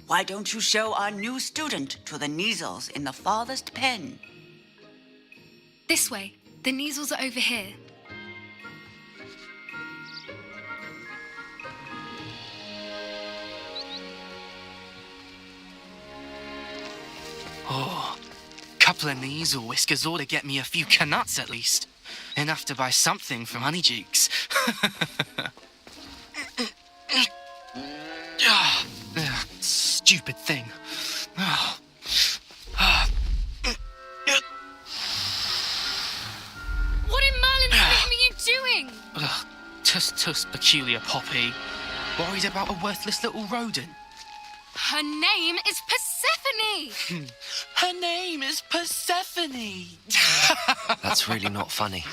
[SPEAKER 13] why don't you show our new student to the Neasels in the farthest pen?
[SPEAKER 23] This way. The Neasels are over here.
[SPEAKER 7] Oh, couple of Neasel whiskers ought to get me a few canuts at least. Enough to buy something from Honeydukes. Stupid thing.
[SPEAKER 23] What in Merlin's name are you doing?
[SPEAKER 7] Tuss, peculiar Poppy. Worried about a worthless little rodent.
[SPEAKER 23] Her name is Persephone!
[SPEAKER 7] Her name is Persephone!
[SPEAKER 8] That's really not funny.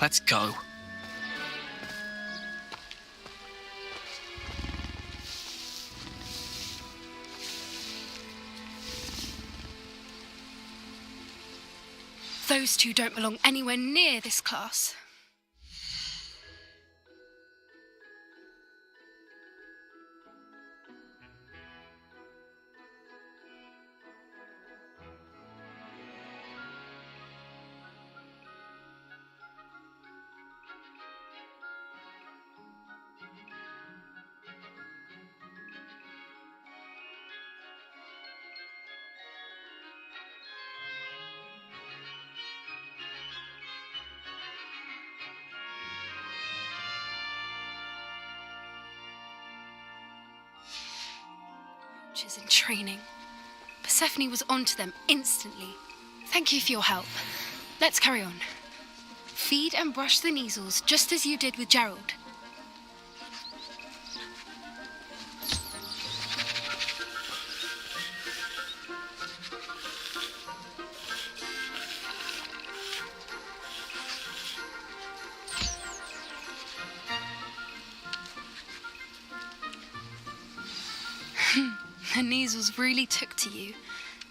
[SPEAKER 7] Let's go.
[SPEAKER 23] Those two don't belong anywhere near this class. Is in training. Persephone was onto them instantly. Thank you for your help. Let's carry on. Feed and brush the Neasels just as you did with Gerald. The Neasels really took to you.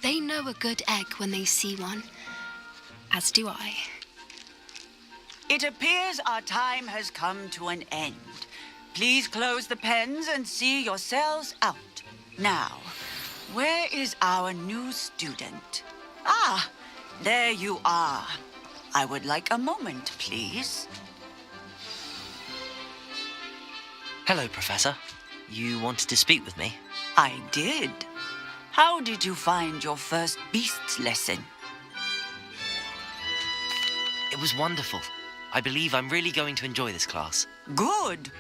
[SPEAKER 23] They know a good egg when they see one. As do I.
[SPEAKER 13] It appears our time has come to an end. Please close the pens and see yourselves out. Now, where is our new student? Ah, there you are. I would like a moment, please.
[SPEAKER 8] Hello, Professor. You wanted to speak with me?
[SPEAKER 13] I did. How did you find your first beasts lesson?
[SPEAKER 8] It was wonderful. I believe I'm really going to enjoy this class.
[SPEAKER 13] Good.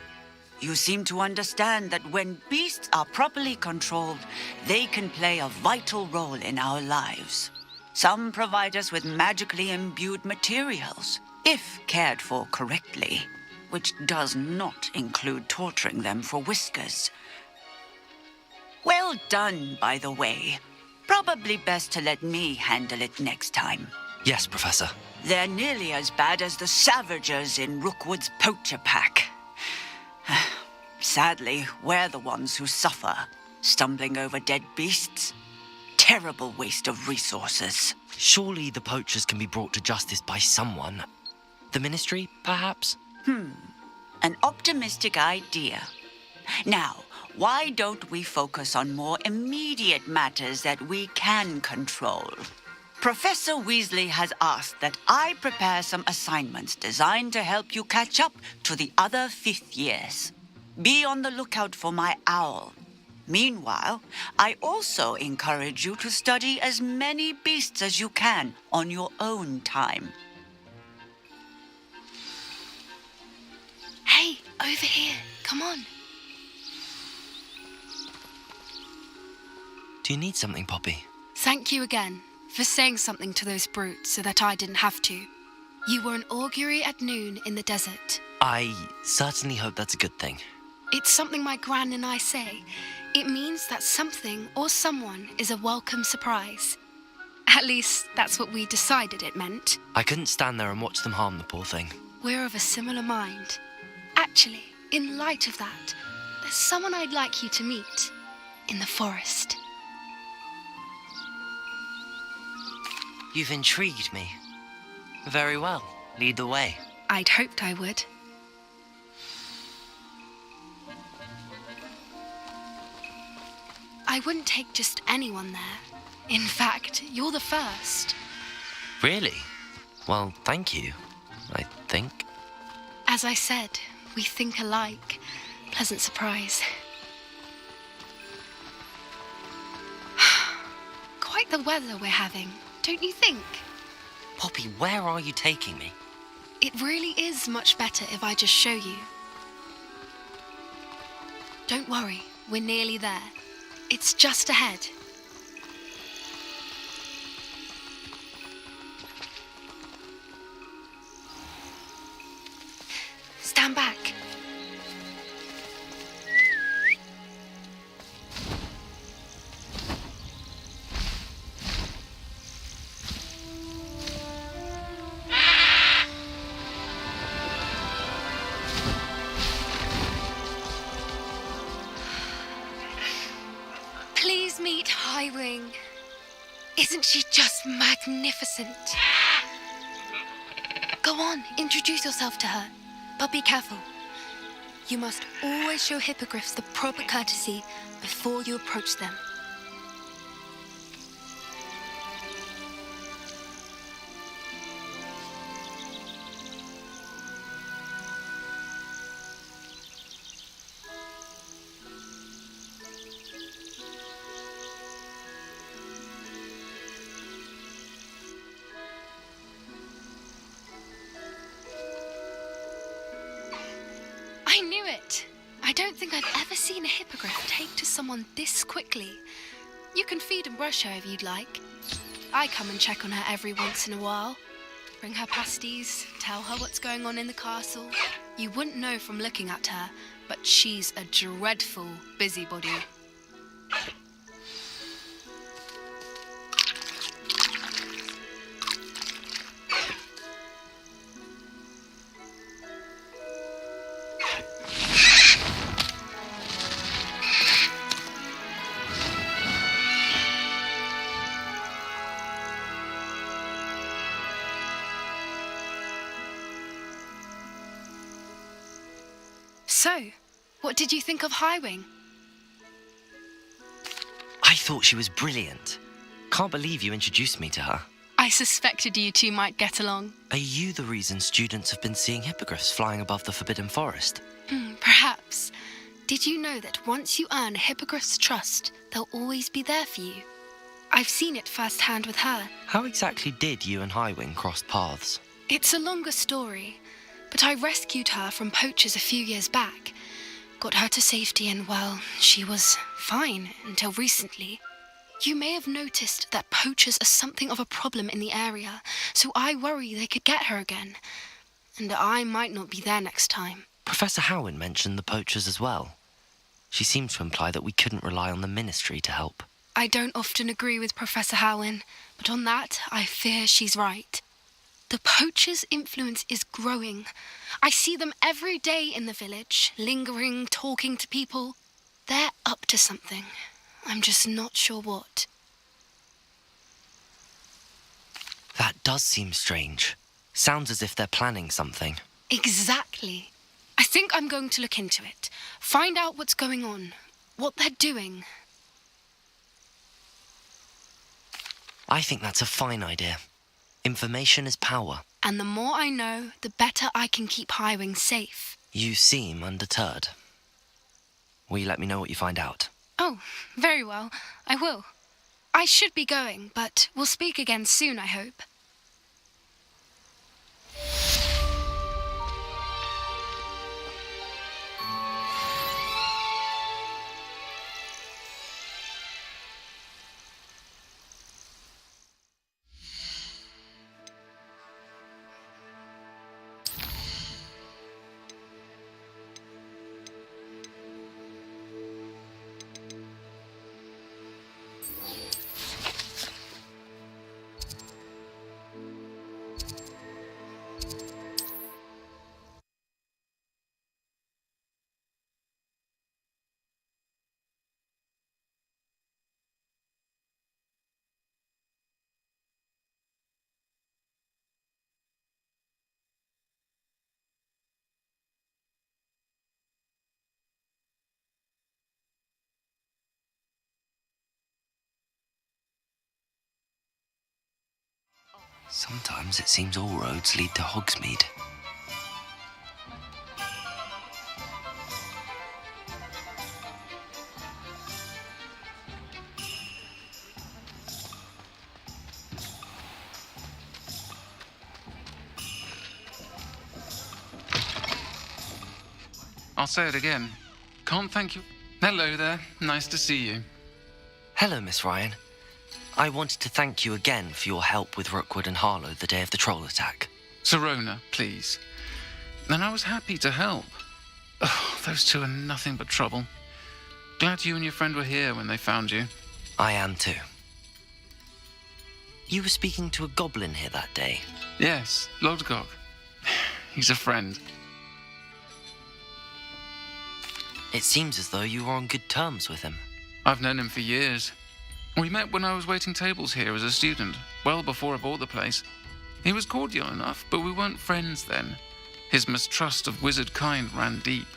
[SPEAKER 13] You seem to understand that when beasts are properly controlled, they can play a vital role in our lives. Some provide us with magically imbued materials, if cared for correctly, which does not include torturing them for whiskers. Well done, by the way. Probably best to let me handle it next time.
[SPEAKER 8] Yes, Professor.
[SPEAKER 13] They're nearly as bad as the Savagers in Rookwood's poacher pack. Sadly, we're the ones who suffer, stumbling over dead beasts. Terrible waste of resources.
[SPEAKER 8] Surely the poachers can be brought to justice by someone. The Ministry, perhaps?
[SPEAKER 13] An optimistic idea. Now, why don't we focus on more immediate matters that we can control? Professor Weasley has asked that I prepare some assignments designed to help you catch up to the other fifth years. Be on the lookout for my owl. Meanwhile, I also encourage you to study as many beasts as you can on your own time.
[SPEAKER 23] Hey, over here. Come on.
[SPEAKER 8] Do you need something, Poppy?
[SPEAKER 23] Thank you again for saying something to those brutes so that I didn't have to. You were an augury at noon in the desert.
[SPEAKER 8] I certainly hope that's a good thing.
[SPEAKER 23] It's something my gran and I say. It means that something or someone is a welcome surprise. At least, that's what we decided it meant.
[SPEAKER 8] I couldn't stand there and watch them harm the poor thing.
[SPEAKER 23] We're of a similar mind. Actually, in light of that, there's someone I'd like you to meet in the forest.
[SPEAKER 8] You've intrigued me. Very well. Lead the way.
[SPEAKER 23] I'd hoped I would. I wouldn't take just anyone there. In fact, you're the first.
[SPEAKER 8] Really? Well, thank you, I think.
[SPEAKER 23] As I said, we think alike. Pleasant surprise. Quite the weather we're having, don't you think?
[SPEAKER 8] Poppy, where are you taking me?
[SPEAKER 23] It really is much better if I just show you. Don't worry, we're nearly there. It's just ahead. Stand back. Please meet Highwing. Isn't she just magnificent? Go on, introduce yourself to her. But be careful. You must always show hippogriffs the proper courtesy before you approach them. I knew it! I don't think I've ever seen a hippogriff take to someone this quickly. You can feed and brush her if you'd like. I come and check on her every once in a while. Bring her pasties, tell her what's going on in the castle. You wouldn't know from looking at her, but she's a dreadful busybody. So, what did you think of Highwing?
[SPEAKER 8] I thought she was brilliant. Can't believe you introduced me to her.
[SPEAKER 23] I suspected you two might get along.
[SPEAKER 8] Are you the reason students have been seeing hippogriffs flying above the Forbidden Forest?
[SPEAKER 23] Perhaps. Did you know that once you earn a hippogriff's trust, they'll always be there for you? I've seen it firsthand with her.
[SPEAKER 8] How exactly did you and Highwing cross paths?
[SPEAKER 23] It's a longer story, but I rescued her from poachers a few years back. Got her to safety and, well, she was fine until recently. You may have noticed that poachers are something of a problem in the area, so I worry they could get her again. And I might not be there next time.
[SPEAKER 8] Professor Howin mentioned the poachers as well. She seemed to imply that we couldn't rely on the ministry to help.
[SPEAKER 23] I don't often agree with Professor Howin, but on that, I fear she's right. The poachers' influence is growing. I see them every day in the village, lingering, talking to people. They're up to something. I'm just not sure what.
[SPEAKER 8] That does seem strange. Sounds as if they're planning something.
[SPEAKER 23] Exactly. I think I'm going to look into it. Find out what's going on, what they're doing.
[SPEAKER 8] I think that's a fine idea. Information is power.
[SPEAKER 23] And the more I know, the better I can keep Highwing safe.
[SPEAKER 8] You seem undeterred. Will you let me know what you find out?
[SPEAKER 23] Oh, very well. I will. I should be going, but we'll speak again soon, I hope.
[SPEAKER 8] Sometimes it seems all roads lead to Hogsmeade.
[SPEAKER 10] I'll say it again. Can't thank you. Hello there. Nice to see you.
[SPEAKER 8] Hello, Miss Ryan. I wanted to thank you again for your help with Rookwood and Harlow the day of the troll attack.
[SPEAKER 10] Sirona, please. And I was happy to help. Oh, those two are nothing but trouble. Glad you and your friend were here when they found you.
[SPEAKER 8] I am too. You were speaking to a goblin here that day.
[SPEAKER 10] Yes, Lodgok. He's a friend.
[SPEAKER 8] It seems as though you were on good terms with him.
[SPEAKER 10] I've known him for years. We met when I was waiting tables here as a student, well before I bought the place. He was cordial enough, but we weren't friends then. His mistrust of wizard kind ran deep.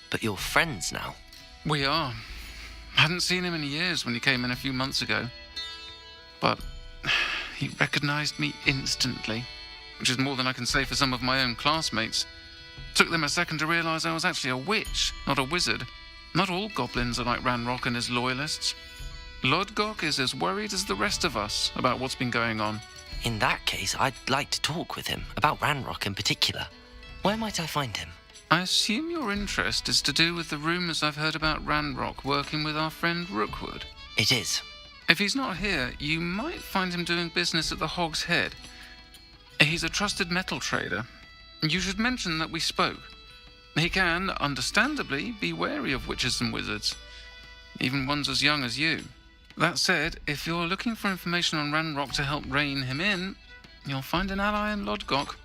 [SPEAKER 8] But you're friends now?
[SPEAKER 10] We are. Hadn't seen him in years when he came in a few months ago. But he recognized me instantly, which is more than I can say for some of my own classmates. Took them a second to realize I was actually a witch, not a wizard. Not all goblins are like Ranrock and his loyalists. Lodgok is as worried as the rest of us about what's been going on.
[SPEAKER 8] In that case, I'd like to talk with him, about Ranrock in particular. Where might I find him?
[SPEAKER 10] I assume your interest is to do with the rumours I've heard about Ranrock working with our friend Rookwood.
[SPEAKER 8] It is.
[SPEAKER 10] If he's not here, you might find him doing business at the Hog's Head. He's a trusted metal trader. You should mention that we spoke. He can, understandably, be wary of witches and wizards, even ones as young as you. That said, if you're looking for information on Ranrock to help rein him in, you'll find an ally in Lodgok.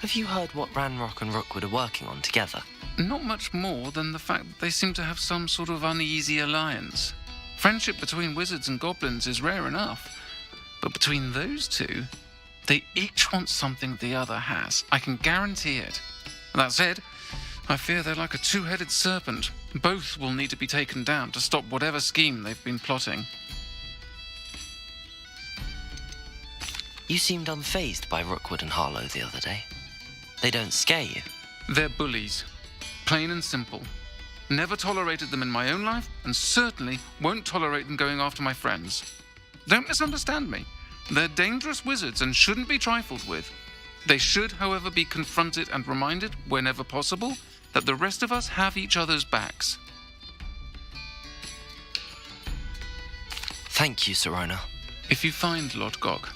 [SPEAKER 8] Have you heard what Ranrock and Rookwood are working on together?
[SPEAKER 10] Not much more than the fact that they seem to have some sort of uneasy alliance. Friendship between wizards and goblins is rare enough, but between those two, they each want something the other has. I can guarantee it. That said, I fear they're like a two-headed serpent. Both will need to be taken down to stop whatever scheme they've been plotting.
[SPEAKER 8] You seemed unfazed by Rookwood and Harlow the other day. They don't scare you.
[SPEAKER 10] They're bullies. Plain and simple. Never tolerated them in my own life, and certainly won't tolerate them going after my friends. Don't misunderstand me. They're dangerous wizards and shouldn't be trifled with. They should, however, be confronted and reminded, whenever possible, that the rest of us have each other's backs.
[SPEAKER 8] Thank you, Sirona.
[SPEAKER 10] If you find Lodgok,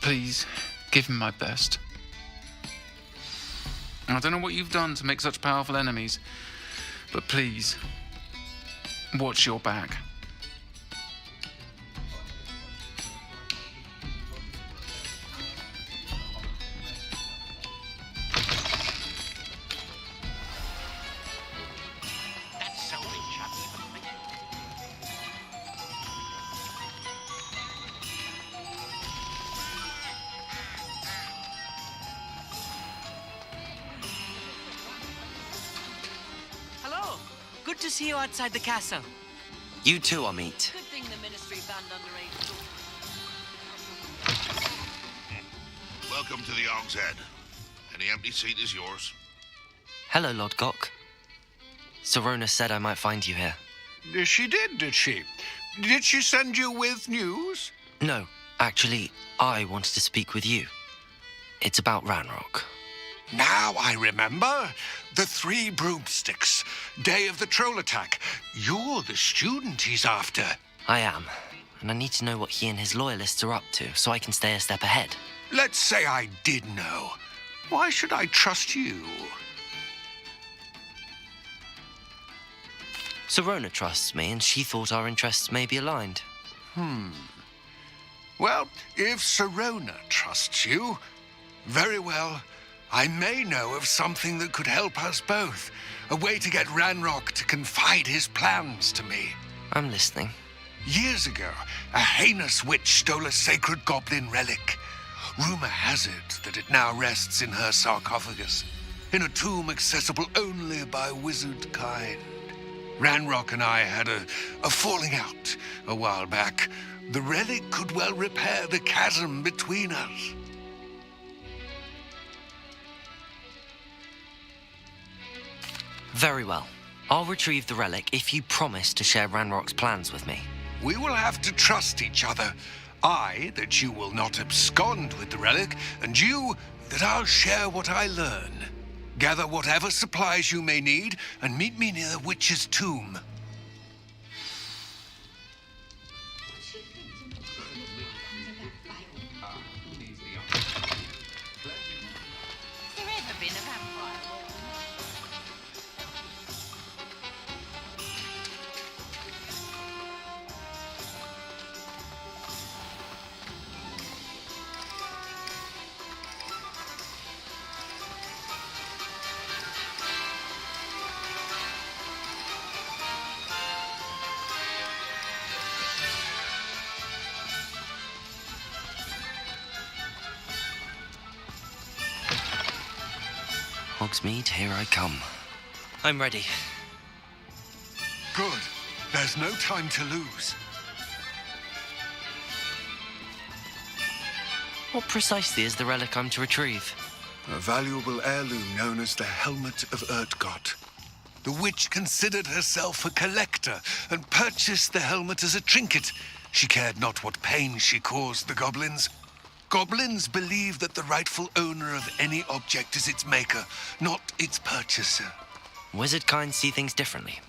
[SPEAKER 10] please give him my best. I don't know what you've done to make such powerful enemies, but please, watch your back.
[SPEAKER 12] Hello. Good to see you outside the castle.
[SPEAKER 8] You too, Amit.
[SPEAKER 12] Good thing the ministry banned underage.
[SPEAKER 4] Welcome to the Hog's Head. Any empty seat is yours.
[SPEAKER 8] Hello, Lodgok. Sorona said I might find you here.
[SPEAKER 17] She did she? Did she send you with news?
[SPEAKER 8] No, actually, I wanted to speak with you. It's about Ranrock.
[SPEAKER 17] Now I remember. The 3 broomsticks. Day of the troll attack. You're the student he's after.
[SPEAKER 8] I am, and I need to know what he and his loyalists are up to so I can stay a step ahead.
[SPEAKER 17] Let's say I did know. Why should I trust you?
[SPEAKER 8] Sorona trusts me, and she thought our interests may be aligned.
[SPEAKER 17] Well, if Sorona trusts you, very well. I may know of something that could help us both. A way to get Ranrock to confide his plans to me.
[SPEAKER 8] I'm listening.
[SPEAKER 17] Years ago, a heinous witch stole a sacred goblin relic. Rumor has it that it now rests in her sarcophagus, in a tomb accessible only by wizard kind. Ranrock and I had a falling out a while back. The relic could well repair the chasm between us.
[SPEAKER 8] Very well. I'll retrieve the relic if you promise to share Ranrock's plans with me.
[SPEAKER 17] We will have to trust each other. I, that you will not abscond with the relic, and you, that I'll share what I learn. Gather whatever supplies you may need, and meet me near the witch's tomb.
[SPEAKER 18] Has there ever been a vampire?
[SPEAKER 8] Hogsmeade, here I come. I'm ready.
[SPEAKER 17] Good. There's no time to lose.
[SPEAKER 8] What precisely is the relic I'm to retrieve?
[SPEAKER 17] A valuable heirloom known as the Helmet of Urtgott. The witch considered herself a collector and purchased the helmet as a trinket. She cared not what pain she caused the goblins. Goblins believe that the rightful owner of any object is its maker, not its purchaser.
[SPEAKER 8] Wizard kind see things differently.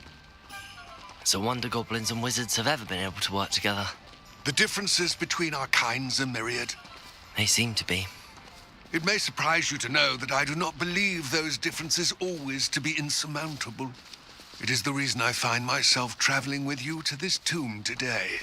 [SPEAKER 8] It's a wonder goblins and wizards have ever been able to work together.
[SPEAKER 17] The differences between our kinds are myriad.
[SPEAKER 8] They seem to be.
[SPEAKER 17] It may surprise you to know that I do not believe those differences always to be insurmountable. It is the reason I find myself traveling with you to this tomb today.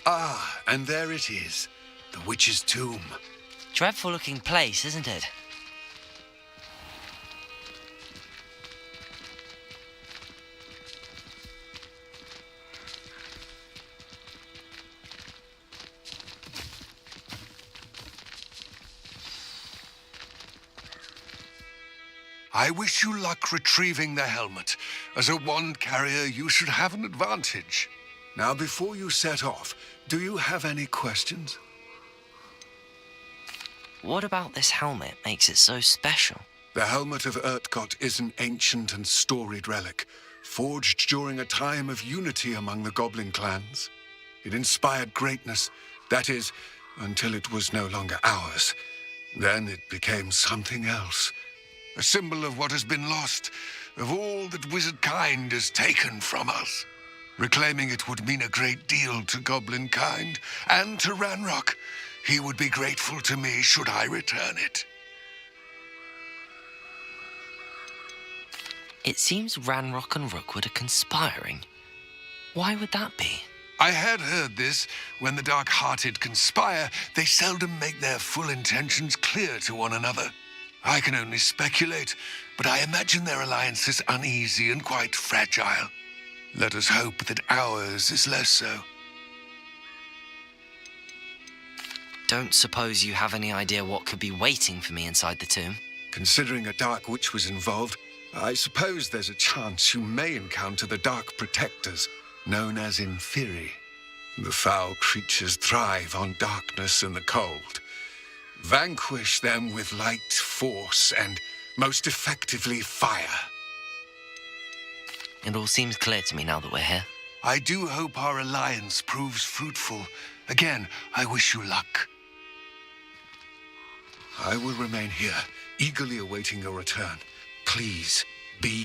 [SPEAKER 17] Ah, and there it is. The witch's tomb.
[SPEAKER 8] Dreadful looking place, isn't it?
[SPEAKER 9] I wish you luck retrieving the helmet. As a wand carrier, you should have an advantage. Now, before you set off, do you have any questions?
[SPEAKER 8] What about this helmet makes it so special?
[SPEAKER 9] The helmet of Urtkot is an ancient and storied relic, forged during a time of unity among the goblin clans. It inspired greatness, that is, until it was no longer ours. Then it became something else. A symbol of what has been lost, of all that wizard kind has taken from us. Reclaiming it would mean a great deal to goblin kind and to Ranrock. He would be grateful to me should I return it.
[SPEAKER 8] It seems Ranrock and Rookwood are conspiring. Why would that be?
[SPEAKER 9] I had heard this. When the dark-hearted conspire, they seldom make their full intentions clear to one another. I can only speculate, but I imagine their alliance is uneasy and quite fragile. Let us hope that ours is less so.
[SPEAKER 8] Don't suppose you have any idea what could be waiting for me inside the tomb?
[SPEAKER 9] Considering a dark witch was involved, I suppose there's a chance you may encounter the Dark Protectors, known as Inferi. The foul creatures thrive on darkness and the cold. Vanquish them with light, force, and most effectively fire.
[SPEAKER 8] It all seems clear to me now that we're here.
[SPEAKER 9] I do hope our alliance proves fruitful. Again, I wish you luck. I will remain here, eagerly awaiting your return. Please, be...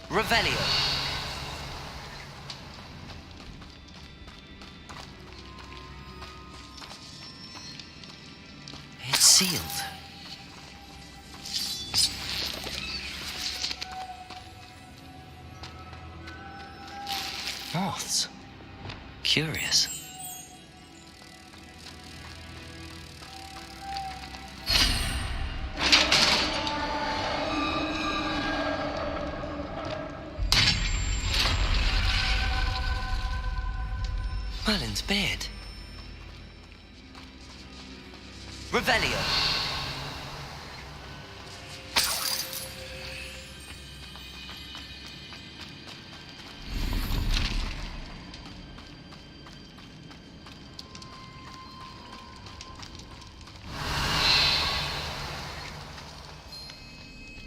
[SPEAKER 8] Revelio. It's sealed. Moths. Curious. Merlin's beard. Revelio.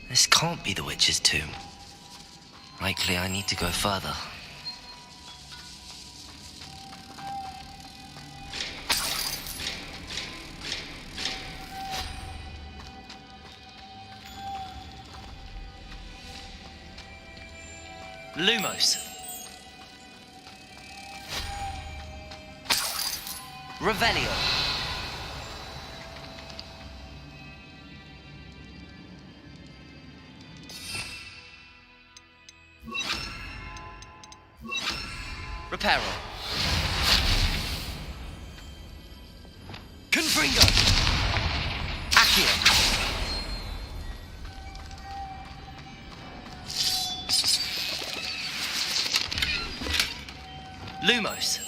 [SPEAKER 8] This can't be the witch's tomb. Likely I need to go further. Lumos. Revelio. Reparo. Confringo. Accio. Lumos.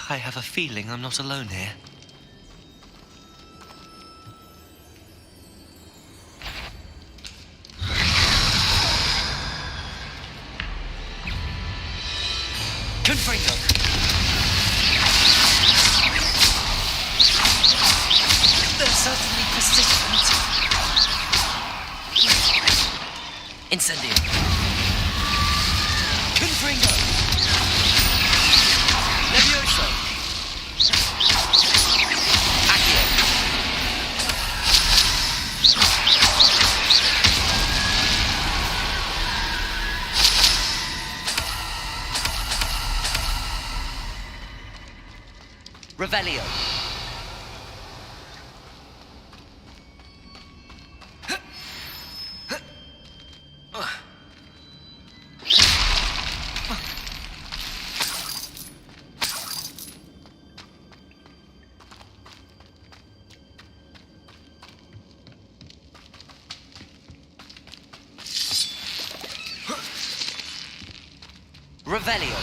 [SPEAKER 8] I have a feeling I'm not alone here. Incendio. Confringo. Levioso. Accio. Revelio. Revelio.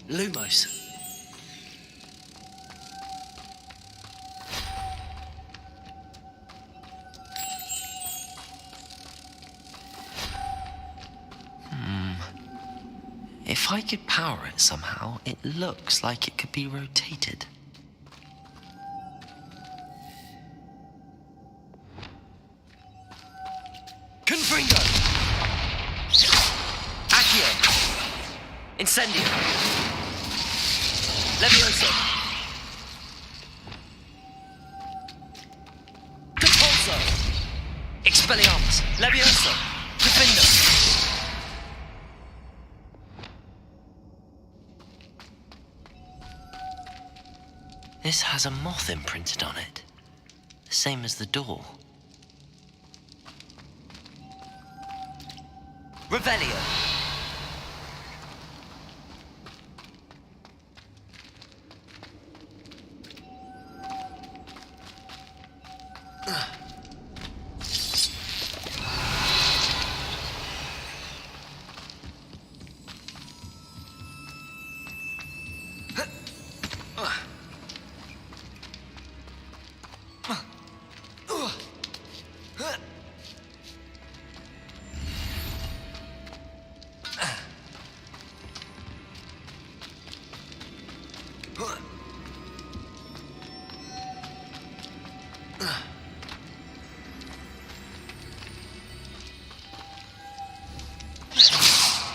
[SPEAKER 8] Lumos. If I could power it somehow, it looks like it could be rotated. Confringo! Accio! Incendio! Levioso! Compulso! Expelliarmus! Levioso! Defendo! This has a moth imprinted on it, the same as the door. Revelio.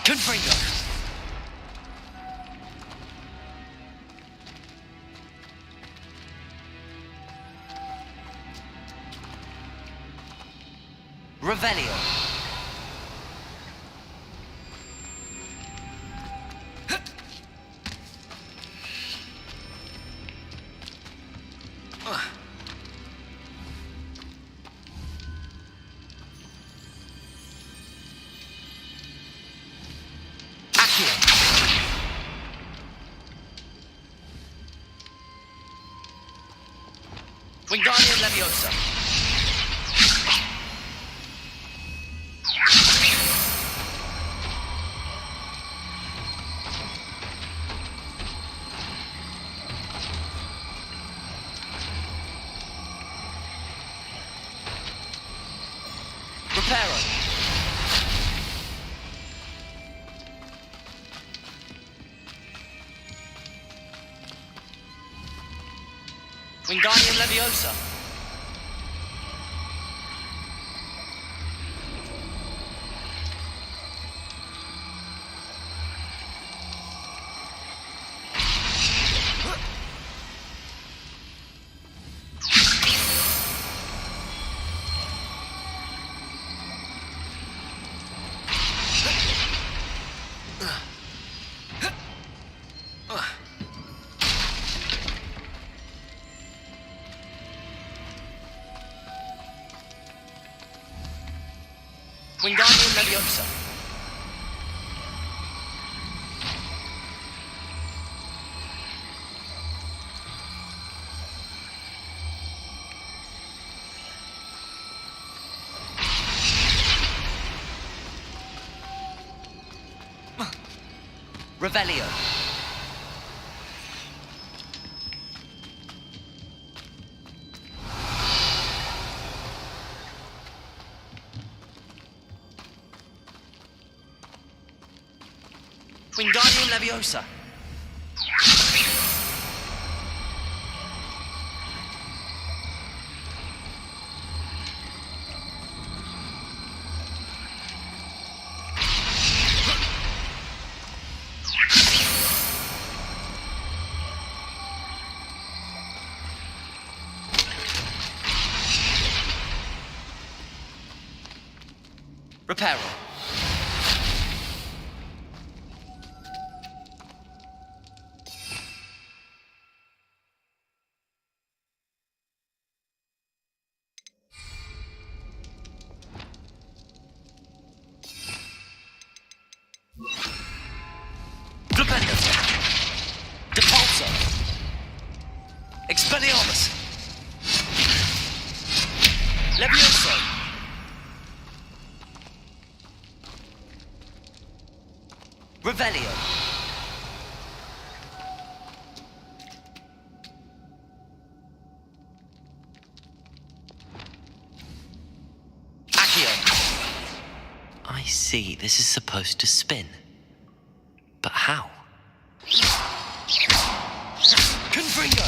[SPEAKER 8] Confringo. Revelio. Wingardium Leviosa. Reparo. Wingardium Leviosa. Wingardium Leviosa. Revelio. Wingardium Leviosa. Reparo. Flipendo. Depulso. Expelliarmus. Levioso. Revelio. Accio. I see. This is supposed to spin. But how? Confringo!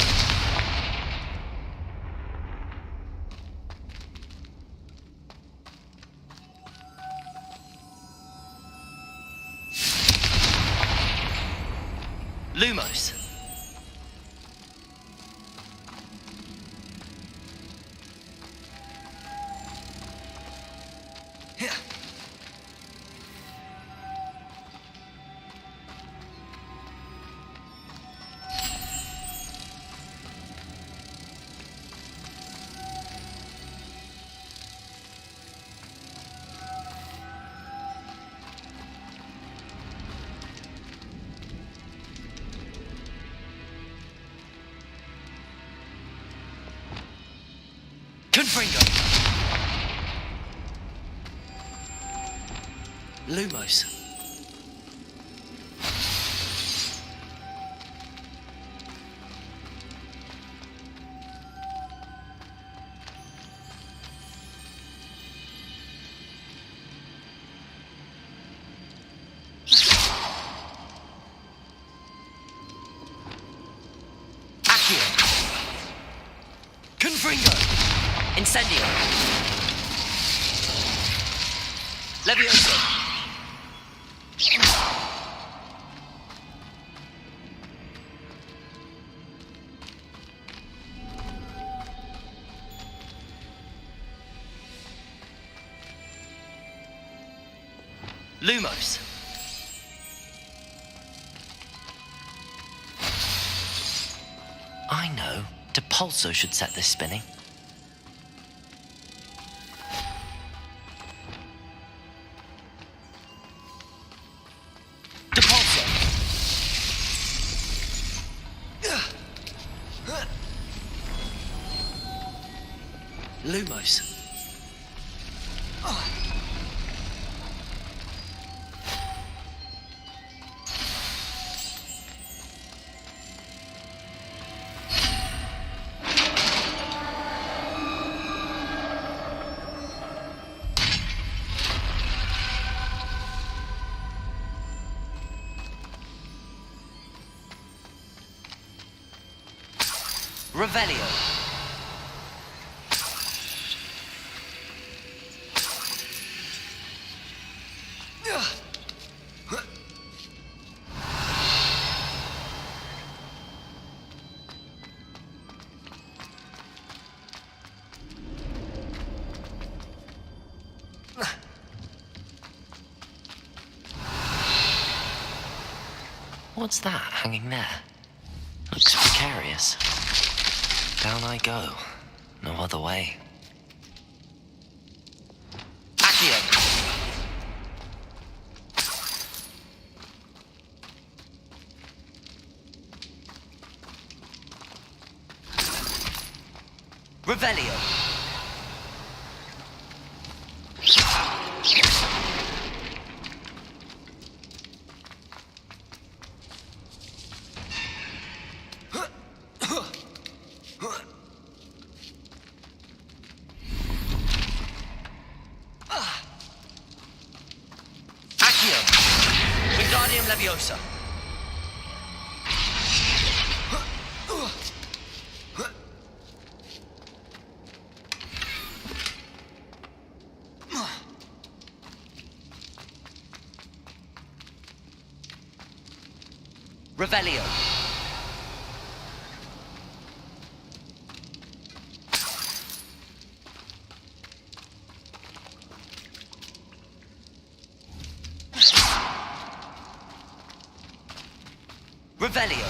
[SPEAKER 8] Lumos. Here. Confringo. Lumos. Accio. Confringo. Incendio. Levioso. Lumos. I know. Depulso should set this spinning. Depulso. Lumos. Revelio. What's that hanging there? Looks precarious. Down I go. No other way. Accio. Revelio. Leviosa. Revelio. Revelio.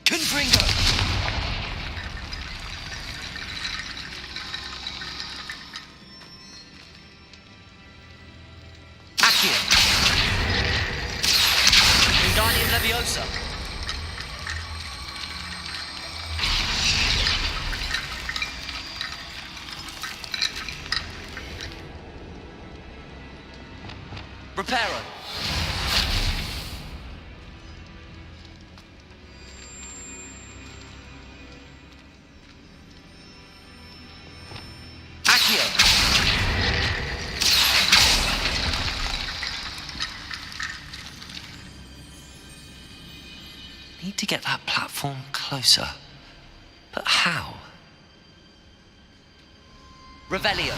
[SPEAKER 8] Confringo. Accio. Wingardium Leviosa. Reparo. Accio. Need to get that platform closer. But how? Revelio.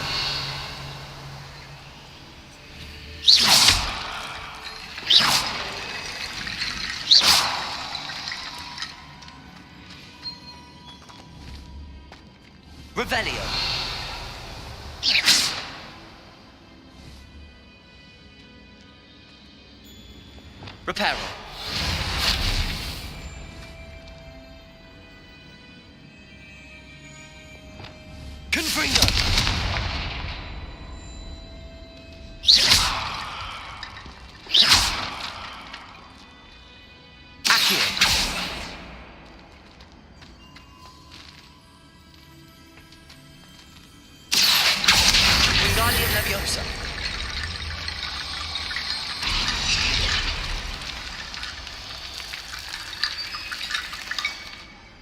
[SPEAKER 8] Revelio. Reparo. Confringo. Accio. Wingardium Leviosa.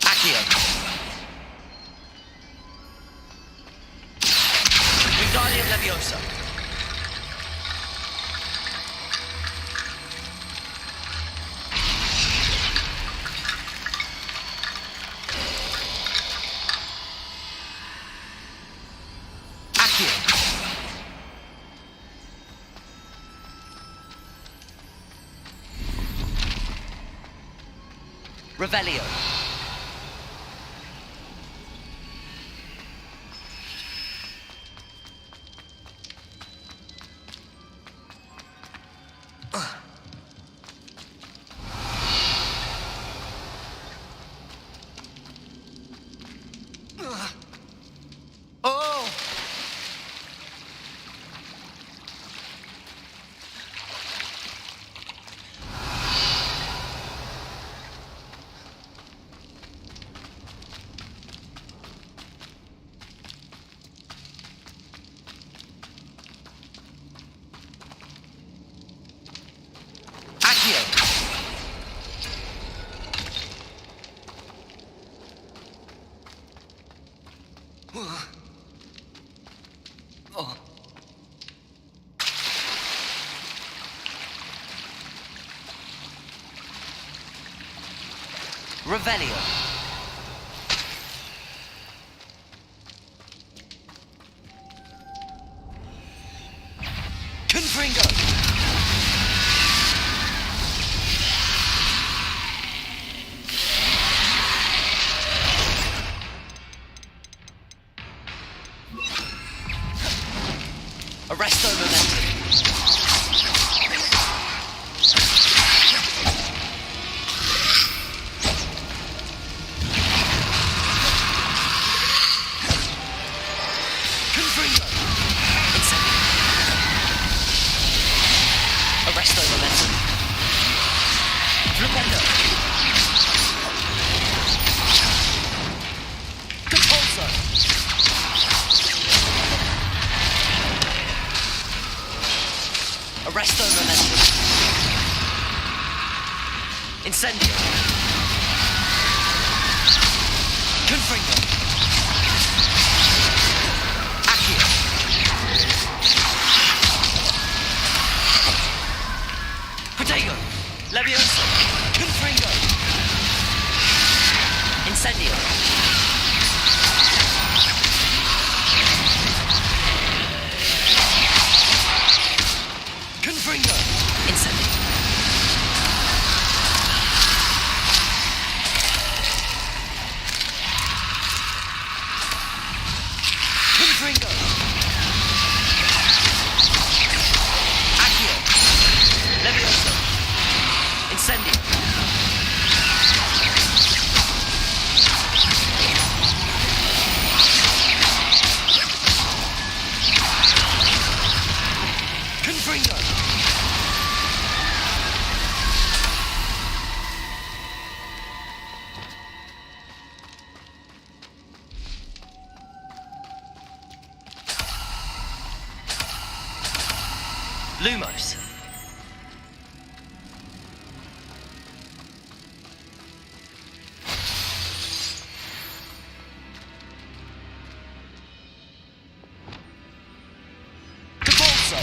[SPEAKER 8] Accio. Wingardium Leviosa. Accio. Revelio. Oh! Accio. Oh. Revelio. Confringo. Arresto Momentum. Confringo. Incendio. Arresto Momentum. Flipendo. Compulso. Arresto Momentum. Incendio. Confringo. Accio. Protego. Leviosa. Confringo. Incendio. Incendio. Confringo. Accio. Levioso. Incendio. Confringo. Lumos. Cabalso.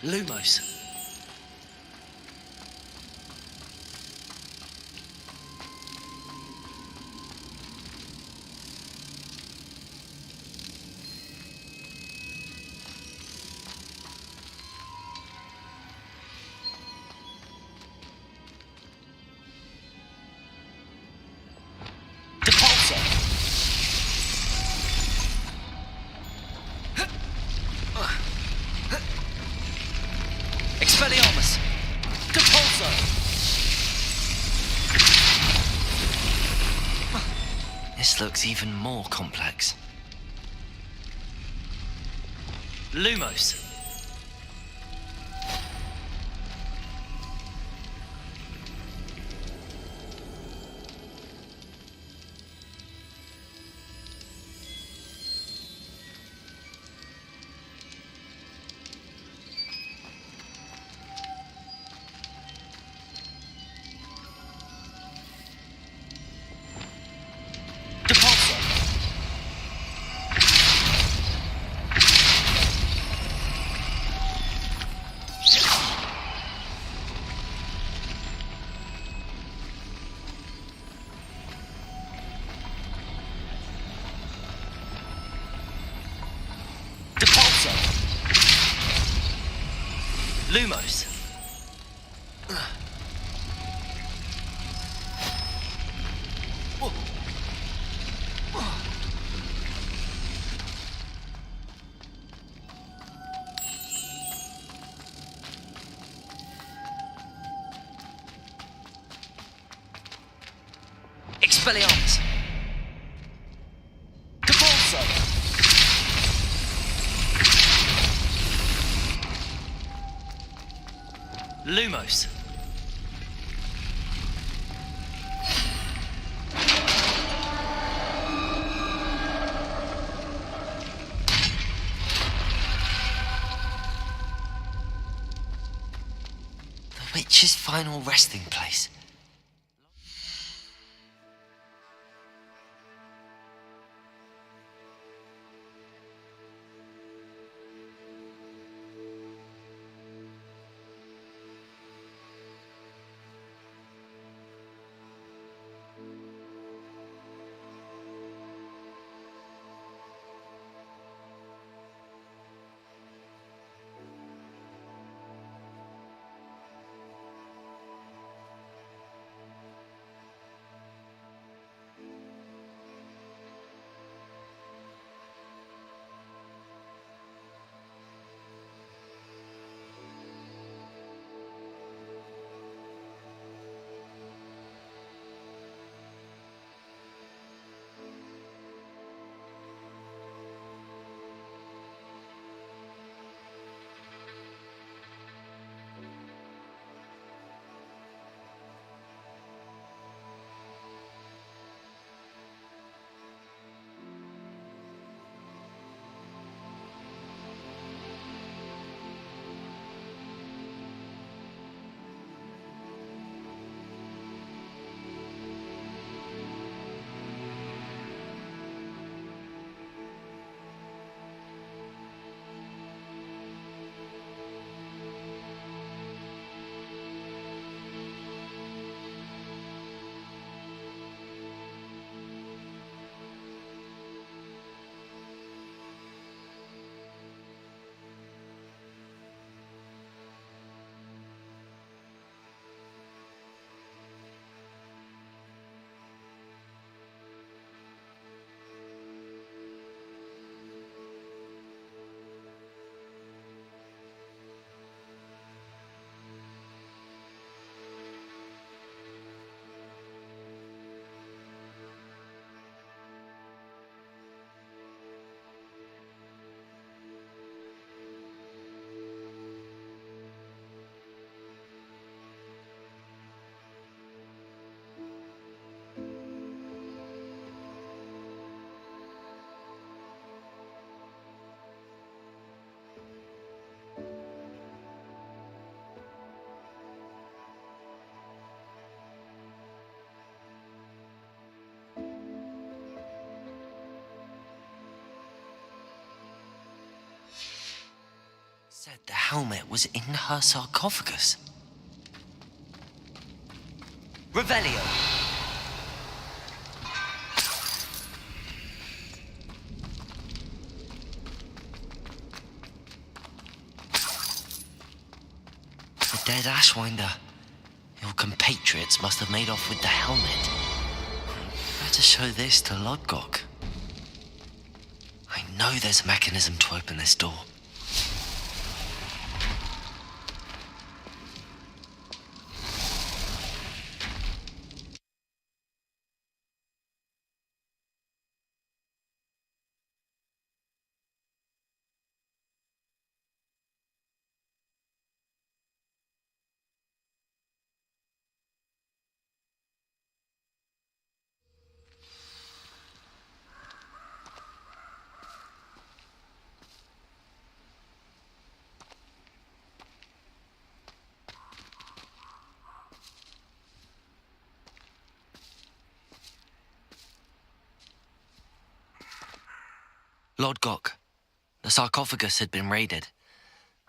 [SPEAKER 8] Lumos. Depulso. Expelliarmus. Depulso. This looks even more complex. Lumos. Depulso. Depulso. Lumos. Expelliarmus. Depulso. Lumos. The witch's final resting place. said the helmet was in her sarcophagus. Revelio. The dead Ashwinder. Your compatriots must have made off with the helmet. Better show this to Lodgok. I know there's a mechanism to open this door. Lodgok, the sarcophagus had been raided.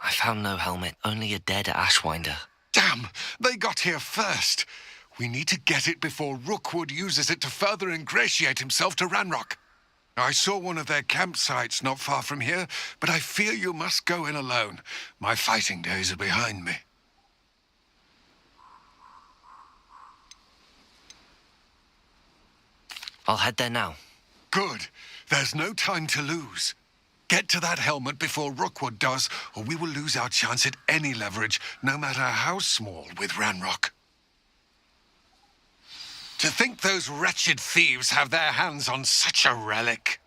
[SPEAKER 8] I found no helmet, only a dead Ashwinder.
[SPEAKER 9] Damn! They got here first. We need to get it before Rookwood uses it to further ingratiate himself to Ranrock. I saw one of their campsites not far from here, but I fear you must go in alone. My fighting days are behind me.
[SPEAKER 8] I'll head there now.
[SPEAKER 9] Good. There's no time to lose. Get to that helmet before Rookwood does, or we will lose our chance at any leverage, no matter how small, with Ranrock. To think those wretched thieves have their hands on such a relic.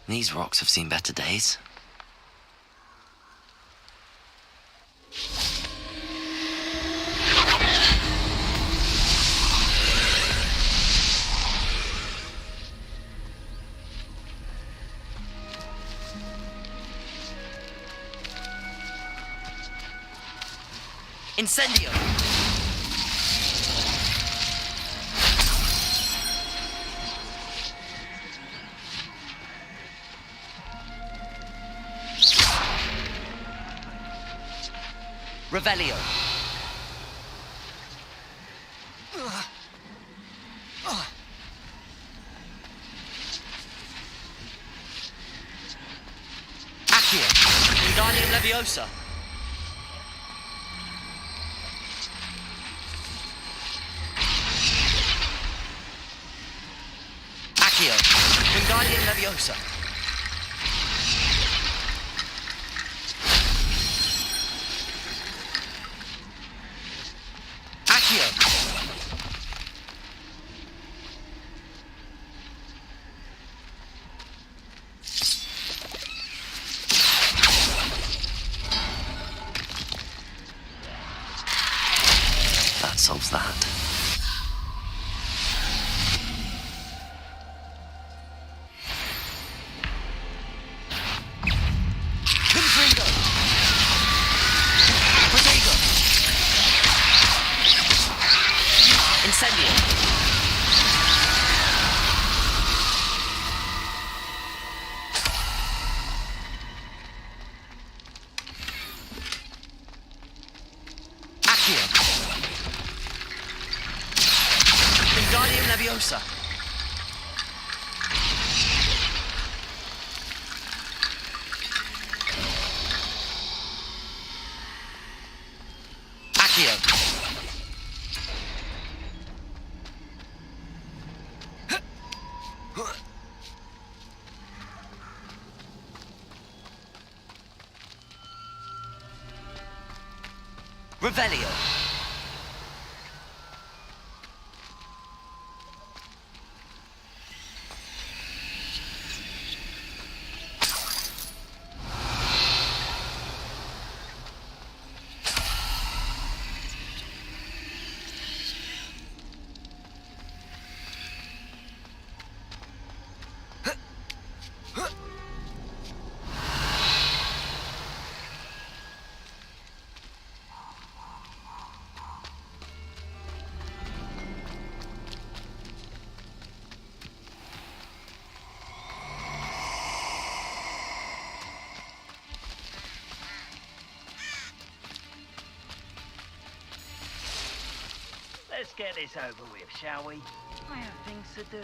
[SPEAKER 8] These rocks have seen better days. Incendio! Revelio. Accio. Wingardium Leviosa. Accio. Wingardium Leviosa. That solves that. Confringo! Protego! Incendio! Wingardium Leviosa. Accio. Revelio.
[SPEAKER 5] Let's get this over with, shall we? I have things to do.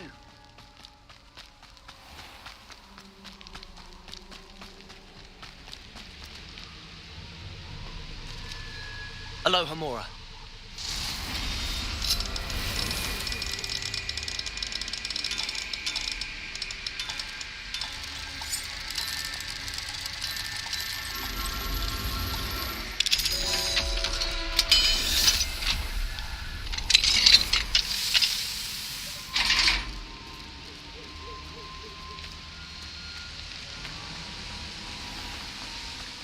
[SPEAKER 8] Aloha, Mora.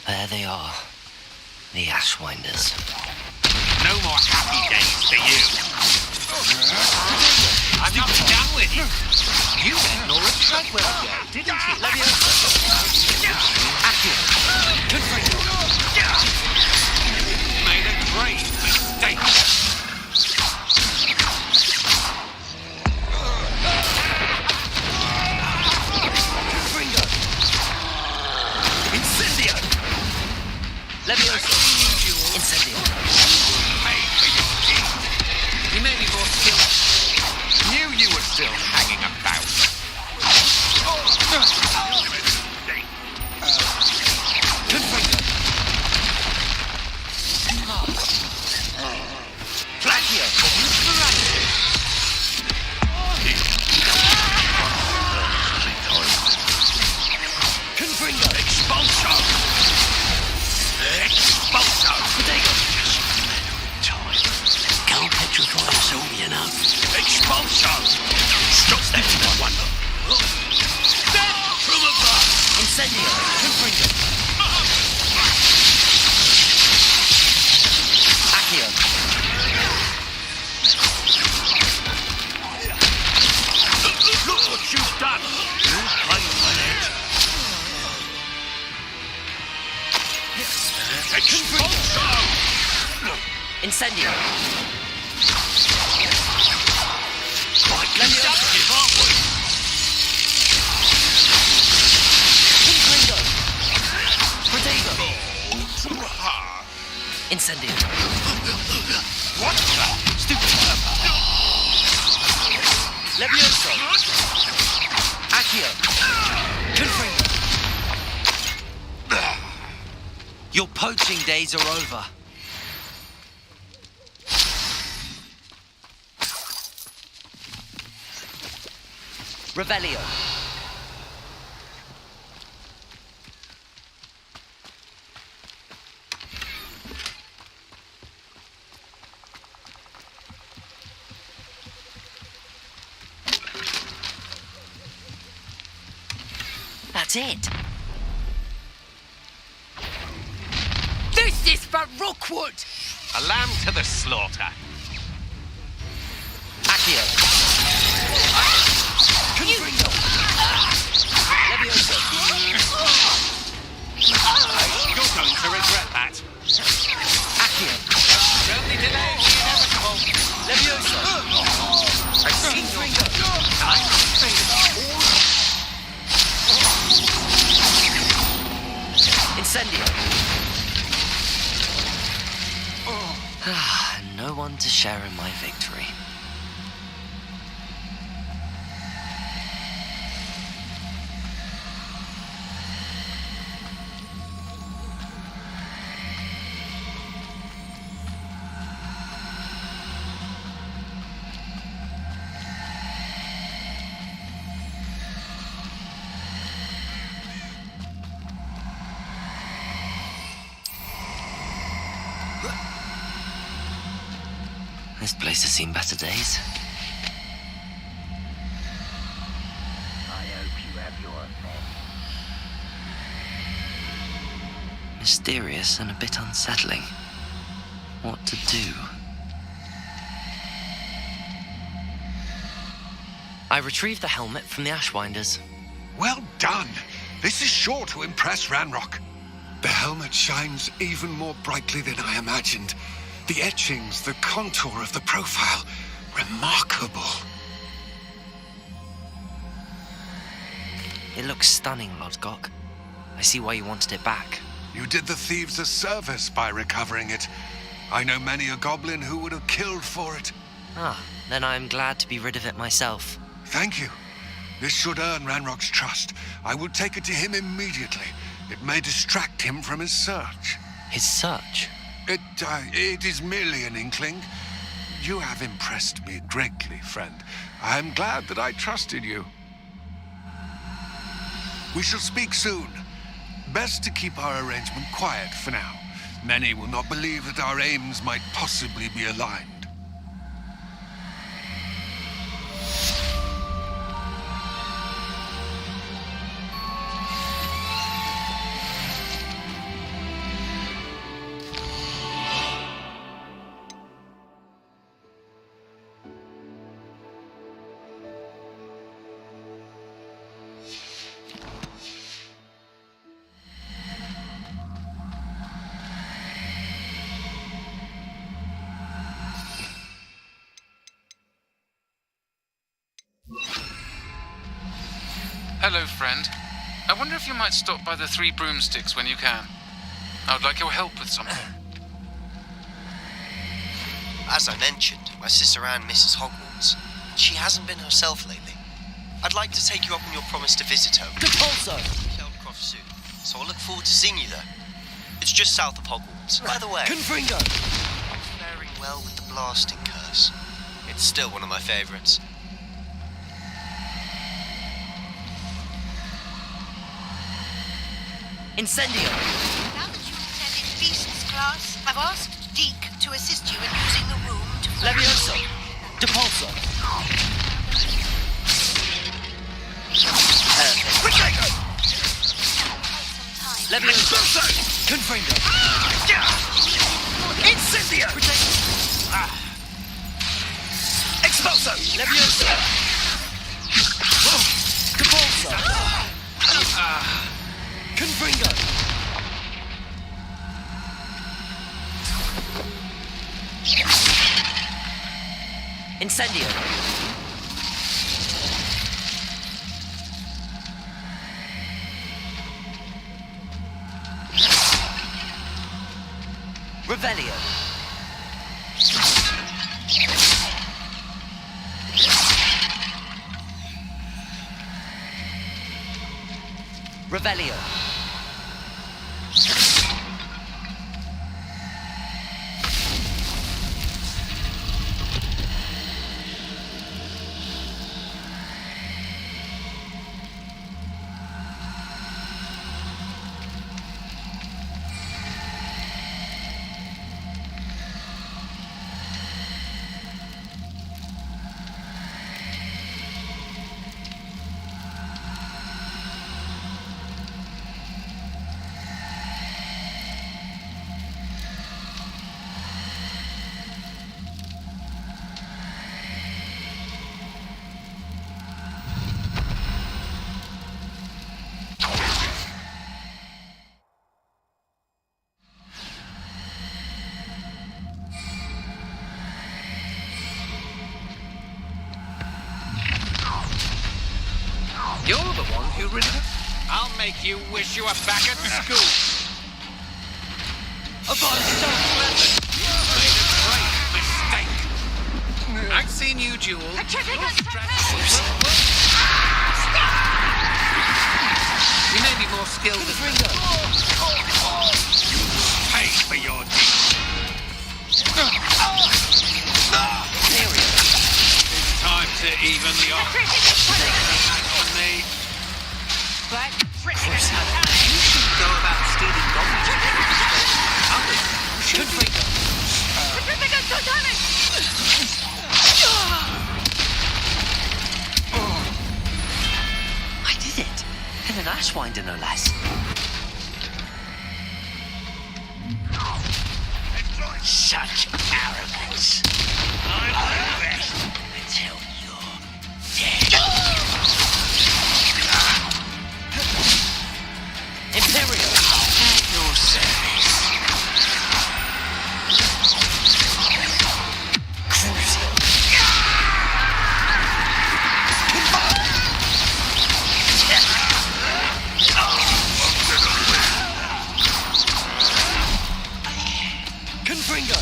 [SPEAKER 8] There they are, the Ashwinders.
[SPEAKER 17] No more happy days for you. I'm not done with you. You let Nora Treadwell go, didn't you? Accio. Made a great mistake.
[SPEAKER 8] Levioso. Incendio.
[SPEAKER 17] Pay for your deed. You may be more skilled. Knew you were still hanging about. Good finger. Placio. Confringo. Expulso. Expulso! Protego!
[SPEAKER 8] Can't petrify us all, you know.
[SPEAKER 17] Expulso! Stop stepping that one. Death from above!
[SPEAKER 8] Incendio! Confringo! Accio!
[SPEAKER 17] Look what you've done! You're playing with it. Expulso!
[SPEAKER 8] Incendio!
[SPEAKER 17] Quite deductive, aren't we?
[SPEAKER 8] Confringo! Protego!
[SPEAKER 4] Too hard.
[SPEAKER 8] Incendio!
[SPEAKER 17] What the? Stupid.
[SPEAKER 8] Levioso! Accio! Confringo! Your poaching days are over. Revelio. That's it.
[SPEAKER 18] This is for Rookwood!
[SPEAKER 17] A lamb to the slaughter.
[SPEAKER 8] Accio. Confringo. Levioso.
[SPEAKER 17] You're going to regret that.
[SPEAKER 8] Accio.
[SPEAKER 17] Only delay the inevitable.
[SPEAKER 8] Levioso.
[SPEAKER 17] I've seen your I'm
[SPEAKER 8] Incendio. No one to share in my victory. This place has seen better days.
[SPEAKER 5] I hope you have your fun.
[SPEAKER 8] Mysterious and a bit unsettling. What to do? I retrieved the helmet from the Ashwinders.
[SPEAKER 9] Well done. This is sure to impress Ranrock. The helmet shines even more brightly than I imagined. The etchings, the contour of the profile, remarkable.
[SPEAKER 8] It looks stunning, Lodgok. I see why you wanted it back.
[SPEAKER 9] You did the thieves a service by recovering it. I know many a goblin who would have killed for it.
[SPEAKER 8] Ah, then I am glad to be rid of it myself.
[SPEAKER 9] Thank you. This should earn Ranrock's trust. I will take it to him immediately. It may distract him from his search.
[SPEAKER 8] His search?
[SPEAKER 9] It is merely an inkling. You have impressed me greatly, friend. I am glad that I trusted you. We shall speak soon. Best to keep our arrangement quiet for now. Many will not believe that our aims might possibly be aligned.
[SPEAKER 10] Hello, friend. I wonder if you might stop by the Three Broomsticks when you can. I would like your help with something.
[SPEAKER 14] As I mentioned, my sister Anne misses Hogwarts. She hasn't been herself lately. I'd like to take you up on your promise to visit her.
[SPEAKER 8] Also,
[SPEAKER 14] Sheldcroft soon, so I'll look forward to seeing you there. It's just south of Hogwarts. By the way,
[SPEAKER 8] Confringo!
[SPEAKER 14] I'm faring well with the blasting curse. It's still one of my favourites.
[SPEAKER 8] Incendio!
[SPEAKER 15] Now that you've attended Beast's class, I've asked Deke to assist you in using the room to...
[SPEAKER 8] Levioso! Depulso! Levioso! Confringo!
[SPEAKER 1] Incendio! Expulso!
[SPEAKER 8] Levioso! Depulso! Confringo! Incendio! Revelio! Revelio!
[SPEAKER 17] You're the one who really...
[SPEAKER 20] I'll make you wish you were back at school.
[SPEAKER 17] A method. You made a great mistake. I've seen you duel.
[SPEAKER 15] A triplicate
[SPEAKER 17] You may be more skilled than Ringo. Pay for your deeds. It's time to even the odds. On me.
[SPEAKER 15] But
[SPEAKER 17] You should go about stealing goblins. Others should be.
[SPEAKER 8] I did it! And an Ashwinder, no less.
[SPEAKER 1] Such arrogance. I'm the best until you're dead.
[SPEAKER 8] Imperial!
[SPEAKER 1] At your service.
[SPEAKER 8] Confringo!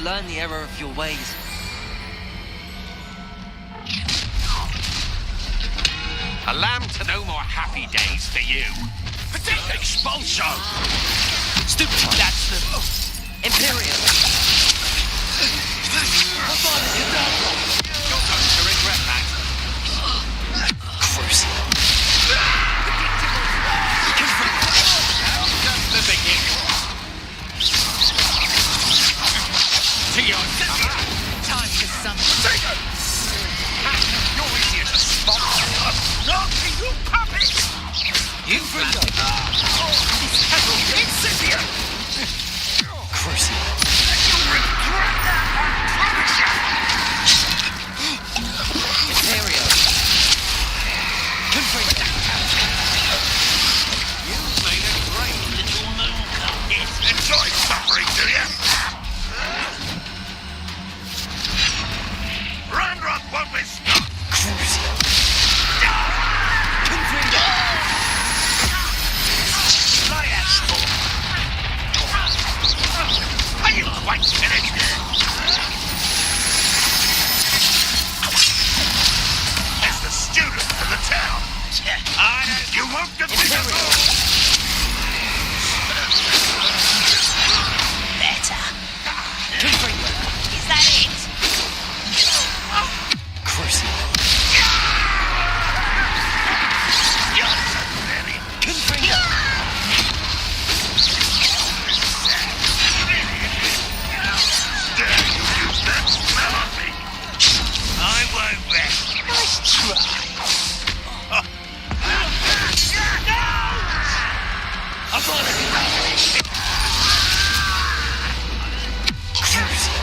[SPEAKER 8] learn the error of your ways.
[SPEAKER 20] A lamb to no more happy days for you. Expulso!
[SPEAKER 8] Stupid. That's the Imperium.
[SPEAKER 20] You're going to regret that.
[SPEAKER 8] Crucial.
[SPEAKER 20] Just the beginning. To your
[SPEAKER 18] Time to summon.
[SPEAKER 20] You're easier to spot. Not you puppet!
[SPEAKER 8] You bring up.
[SPEAKER 20] This herald incipient!
[SPEAKER 8] Crucial.
[SPEAKER 20] You'll regret that, I promise you!
[SPEAKER 8] Imperium. Confringo.
[SPEAKER 20] You've made a great little mooncut.
[SPEAKER 4] Enjoy suffering, do you? Ranrock won't be stopped!
[SPEAKER 8] Crucial. Confringo.
[SPEAKER 4] Are you quite finished? As the student of the town, you won't defeat us all!
[SPEAKER 18] Better.
[SPEAKER 8] Confringo.
[SPEAKER 18] Is that it?
[SPEAKER 8] Crucial. Confringo.
[SPEAKER 4] Dare you use that smell on me? I won't rest.
[SPEAKER 18] Nice try.
[SPEAKER 8] I'm gonna do that. Crucial.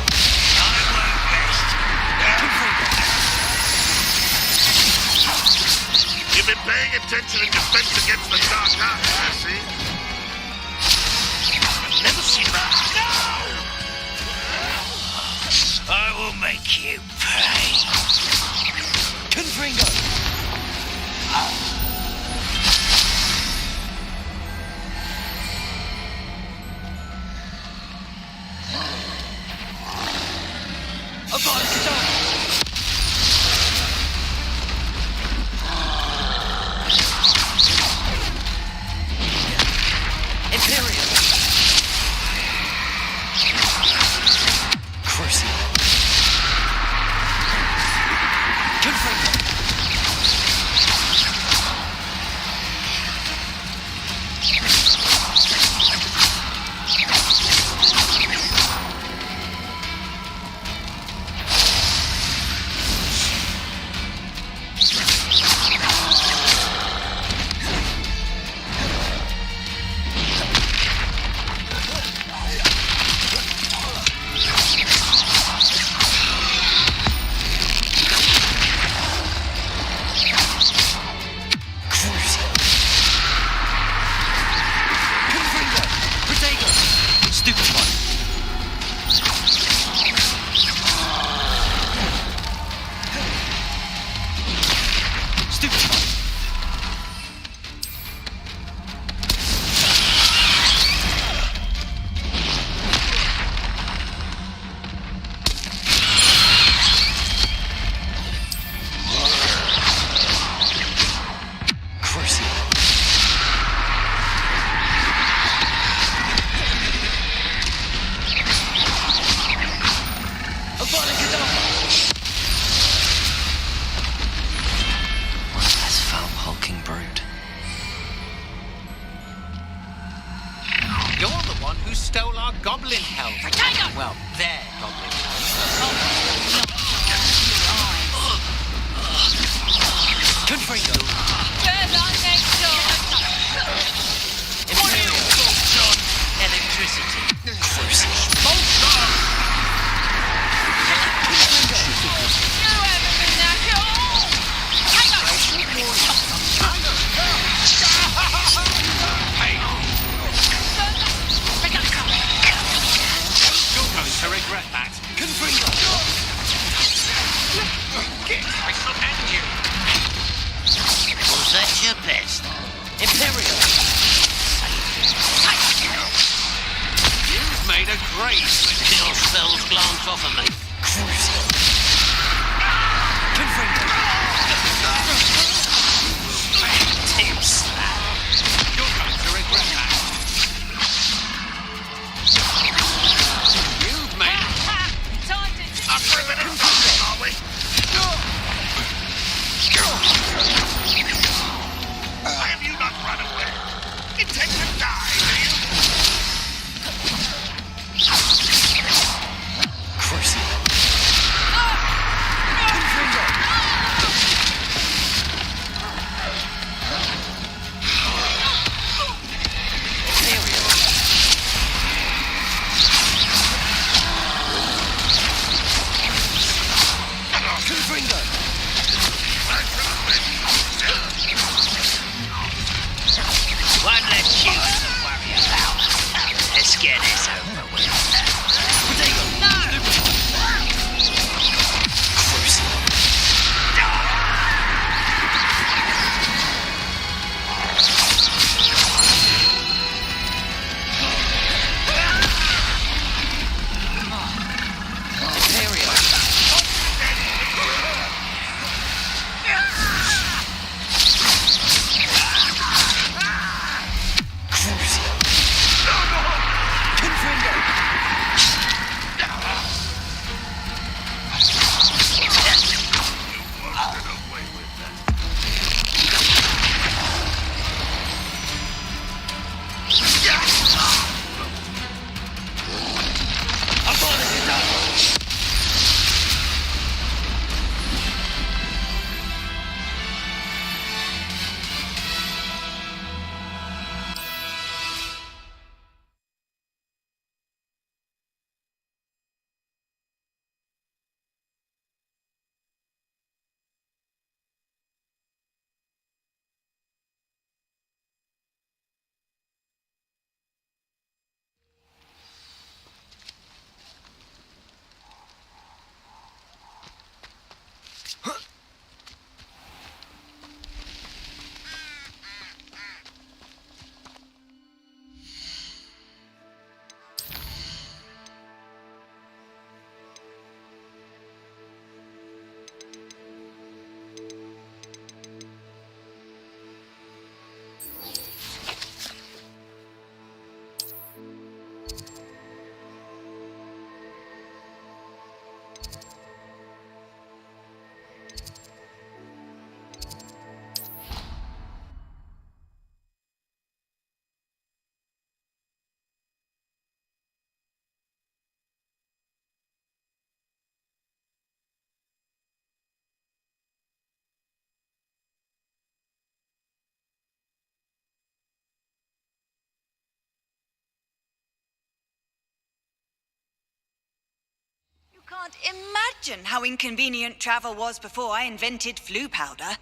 [SPEAKER 4] I won't rest. You've been paying attention in defense against the dark arts, I see. I've never seen that. No! I will make you pay.
[SPEAKER 8] Confringo. Imperium. Crucial. Confringo.
[SPEAKER 20] who stole our goblin help. Well, their goblin help.
[SPEAKER 8] Confringo.
[SPEAKER 18] There's our next door.
[SPEAKER 8] What are you folks on? Electricity.
[SPEAKER 18] You haven't been that cool. Hang on.
[SPEAKER 20] You're going to regret that.
[SPEAKER 8] Confringo.
[SPEAKER 20] I shall end you.
[SPEAKER 8] Was that your best? Imperial.
[SPEAKER 20] You've made a grave when kill spells glance off of me.
[SPEAKER 1] Tip slap.
[SPEAKER 20] You're going to regret that. You've made
[SPEAKER 4] Up for a bit of something, are we? Why have you not run away? Intend to die, do you?
[SPEAKER 1] One less you to worry about. Let's get this over with.
[SPEAKER 13] Can't imagine how inconvenient travel was before I invented flu powder.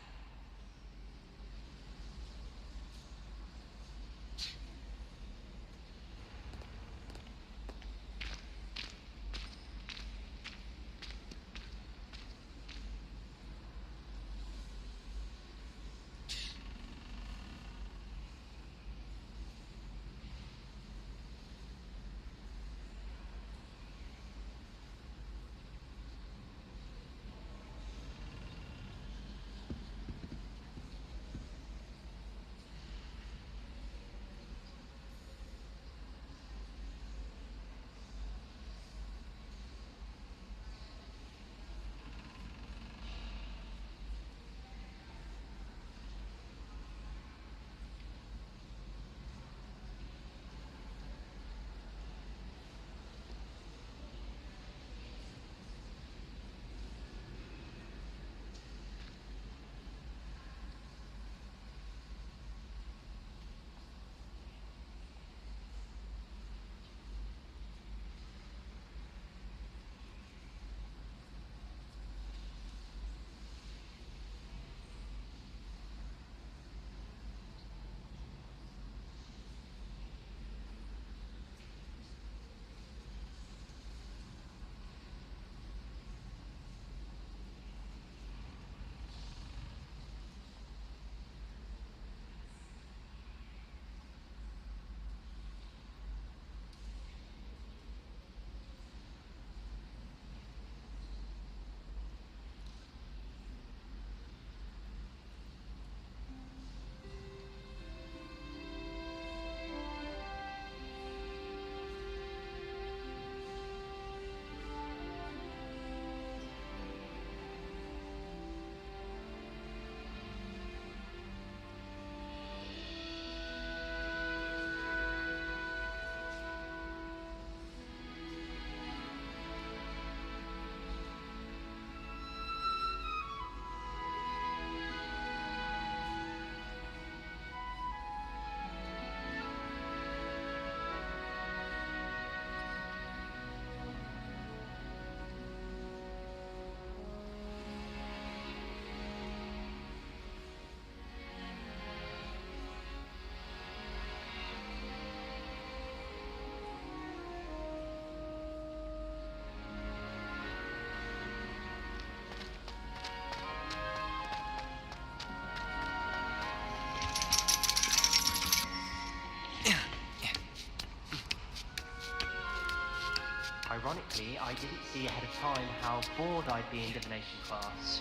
[SPEAKER 6] didn't see ahead of time how bored I'd be in divination class.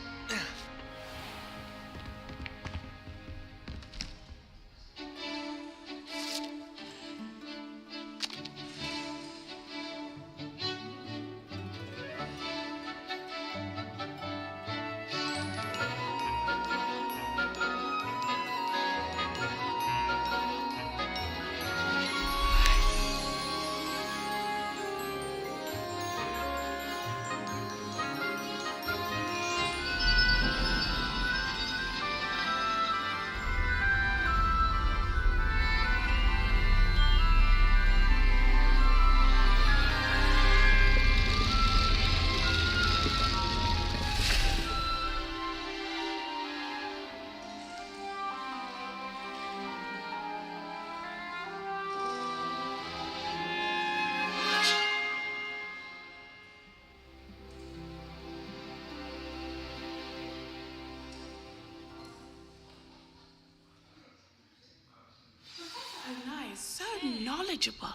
[SPEAKER 11] So knowledgeable.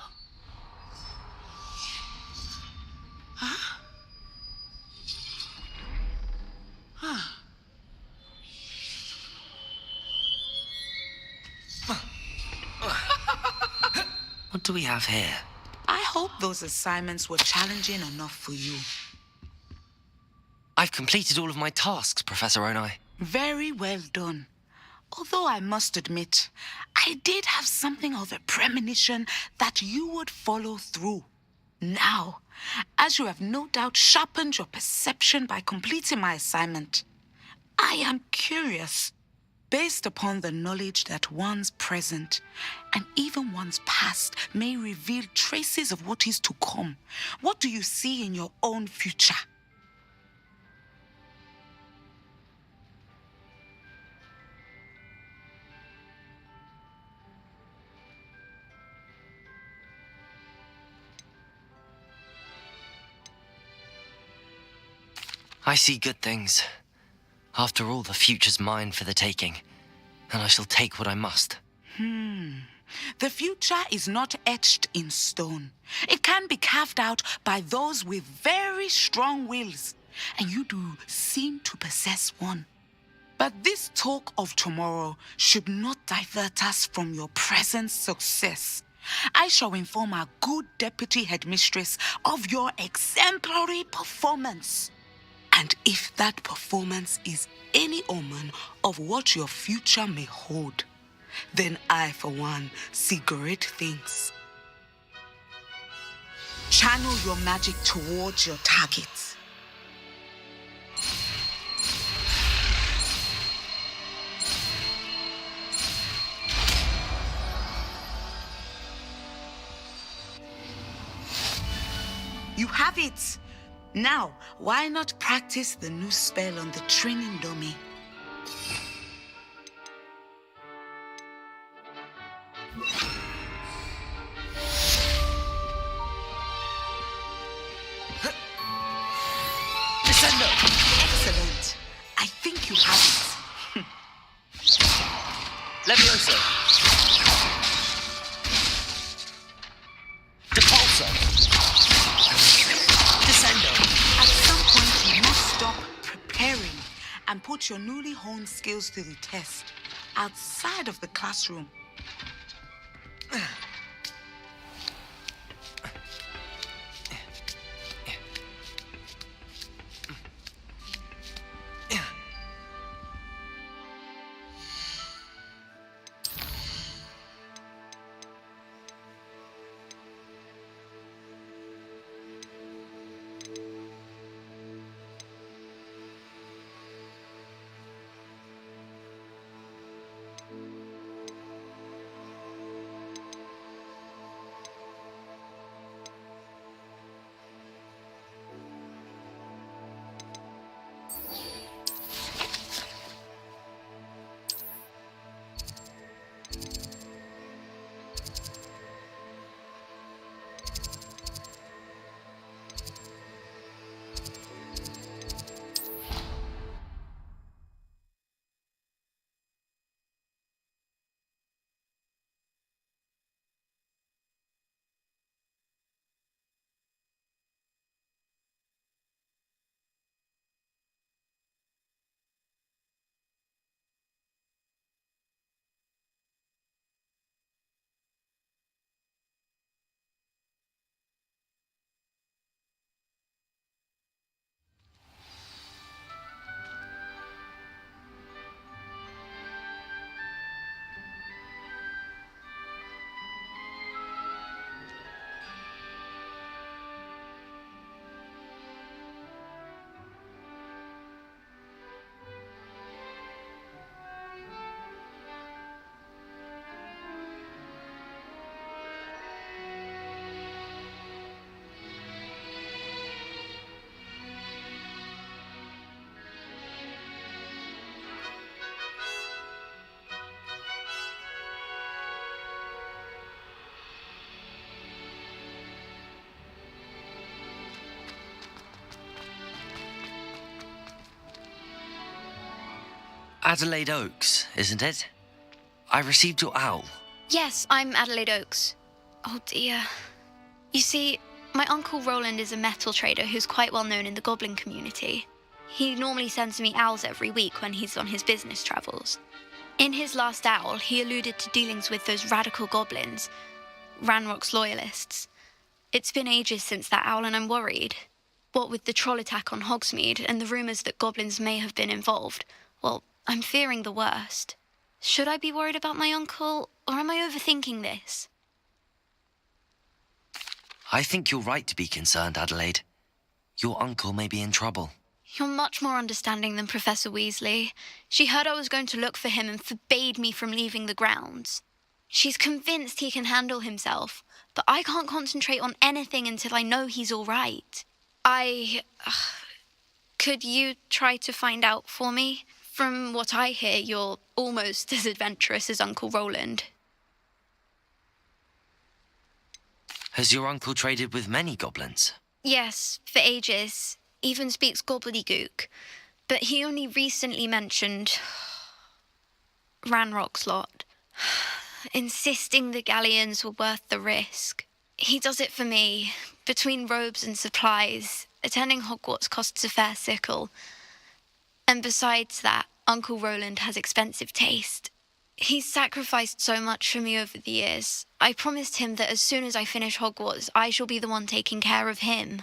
[SPEAKER 11] Huh? Huh.
[SPEAKER 8] What do we have here?
[SPEAKER 11] I hope those assignments were challenging enough for you.
[SPEAKER 8] I've completed all of my tasks, Professor Onai.
[SPEAKER 11] Very well done. Although I must admit, I did have something of a premonition that you would follow through. Now, as you have no doubt sharpened your perception by completing my assignment, I am curious, based upon the knowledge that one's present and even one's past may reveal traces of what is to come. What do you see in your own future?
[SPEAKER 8] I see good things. After all, the future's mine for the taking, and I shall take what I must.
[SPEAKER 11] The future is not etched in stone. It can be carved out by those with very strong wills, and you do seem to possess one. But this talk of tomorrow should not divert us from your present success. I shall inform our good deputy headmistress of your exemplary performance. And if that performance is any omen of what your future may hold, then I, for one, see great things. Channel your magic towards your targets. You have it! Now, why not practice the new spell on the training dummy?
[SPEAKER 8] Descendo!
[SPEAKER 11] Excellent. I think you have it.
[SPEAKER 8] Levioso! Depulso! Descendo!
[SPEAKER 11] At some point, you must stop preparing and put your newly honed skills to the test outside of the classroom.
[SPEAKER 8] Adelaide Oaks, isn't it? I received your owl.
[SPEAKER 23] Yes, I'm Adelaide Oaks. Oh dear. You see, my Uncle Roland is a metal trader who's quite well known in the goblin community. He normally sends me owls every week when he's on his business travels. In his last owl, he alluded to dealings with those radical goblins, Ranrock's loyalists. It's been ages since that owl and I'm worried. What with the troll attack on Hogsmeade and the rumours that goblins may have been involved, well, I'm fearing the worst. Should I be worried about my uncle, or am I overthinking this?
[SPEAKER 8] I think you're right to be concerned, Adelaide. Your uncle may be in trouble.
[SPEAKER 23] You're much more understanding than Professor Weasley. She heard I was going to look for him and forbade me from leaving the grounds. She's convinced he can handle himself, but I can't concentrate on anything until I know he's all right. Could you try to find out for me? From what I hear, you're almost as adventurous as Uncle Roland.
[SPEAKER 8] Has your uncle traded with many goblins?
[SPEAKER 23] Yes, for ages. Even speaks gobbledygook. But he only recently mentioned Ranrock's lot, insisting the galleons were worth the risk. He does it for me. Between robes and supplies, attending Hogwarts costs a fair sickle. And besides that, Uncle Roland has expensive taste. He's sacrificed so much for me over the years. I promised him that as soon as I finish Hogwarts, I shall be the one taking care of him.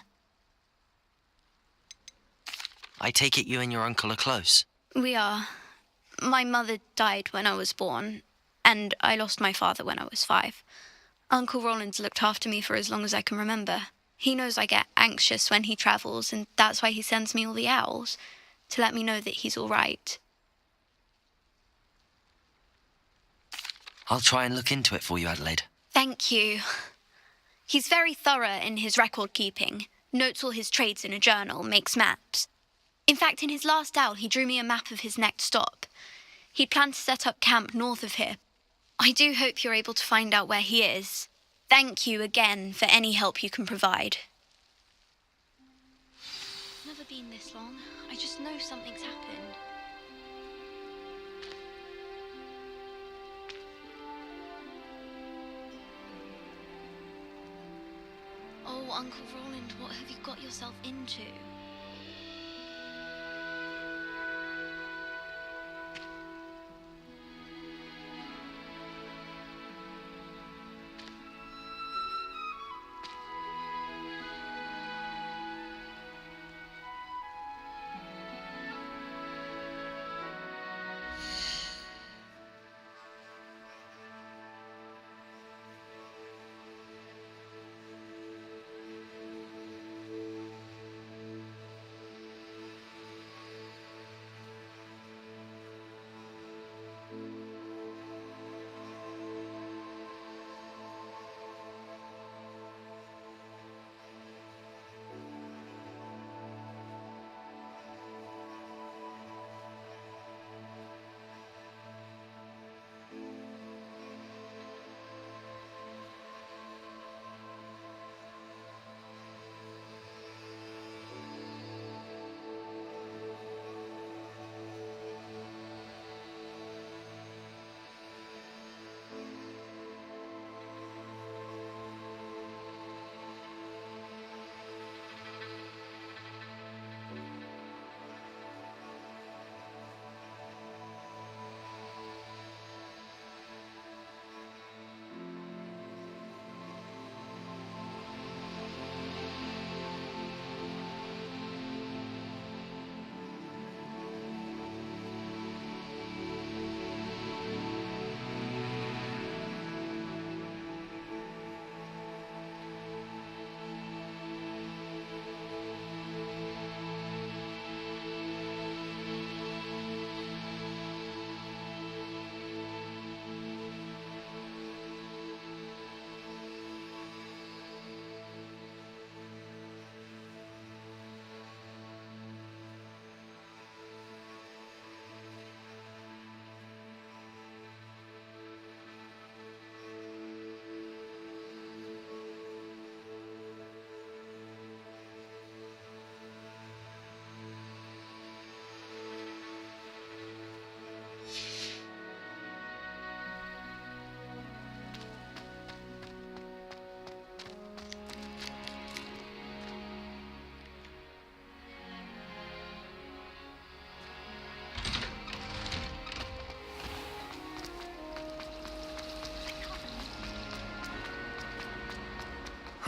[SPEAKER 8] I take it you and your uncle are close.
[SPEAKER 23] We are. My mother died when I was born, and I lost my father when I was 5. Uncle Roland's looked after me for as long as I can remember. He knows I get anxious when he travels, and that's why he sends me all the owls, to let me know that he's all right.
[SPEAKER 8] I'll try and look into it for you, Adelaide.
[SPEAKER 23] Thank you. He's very thorough in his record keeping, notes all his trades in a journal, makes maps. In fact, in his last owl, he drew me a map of his next stop. He'd planned to set up camp north of here. I do hope you're able to find out where he is. Thank you again for any help you can provide. It's never been this long. I just know something's happened. Oh, Uncle Roland, what have you got yourself into?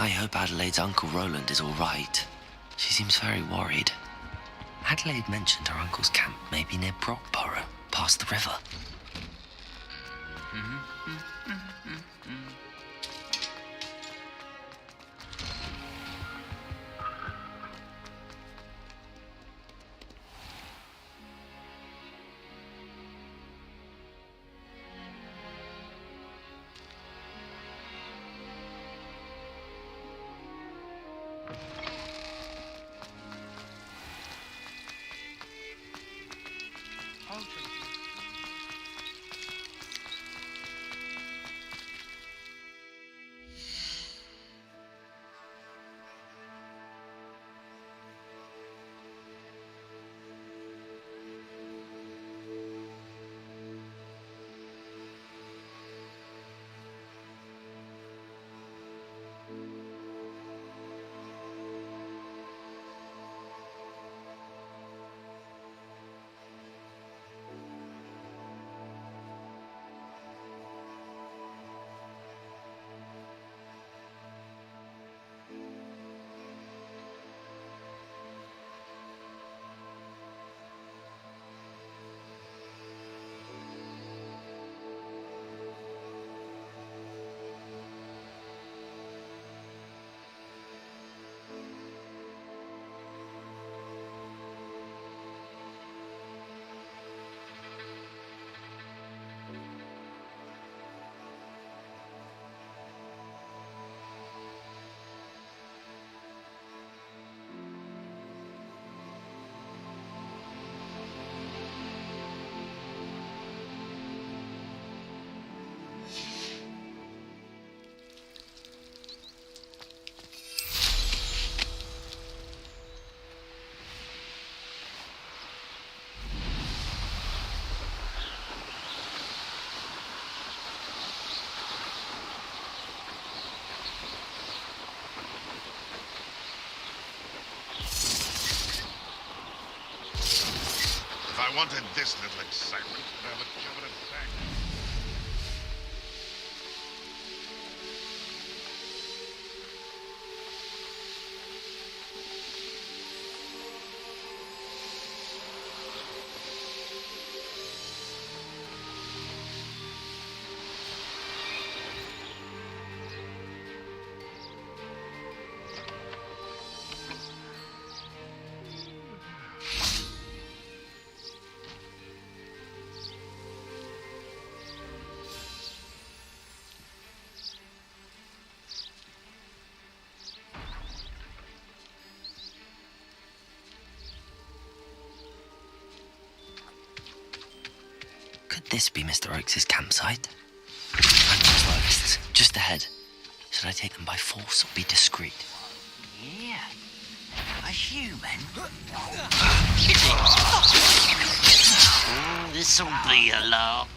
[SPEAKER 8] I hope Adelaide's Uncle Roland is all right. She seems very worried. Adelaide mentioned her uncle's camp may be near Brockborough, past the river.
[SPEAKER 4] If I wanted this little excitement, I would give it a bang.
[SPEAKER 8] Could this be Mr. Oakes's campsite? Hogwarts locusts, just ahead. Should I take them by force or be discreet?
[SPEAKER 1] Yeah. A human? This'll be a lark.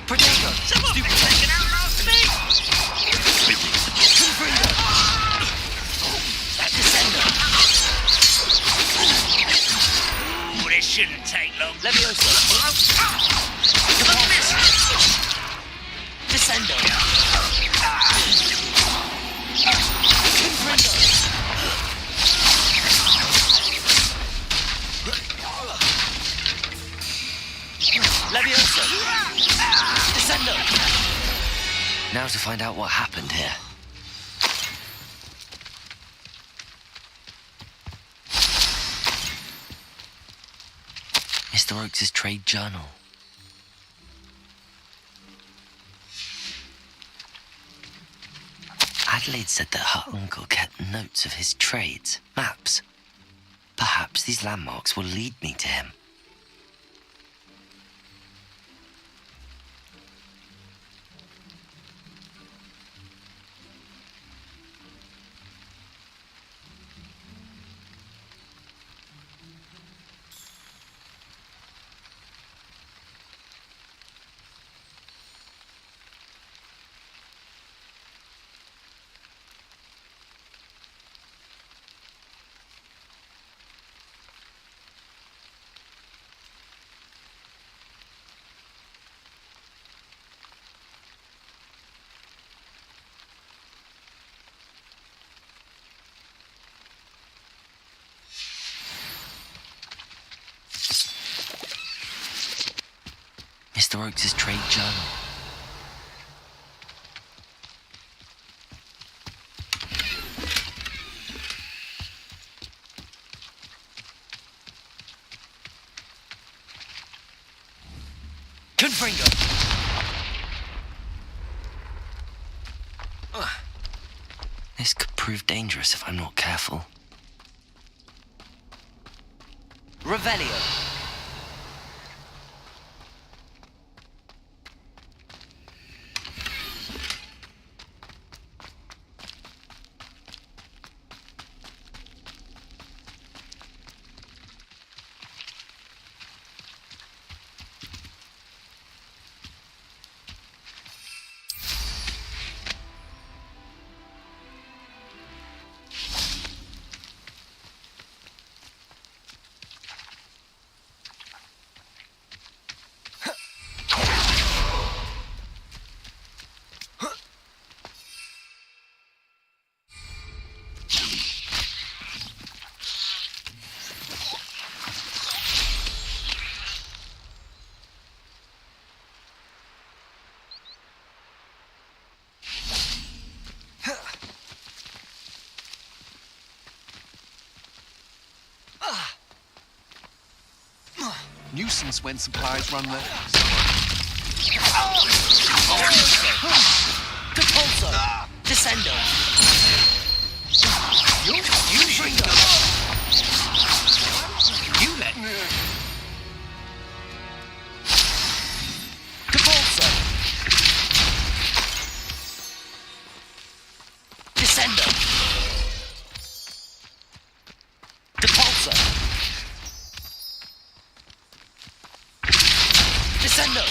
[SPEAKER 5] Potato! Someone taken out last week!
[SPEAKER 1] That descender. Ooh, this shouldn't take long.
[SPEAKER 5] Leviosa!
[SPEAKER 1] Look at this! Descendo.
[SPEAKER 5] Leviosa! Descendo!
[SPEAKER 8] Now to find out what happened here. Mr. Oakes's trade journal. Adelaide said that her uncle kept notes of his trades, maps. Perhaps these landmarks will lead me to him. Mr. Oakes' trade journal. Confringo! This could prove dangerous if I'm not careful. Revelio!
[SPEAKER 17] Nuisance when supplies run low.
[SPEAKER 8] Depulso! Descendo! You Fringo!
[SPEAKER 17] You let me.
[SPEAKER 8] Depulso! Descendo! Depulso! Descendo!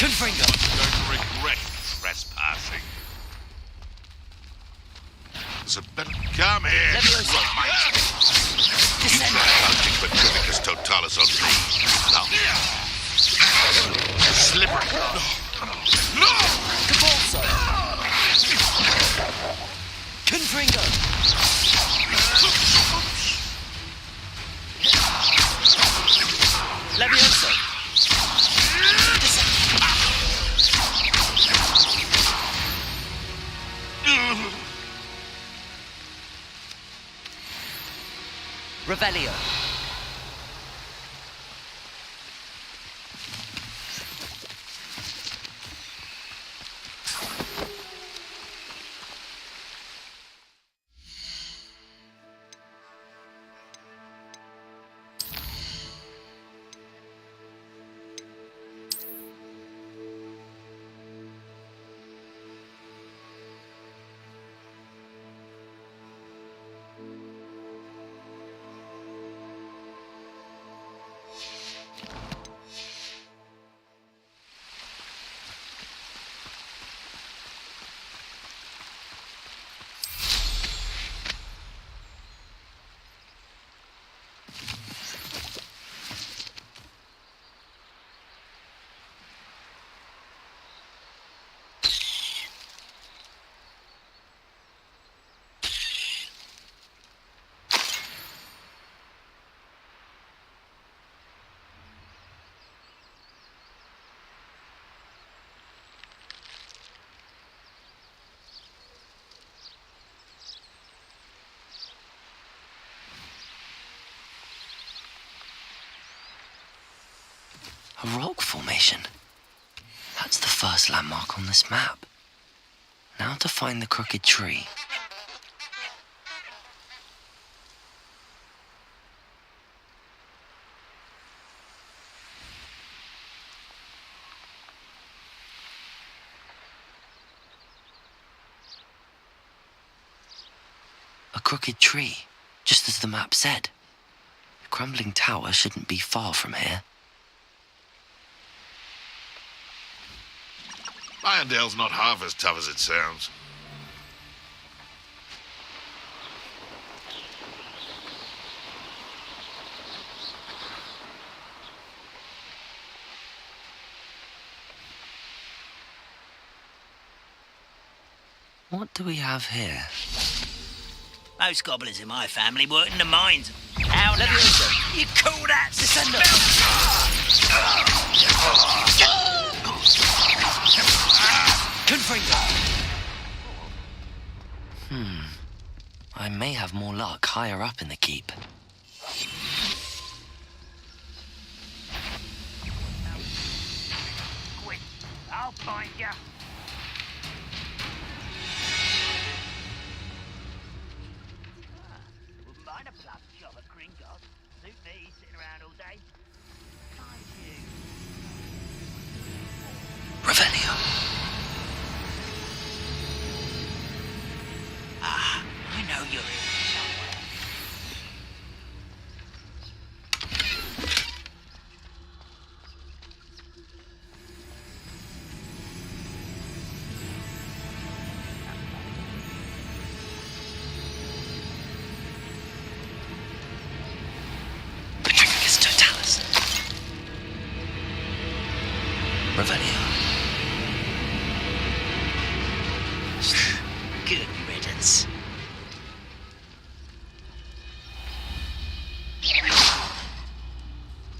[SPEAKER 8] Confringo!
[SPEAKER 4] Don't regret trespassing. There's a better... Come here, mate. You try hunting Petrificus totalis on me. Now. Slippery. No!
[SPEAKER 8] Depulso! Confringo! Levioso! Revelio. A rock formation. That's the first landmark on this map. Now to find the crooked tree. A crooked tree, just as the map said. The crumbling tower shouldn't be far from here.
[SPEAKER 4] Irondale's not half as tough as it sounds.
[SPEAKER 8] What do we have here?
[SPEAKER 1] Most gobblers in my family work in the mines. How Leviosa, you call that Descender?
[SPEAKER 8] I may have more luck higher up in the keep.
[SPEAKER 1] Quick, I'll find ya. Wouldn't mind a plug job at Gringotts. Suit me, sitting around all day.
[SPEAKER 8] Revelio.
[SPEAKER 1] Ah, I know you're here somewhere.
[SPEAKER 8] Petrificus totalis. Revelio.
[SPEAKER 1] Good riddance.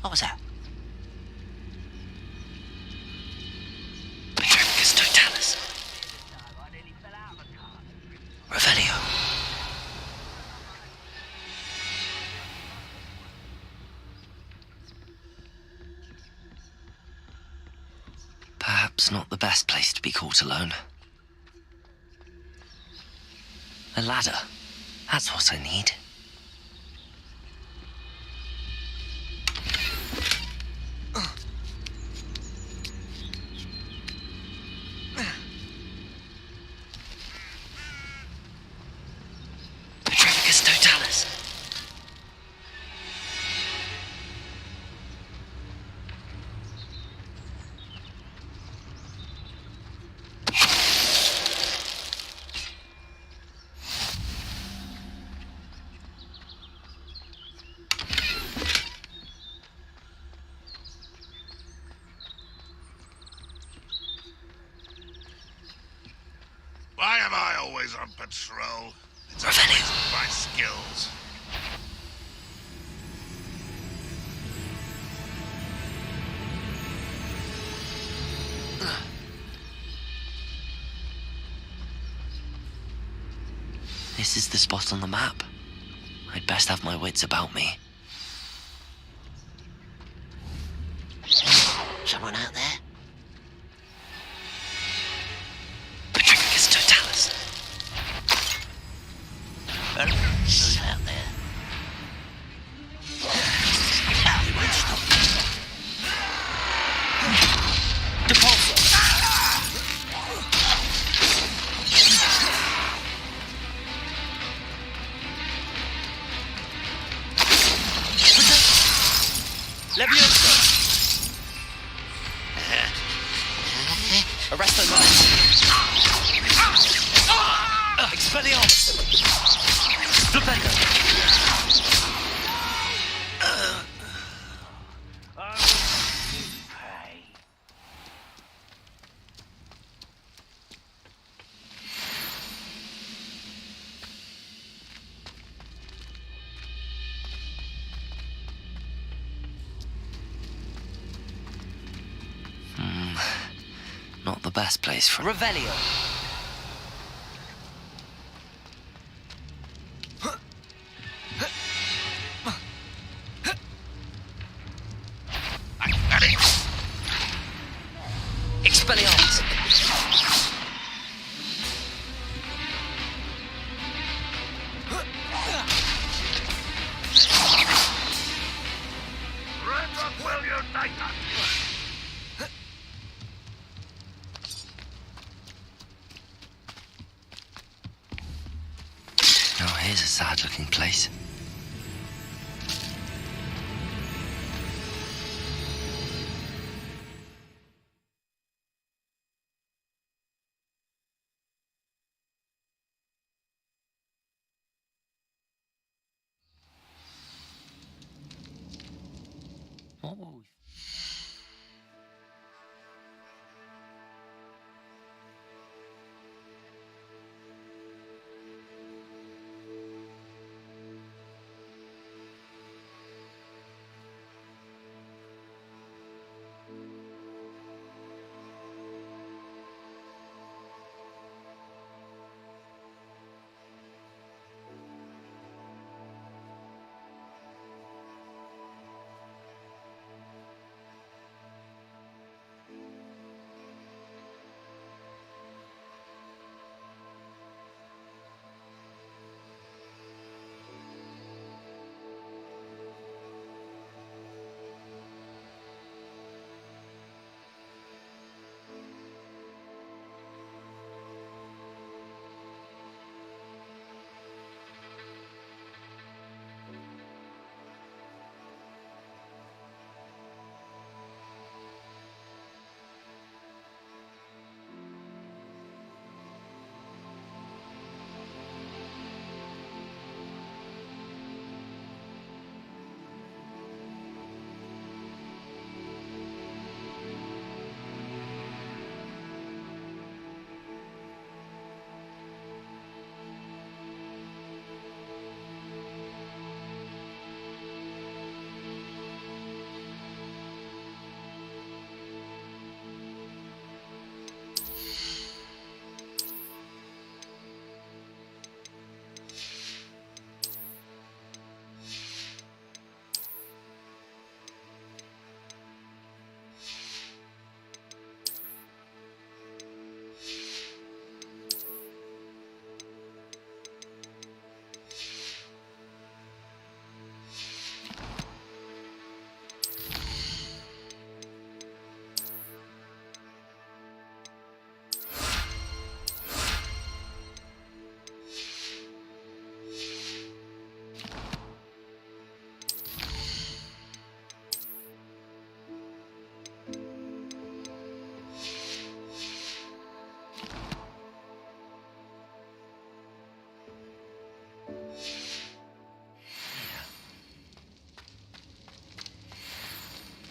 [SPEAKER 1] What was that?
[SPEAKER 8] Petrificus totalis. Revelio. Perhaps not the best place to be caught alone. A ladder. That's what I need. Petrificus totalis.
[SPEAKER 4] Why am I always on patrol? It's a
[SPEAKER 8] Revelio.
[SPEAKER 4] waste of my skills.
[SPEAKER 8] This is the spot on the map. I'd best have my wits about me.
[SPEAKER 1] Someone out there?
[SPEAKER 8] Petrificus totalis.
[SPEAKER 1] Well, who's out there? Now we won't stop. Depulso. Leviosa. Arresto Expelliarmus. Flipendo.
[SPEAKER 8] Not the best place for
[SPEAKER 1] Revelio. Expelliarmus.
[SPEAKER 8] Oh, here's a sad-looking place. What will we...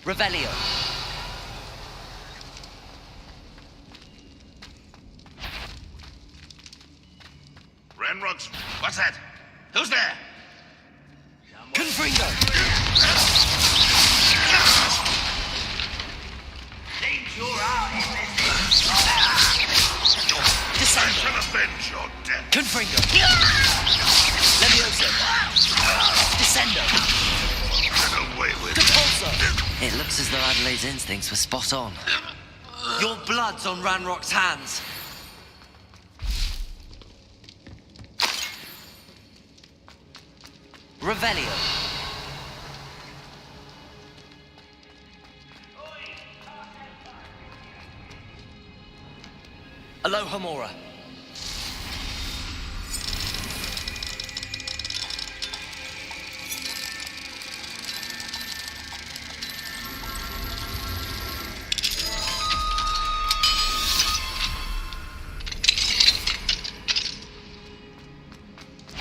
[SPEAKER 8] Revelio.
[SPEAKER 4] Renrocks, what's that? Who's there?
[SPEAKER 8] Confringo!
[SPEAKER 4] I shall avenge your death.
[SPEAKER 8] Confringo! Levioso! Descendo!
[SPEAKER 4] Get away with
[SPEAKER 8] Depulso! It looks as though Adelaide's instincts were spot on. Your blood's on Ranrock's hands. Revelio. Alohomora.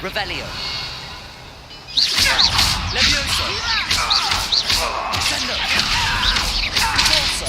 [SPEAKER 8] Revelio. Levioso. Descendo. Repulso.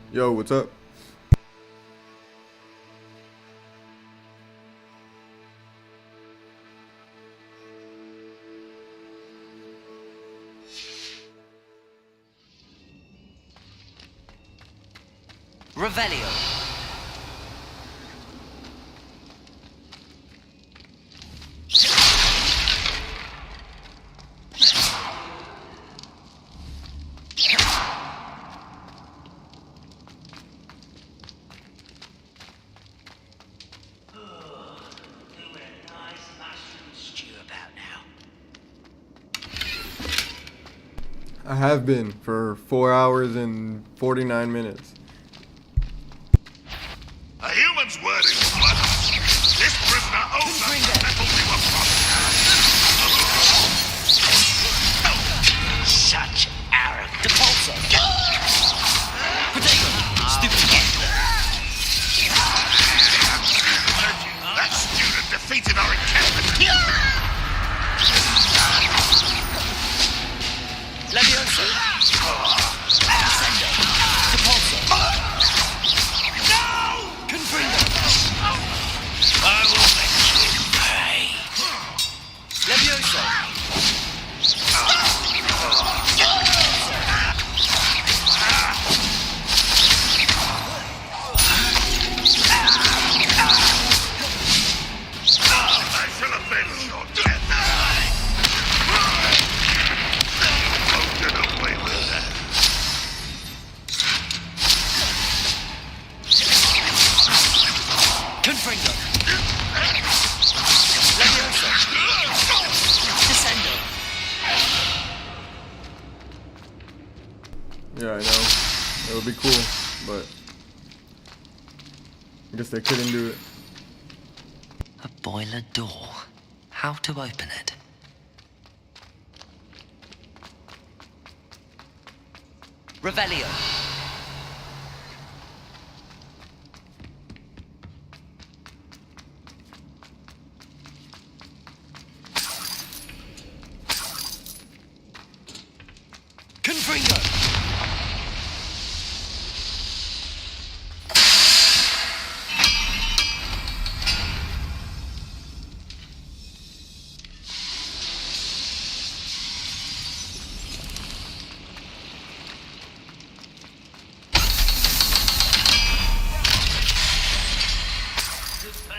[SPEAKER 2] Yo, what's up?
[SPEAKER 8] Revelio.
[SPEAKER 2] I have been for 4 hours and 49 minutes.
[SPEAKER 4] A human's word is blood. This prisoner owes us the metal we were promised.
[SPEAKER 8] Such arrogance. Depulso. Potato. Stupid gambler.
[SPEAKER 4] That student defeated our encampment.
[SPEAKER 8] Levioso. Ascendo. Depulso. No! Confringo. I will make you pay. Levioso.
[SPEAKER 4] I shall avenge your death. Don't get away with that.
[SPEAKER 8] Confringo. Levioso. Descendo.
[SPEAKER 2] Yeah, I know. It would be cool, but I guess they couldn't do it.
[SPEAKER 8] A boiler door. How to open it? Revelio. Confringo.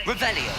[SPEAKER 8] Revelio.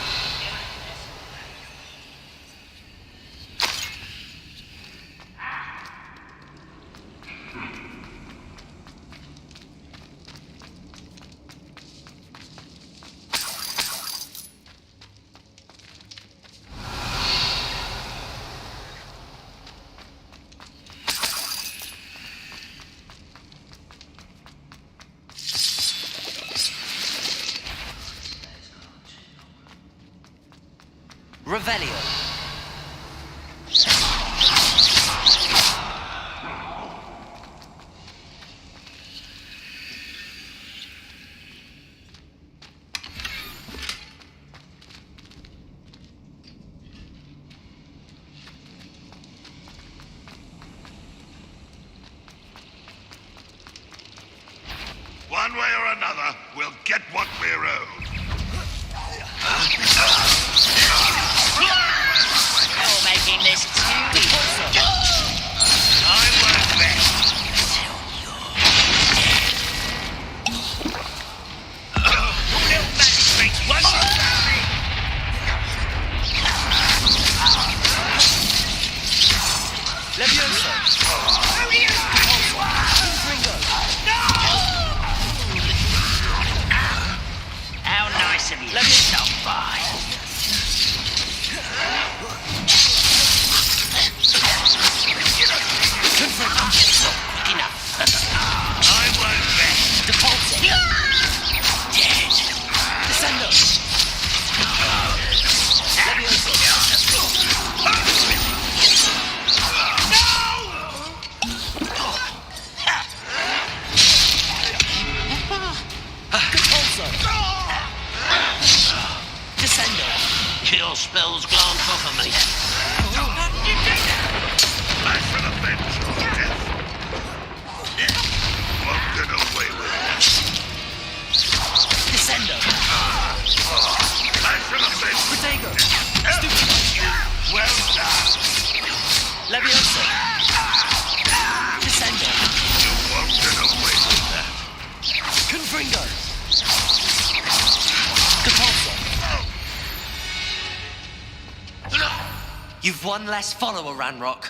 [SPEAKER 8] You've one less follower, Ranrock.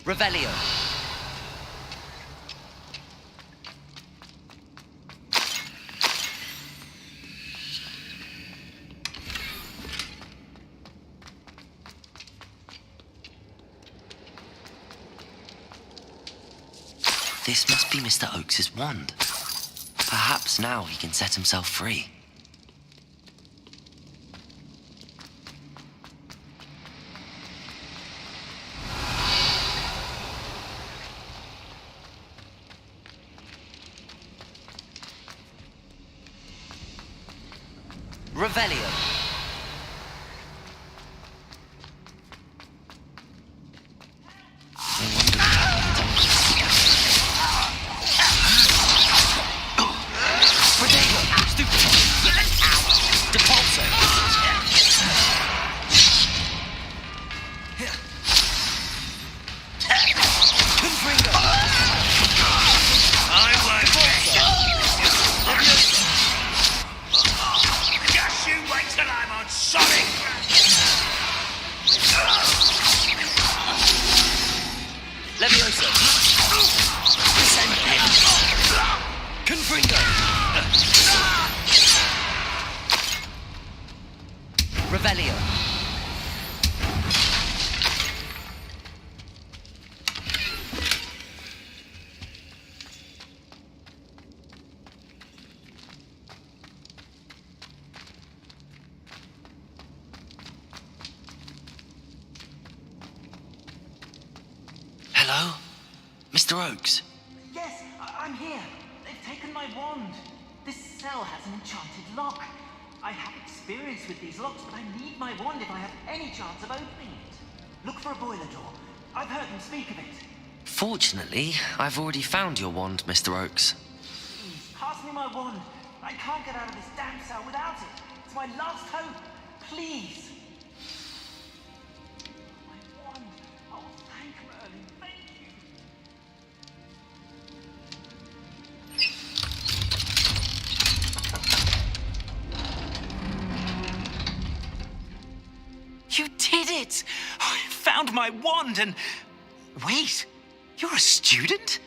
[SPEAKER 8] Revelio. This must be Mr. Oakes's wand. Perhaps now he can set himself free. Revelio. Revelio. Hello? Mr. Oakes?
[SPEAKER 6] Yes, I'm here. They've taken my wand. This cell has an enchanted lock. I have experience with these locks, but I need my wand if I have any chance of opening it. Look for a boiler door. I've heard them speak of it.
[SPEAKER 8] Fortunately, I've already found your wand, Mr. Oakes.
[SPEAKER 6] Please, pass me my wand. I can't get out of this damn cell without it. It's my last hope. Please. My wand. Oh, thank Merlin. Thank you. You did it! I found my wand and... Wait, you're a student?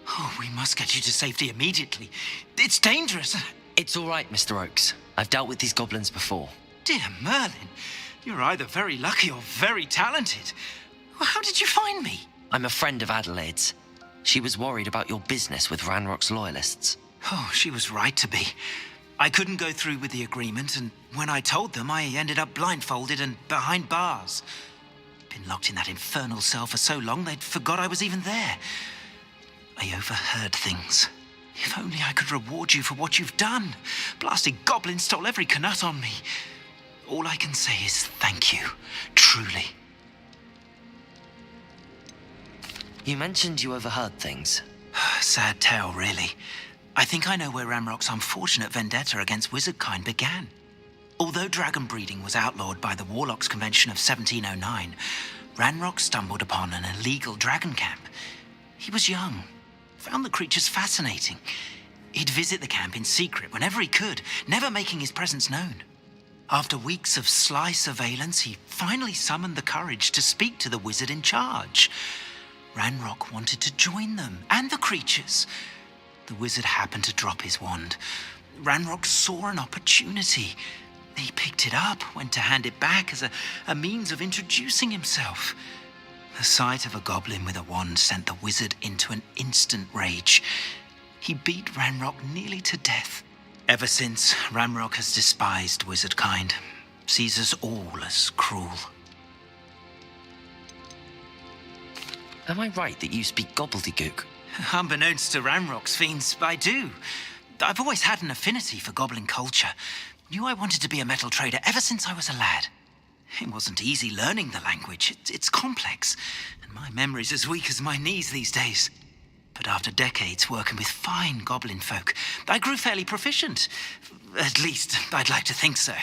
[SPEAKER 6] Oh, we must get you to safety immediately. It's dangerous.
[SPEAKER 8] It's all right, Mr. Oakes. I've dealt with these goblins before.
[SPEAKER 6] Dear Merlin, you're either very lucky or very talented. Well, how did you find me?
[SPEAKER 8] I'm a friend of Adelaide's. She was worried about your business with Ranrock's loyalists.
[SPEAKER 6] Oh, she was right to be. I couldn't go through with the agreement, and when I told them, I ended up blindfolded and behind bars. Been locked in that infernal cell for so long, they'd forgot I was even there. I overheard things. If only I could reward you for what you've done. Blasted goblins stole every knut on me. All I can say is thank you, truly.
[SPEAKER 8] You mentioned you overheard things.
[SPEAKER 6] Sad tale, really. I think I know where Ranrock's unfortunate vendetta against wizardkind began. Although dragon breeding was outlawed by the Warlocks Convention of 1709, Ranrock stumbled upon an illegal dragon camp. He was young, found the creatures fascinating. He'd visit the camp in secret whenever he could, never making his presence known. After weeks of sly surveillance, he finally summoned the courage to speak to the wizard in charge. Ranrock wanted to join them and the creatures. The wizard happened to drop his wand. Ranrock saw an opportunity. He picked it up, went to hand it back as a means of introducing himself. The sight of a goblin with a wand sent the wizard into an instant rage. He beat Ranrock nearly to death. Ever since, Ranrock has despised wizardkind, sees us all as cruel.
[SPEAKER 8] Am I right that you speak gobbledygook?
[SPEAKER 6] Unbeknownst to Ranrock's fiends, I do. I've always had an affinity for goblin culture. Knew I wanted to be a metal trader ever since I was a lad. It wasn't easy learning the language. It's complex, and my memory's as weak as my knees these days. But after decades working with fine goblin folk, I grew fairly proficient. At least, I'd like to think so.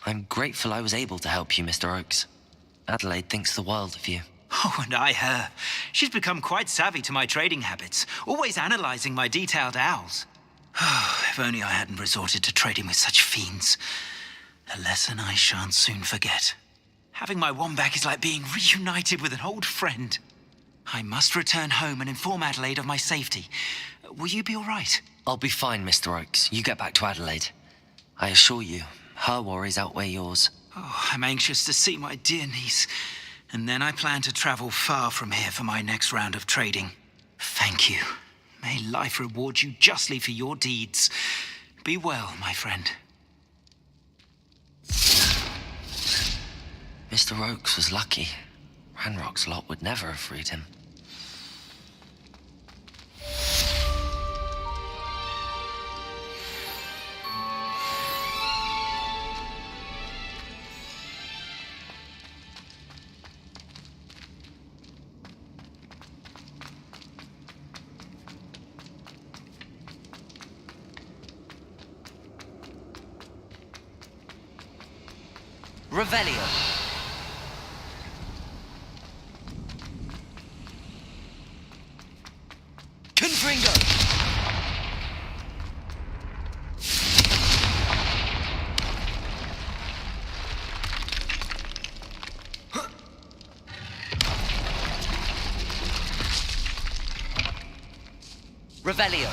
[SPEAKER 8] I'm grateful I was able to help you, Mr. Oakes. Adelaide thinks the world of you.
[SPEAKER 6] Oh, and I her. She's become quite savvy to my trading habits, always analyzing my detailed owls. Oh, if only I hadn't resorted to trading with such fiends. A lesson I shan't soon forget. Having my wombat is like being reunited with an old friend. I must return home and inform Adelaide of my safety. Will you be all right?
[SPEAKER 8] I'll be fine, Mr. Oakes. You get back to Adelaide. I assure you, her worries outweigh yours.
[SPEAKER 6] Oh, I'm anxious to see my dear niece. And then I plan to travel far from here for my next round of trading. Thank you. May life reward you justly for your deeds. Be well, my friend.
[SPEAKER 8] Mr. Oakes was lucky. Ranrock's lot would never have freed him. Revelio. Confringo. Revelio.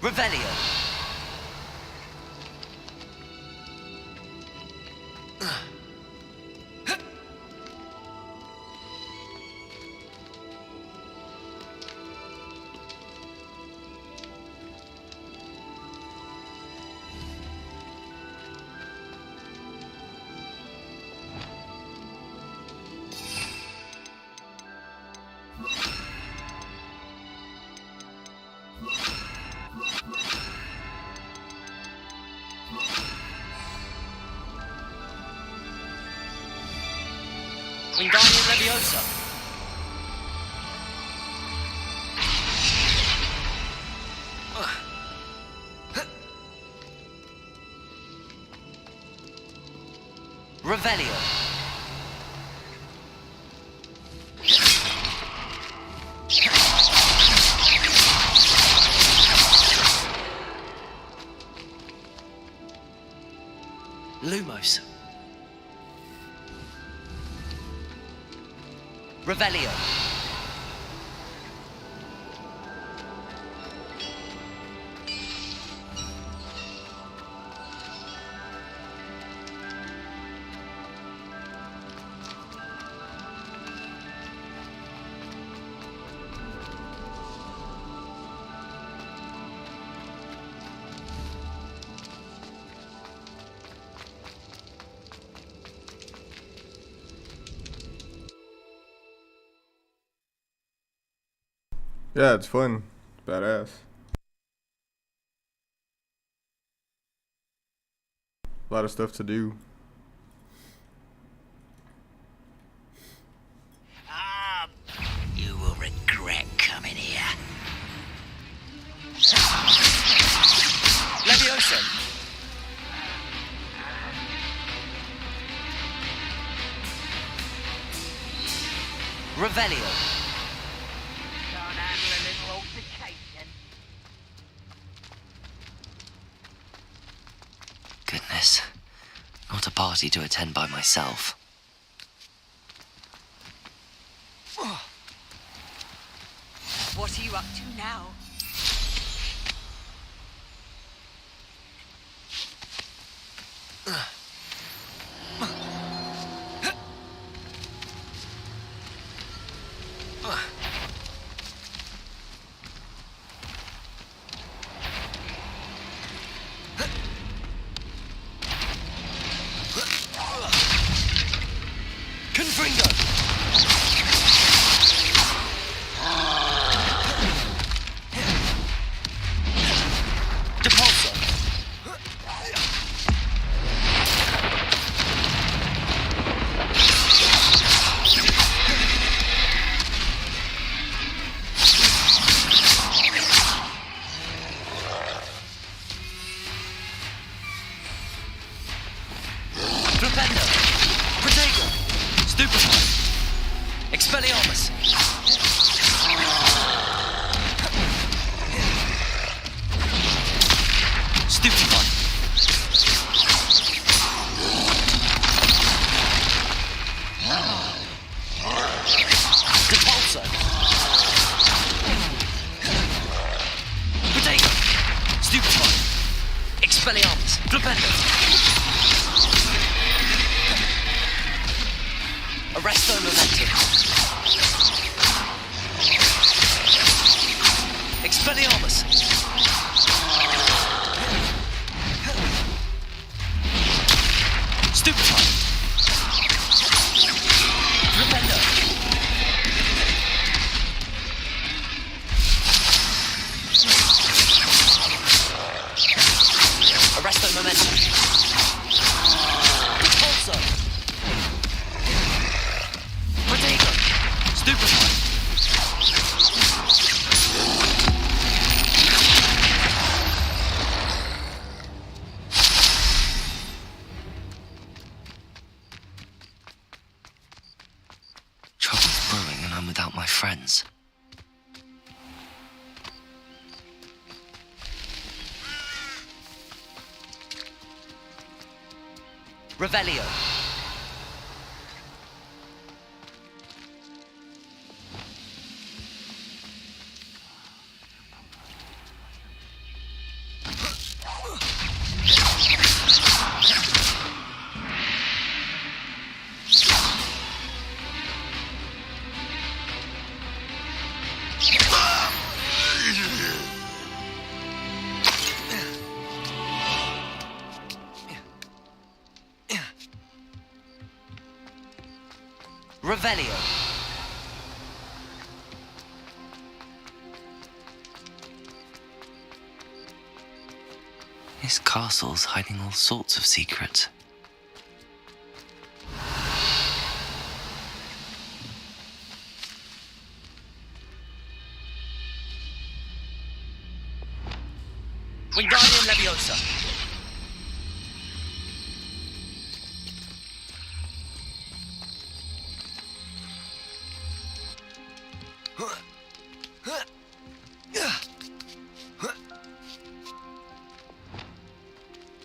[SPEAKER 8] Revelio. Wingardium Leviosa. Revelio. Lumos. Revelio.
[SPEAKER 2] Yeah, it's fun. It's badass. A lot of stuff to do.
[SPEAKER 1] You will regret coming here.
[SPEAKER 8] Leviosa. Revelio.
[SPEAKER 15] Can't handle a little old
[SPEAKER 8] party to attend by myself.
[SPEAKER 15] What are you up to now?
[SPEAKER 21] Expelliarmus! Stupefy! Repulsor! Potato! Stupefy! Expelliarmus! Flipendo! Arresto Momentum! Expelliarmus! Stupefy! Flipendo! Arresto Momentum! Repulsor! Potato! Stupefy!
[SPEAKER 8] Trouble's brewing and I'm without my friends.
[SPEAKER 21] Revelio! Revelio!
[SPEAKER 8] This castle's hiding all sorts of secrets.
[SPEAKER 21] Wingardium Leviosa!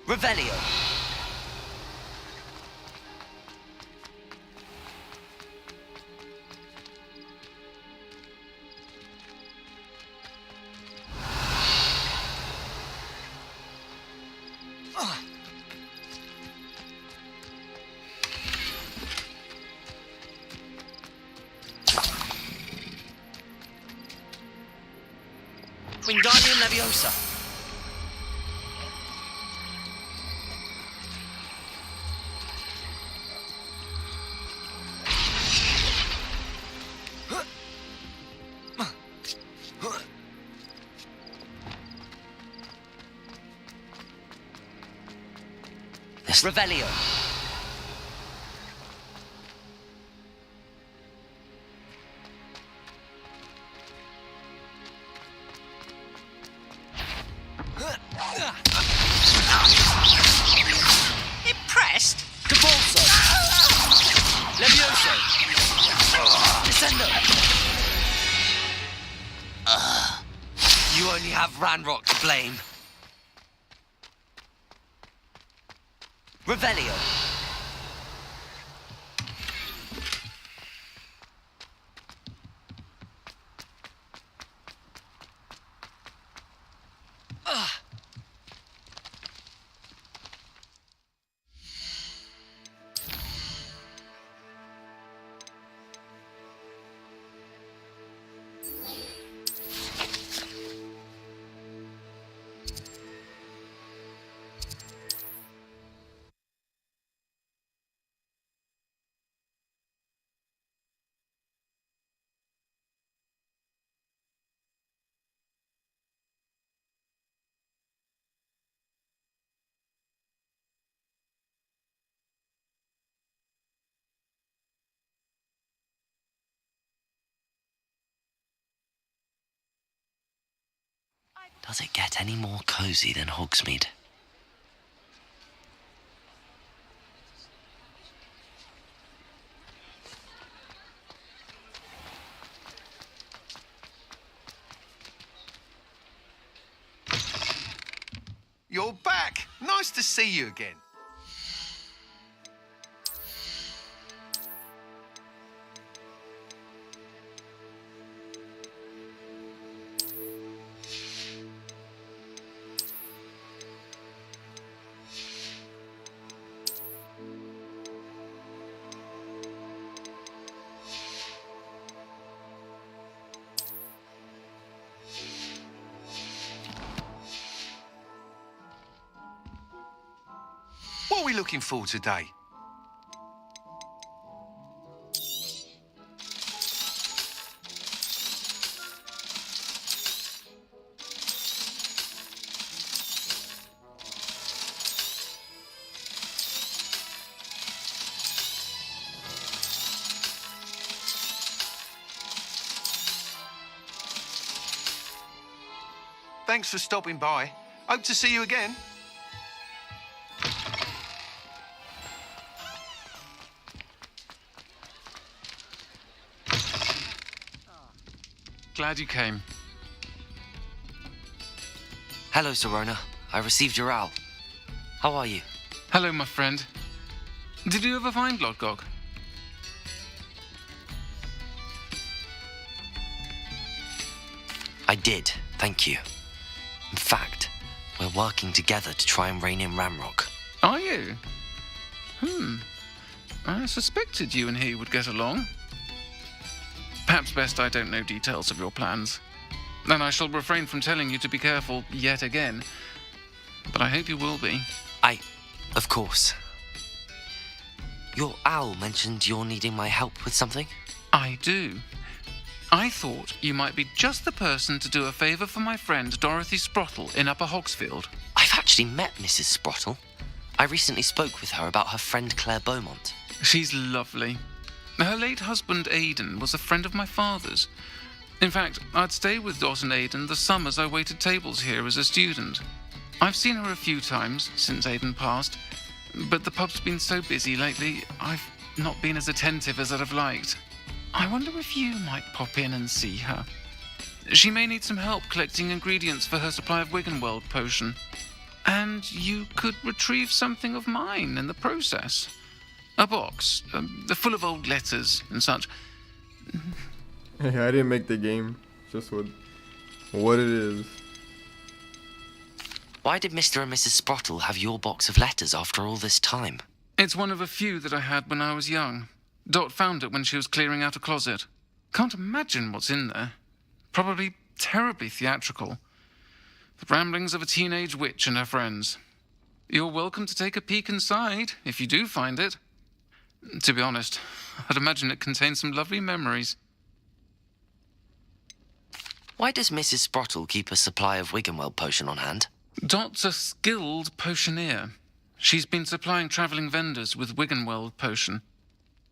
[SPEAKER 21] Revelio! Wingardium Leviosa! Revelio! Impressed? Capulso! Levioso! Descendo! You only have Ranrock to blame. Revelio!
[SPEAKER 8] Does it get any more cosy than Hogsmeade?
[SPEAKER 17] You're back. Nice to see you again. What are we looking for today? Thanks for stopping by. Hope to see you again.
[SPEAKER 10] Glad you came.
[SPEAKER 8] Hello, Serona. I received your owl. How are you?
[SPEAKER 10] Hello, my friend. Did you ever find Lodgok?
[SPEAKER 8] I did, thank you. In fact, we're working together to try and rein in Ramrock.
[SPEAKER 10] Are you? I suspected you and he would get along. Perhaps best I don't know details of your plans. Then I shall refrain from telling you to be careful yet again. But I hope you will be.
[SPEAKER 8] Of course. Your owl mentioned you're needing my help with something?
[SPEAKER 10] I do. I thought you might be just the person to do a favour for my friend Dorothy Sprottle in Upper Hogsfield.
[SPEAKER 8] I've actually met Mrs. Sprottle. I recently spoke with her about her friend Claire Beaumont.
[SPEAKER 10] She's lovely. Her late husband Aidan was a friend of my father's. In fact, I'd stay with Dot and Aidan the summers I waited tables here as a student. I've seen her a few times since Aidan passed, but the pub's been so busy lately, I've not been as attentive as I'd have liked. I wonder if you might pop in and see her. She may need some help collecting ingredients for her supply of Wiggenweld potion. And you could retrieve something of mine in the process. A box, full of old letters and such.
[SPEAKER 2] Hey, I didn't make the game. Just what it is.
[SPEAKER 8] Why did Mr. and Mrs. Sprottle have your box of letters after all this time?
[SPEAKER 10] It's one of a few that I had when I was young. Dot found it when she was clearing out a closet. Can't imagine what's in there. Probably terribly theatrical. The ramblings of a teenage witch and her friends. You're welcome to take a peek inside, if you do find it. To be honest, I'd imagine it contains some lovely memories.
[SPEAKER 8] Why does Mrs. Sprottle keep a supply of Wiggenweld potion on hand?
[SPEAKER 10] Dot's a skilled potioneer. She's been supplying travelling vendors with Wiggenweld potion.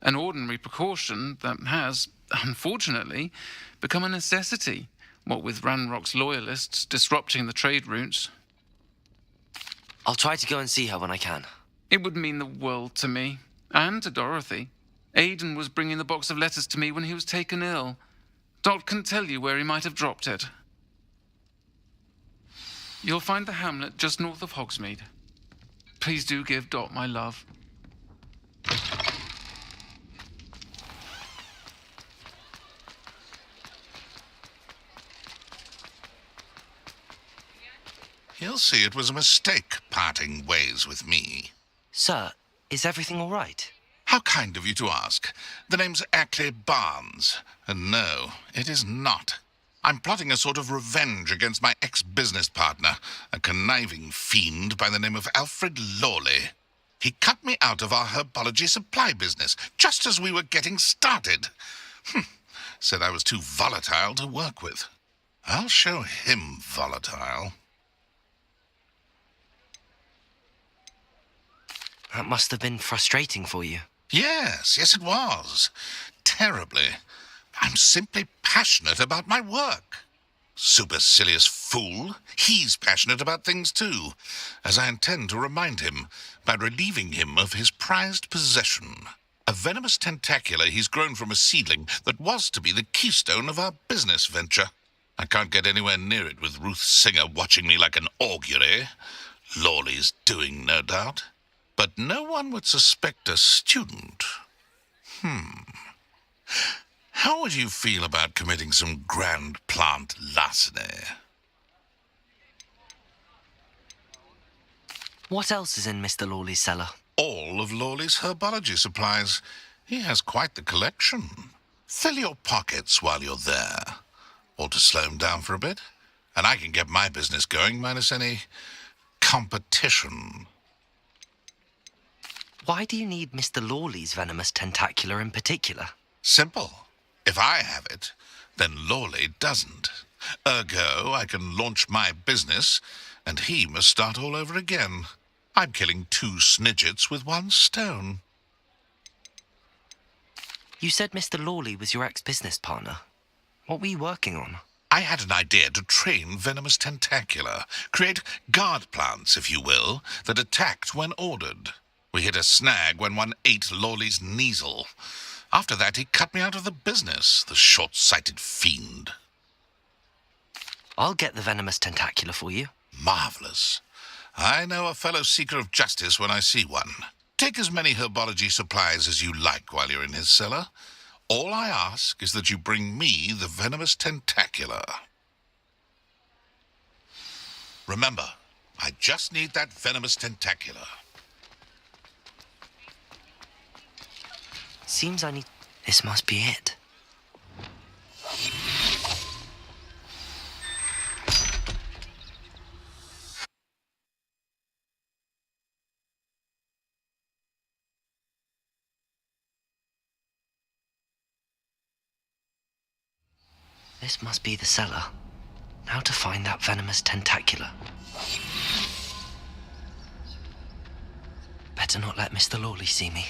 [SPEAKER 10] An ordinary precaution that has, unfortunately, become a necessity, what with Ranrock's loyalists disrupting the trade routes.
[SPEAKER 8] I'll try to go and see her when I can.
[SPEAKER 10] It would mean the world to me, and to Dorothy. Aidan was bringing the box of letters to me when he was taken ill. Dot can tell you where he might have dropped it. You'll find the hamlet just north of Hogsmeade. Please do give Dot my love.
[SPEAKER 4] He'll see it was a mistake parting ways with me.
[SPEAKER 8] Sir, is everything all right?
[SPEAKER 4] How kind of you to ask. The name's Ackley Barnes. And no, it is not. I'm plotting a sort of revenge against my ex-business partner, a conniving fiend by the name of Alfred Lawley. He cut me out of our herbology supply business, just as we were getting started. Said I was too volatile to work with. I'll show him volatile.
[SPEAKER 8] That must have been frustrating for you.
[SPEAKER 4] Yes, it was. Terribly. I'm simply passionate about my work. Supercilious fool. He's passionate about things too, as I intend to remind him by relieving him of his prized possession. A venomous tentacula he's grown from a seedling that was to be the keystone of our business venture. I can't get anywhere near it with Ruth Singer watching me like an augury. Lawley's doing, no doubt. But no one would suspect a student. How would you feel about committing some grand plant larceny?
[SPEAKER 8] What else is in Mr. Lawley's cellar?
[SPEAKER 4] All of Lawley's herbology supplies. He has quite the collection. Fill your pockets while you're there. Or to slow him down for a bit. And I can get my business going minus any competition.
[SPEAKER 8] Why do you need Mr. Lawley's venomous tentacula in particular?
[SPEAKER 4] Simple. If I have it, then Lawley doesn't. Ergo, I can launch my business, and he must start all over again. I'm killing 2 snidgets with 1 stone.
[SPEAKER 8] You said Mr. Lawley was your ex-business partner. What were you working on?
[SPEAKER 4] I had an idea to train venomous tentacula, create guard plants, if you will, that attacked when ordered. We hit a snag when one ate Lawley's Kneasel. After that, he cut me out of the business, the short-sighted fiend.
[SPEAKER 8] I'll get the venomous tentacula for you.
[SPEAKER 4] Marvelous. I know a fellow seeker of justice when I see one. Take as many herbology supplies as you like while you're in his cellar. All I ask is that you bring me the venomous tentacula. Remember, I just need that venomous tentacula.
[SPEAKER 8] Seems I need... This must be it. This must be the cellar. Now to find that venomous tentacula. Better not let Mr. Lawley see me.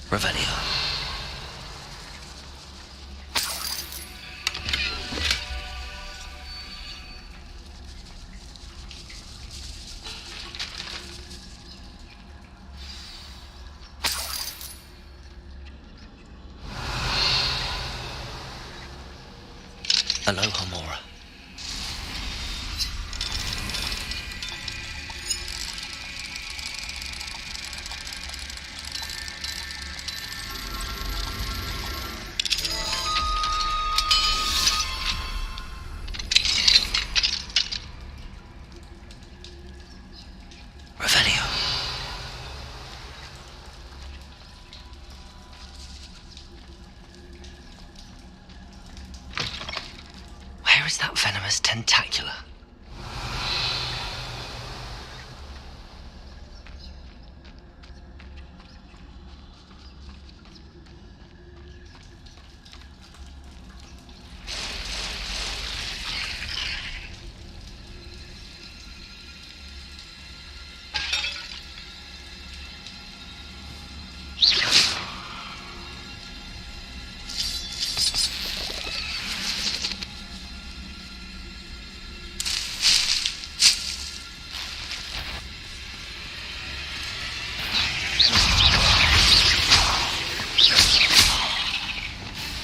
[SPEAKER 8] Revelio. Aloha Mora. Revelio. Where is that venomous tentacula?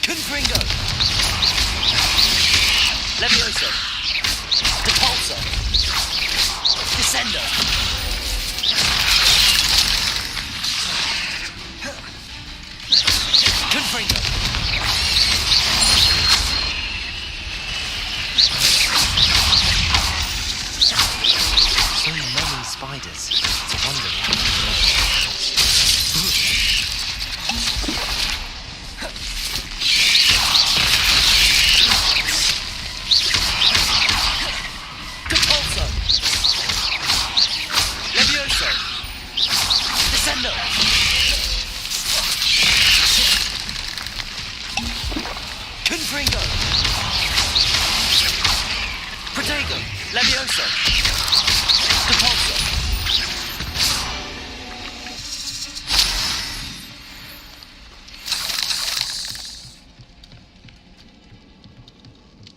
[SPEAKER 21] Confringo! Levioso! Depulso! Descendo!
[SPEAKER 8] spiders. It's a wonder they haven't.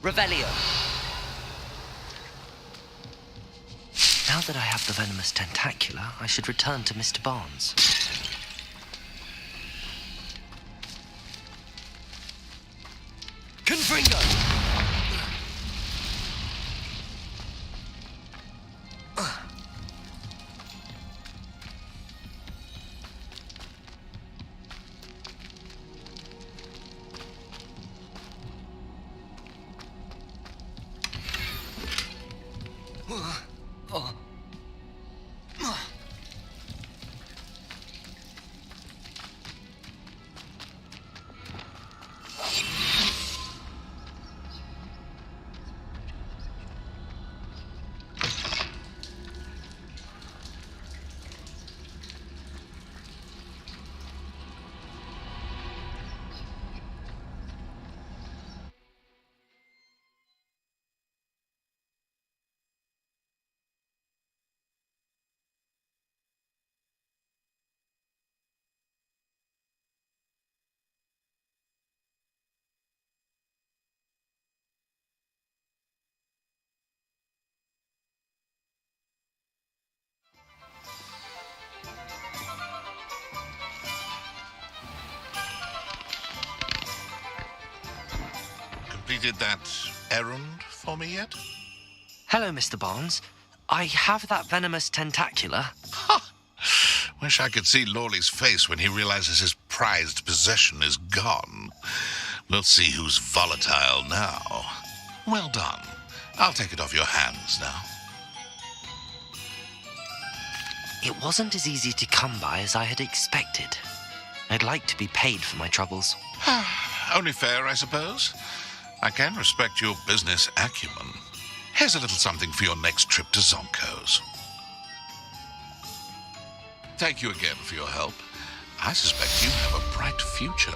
[SPEAKER 21] Revelio.
[SPEAKER 8] Now that I have the venomous tentacula, I should return to Mr. Barnes.
[SPEAKER 21] Confringo.
[SPEAKER 4] Completed that errand for me yet?
[SPEAKER 8] Hello, Mr. Barnes. I have that venomous tentacula.
[SPEAKER 4] Wish I could see Lawley's face when he realizes his prized possession is gone. We'll see who's volatile now. Well done. I'll take it off your hands now.
[SPEAKER 8] It wasn't as easy to come by as I had expected. I'd like to be paid for my troubles.
[SPEAKER 4] Only fair, I suppose. I can respect your business acumen. Here's a little something for your next trip to Zonko's. Thank you again for your help. I suspect you have a bright future.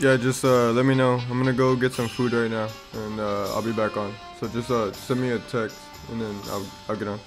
[SPEAKER 2] Yeah, just let me know. I'm gonna go get some food right now, and I'll be back on. So just send me a text, and then I'll get on.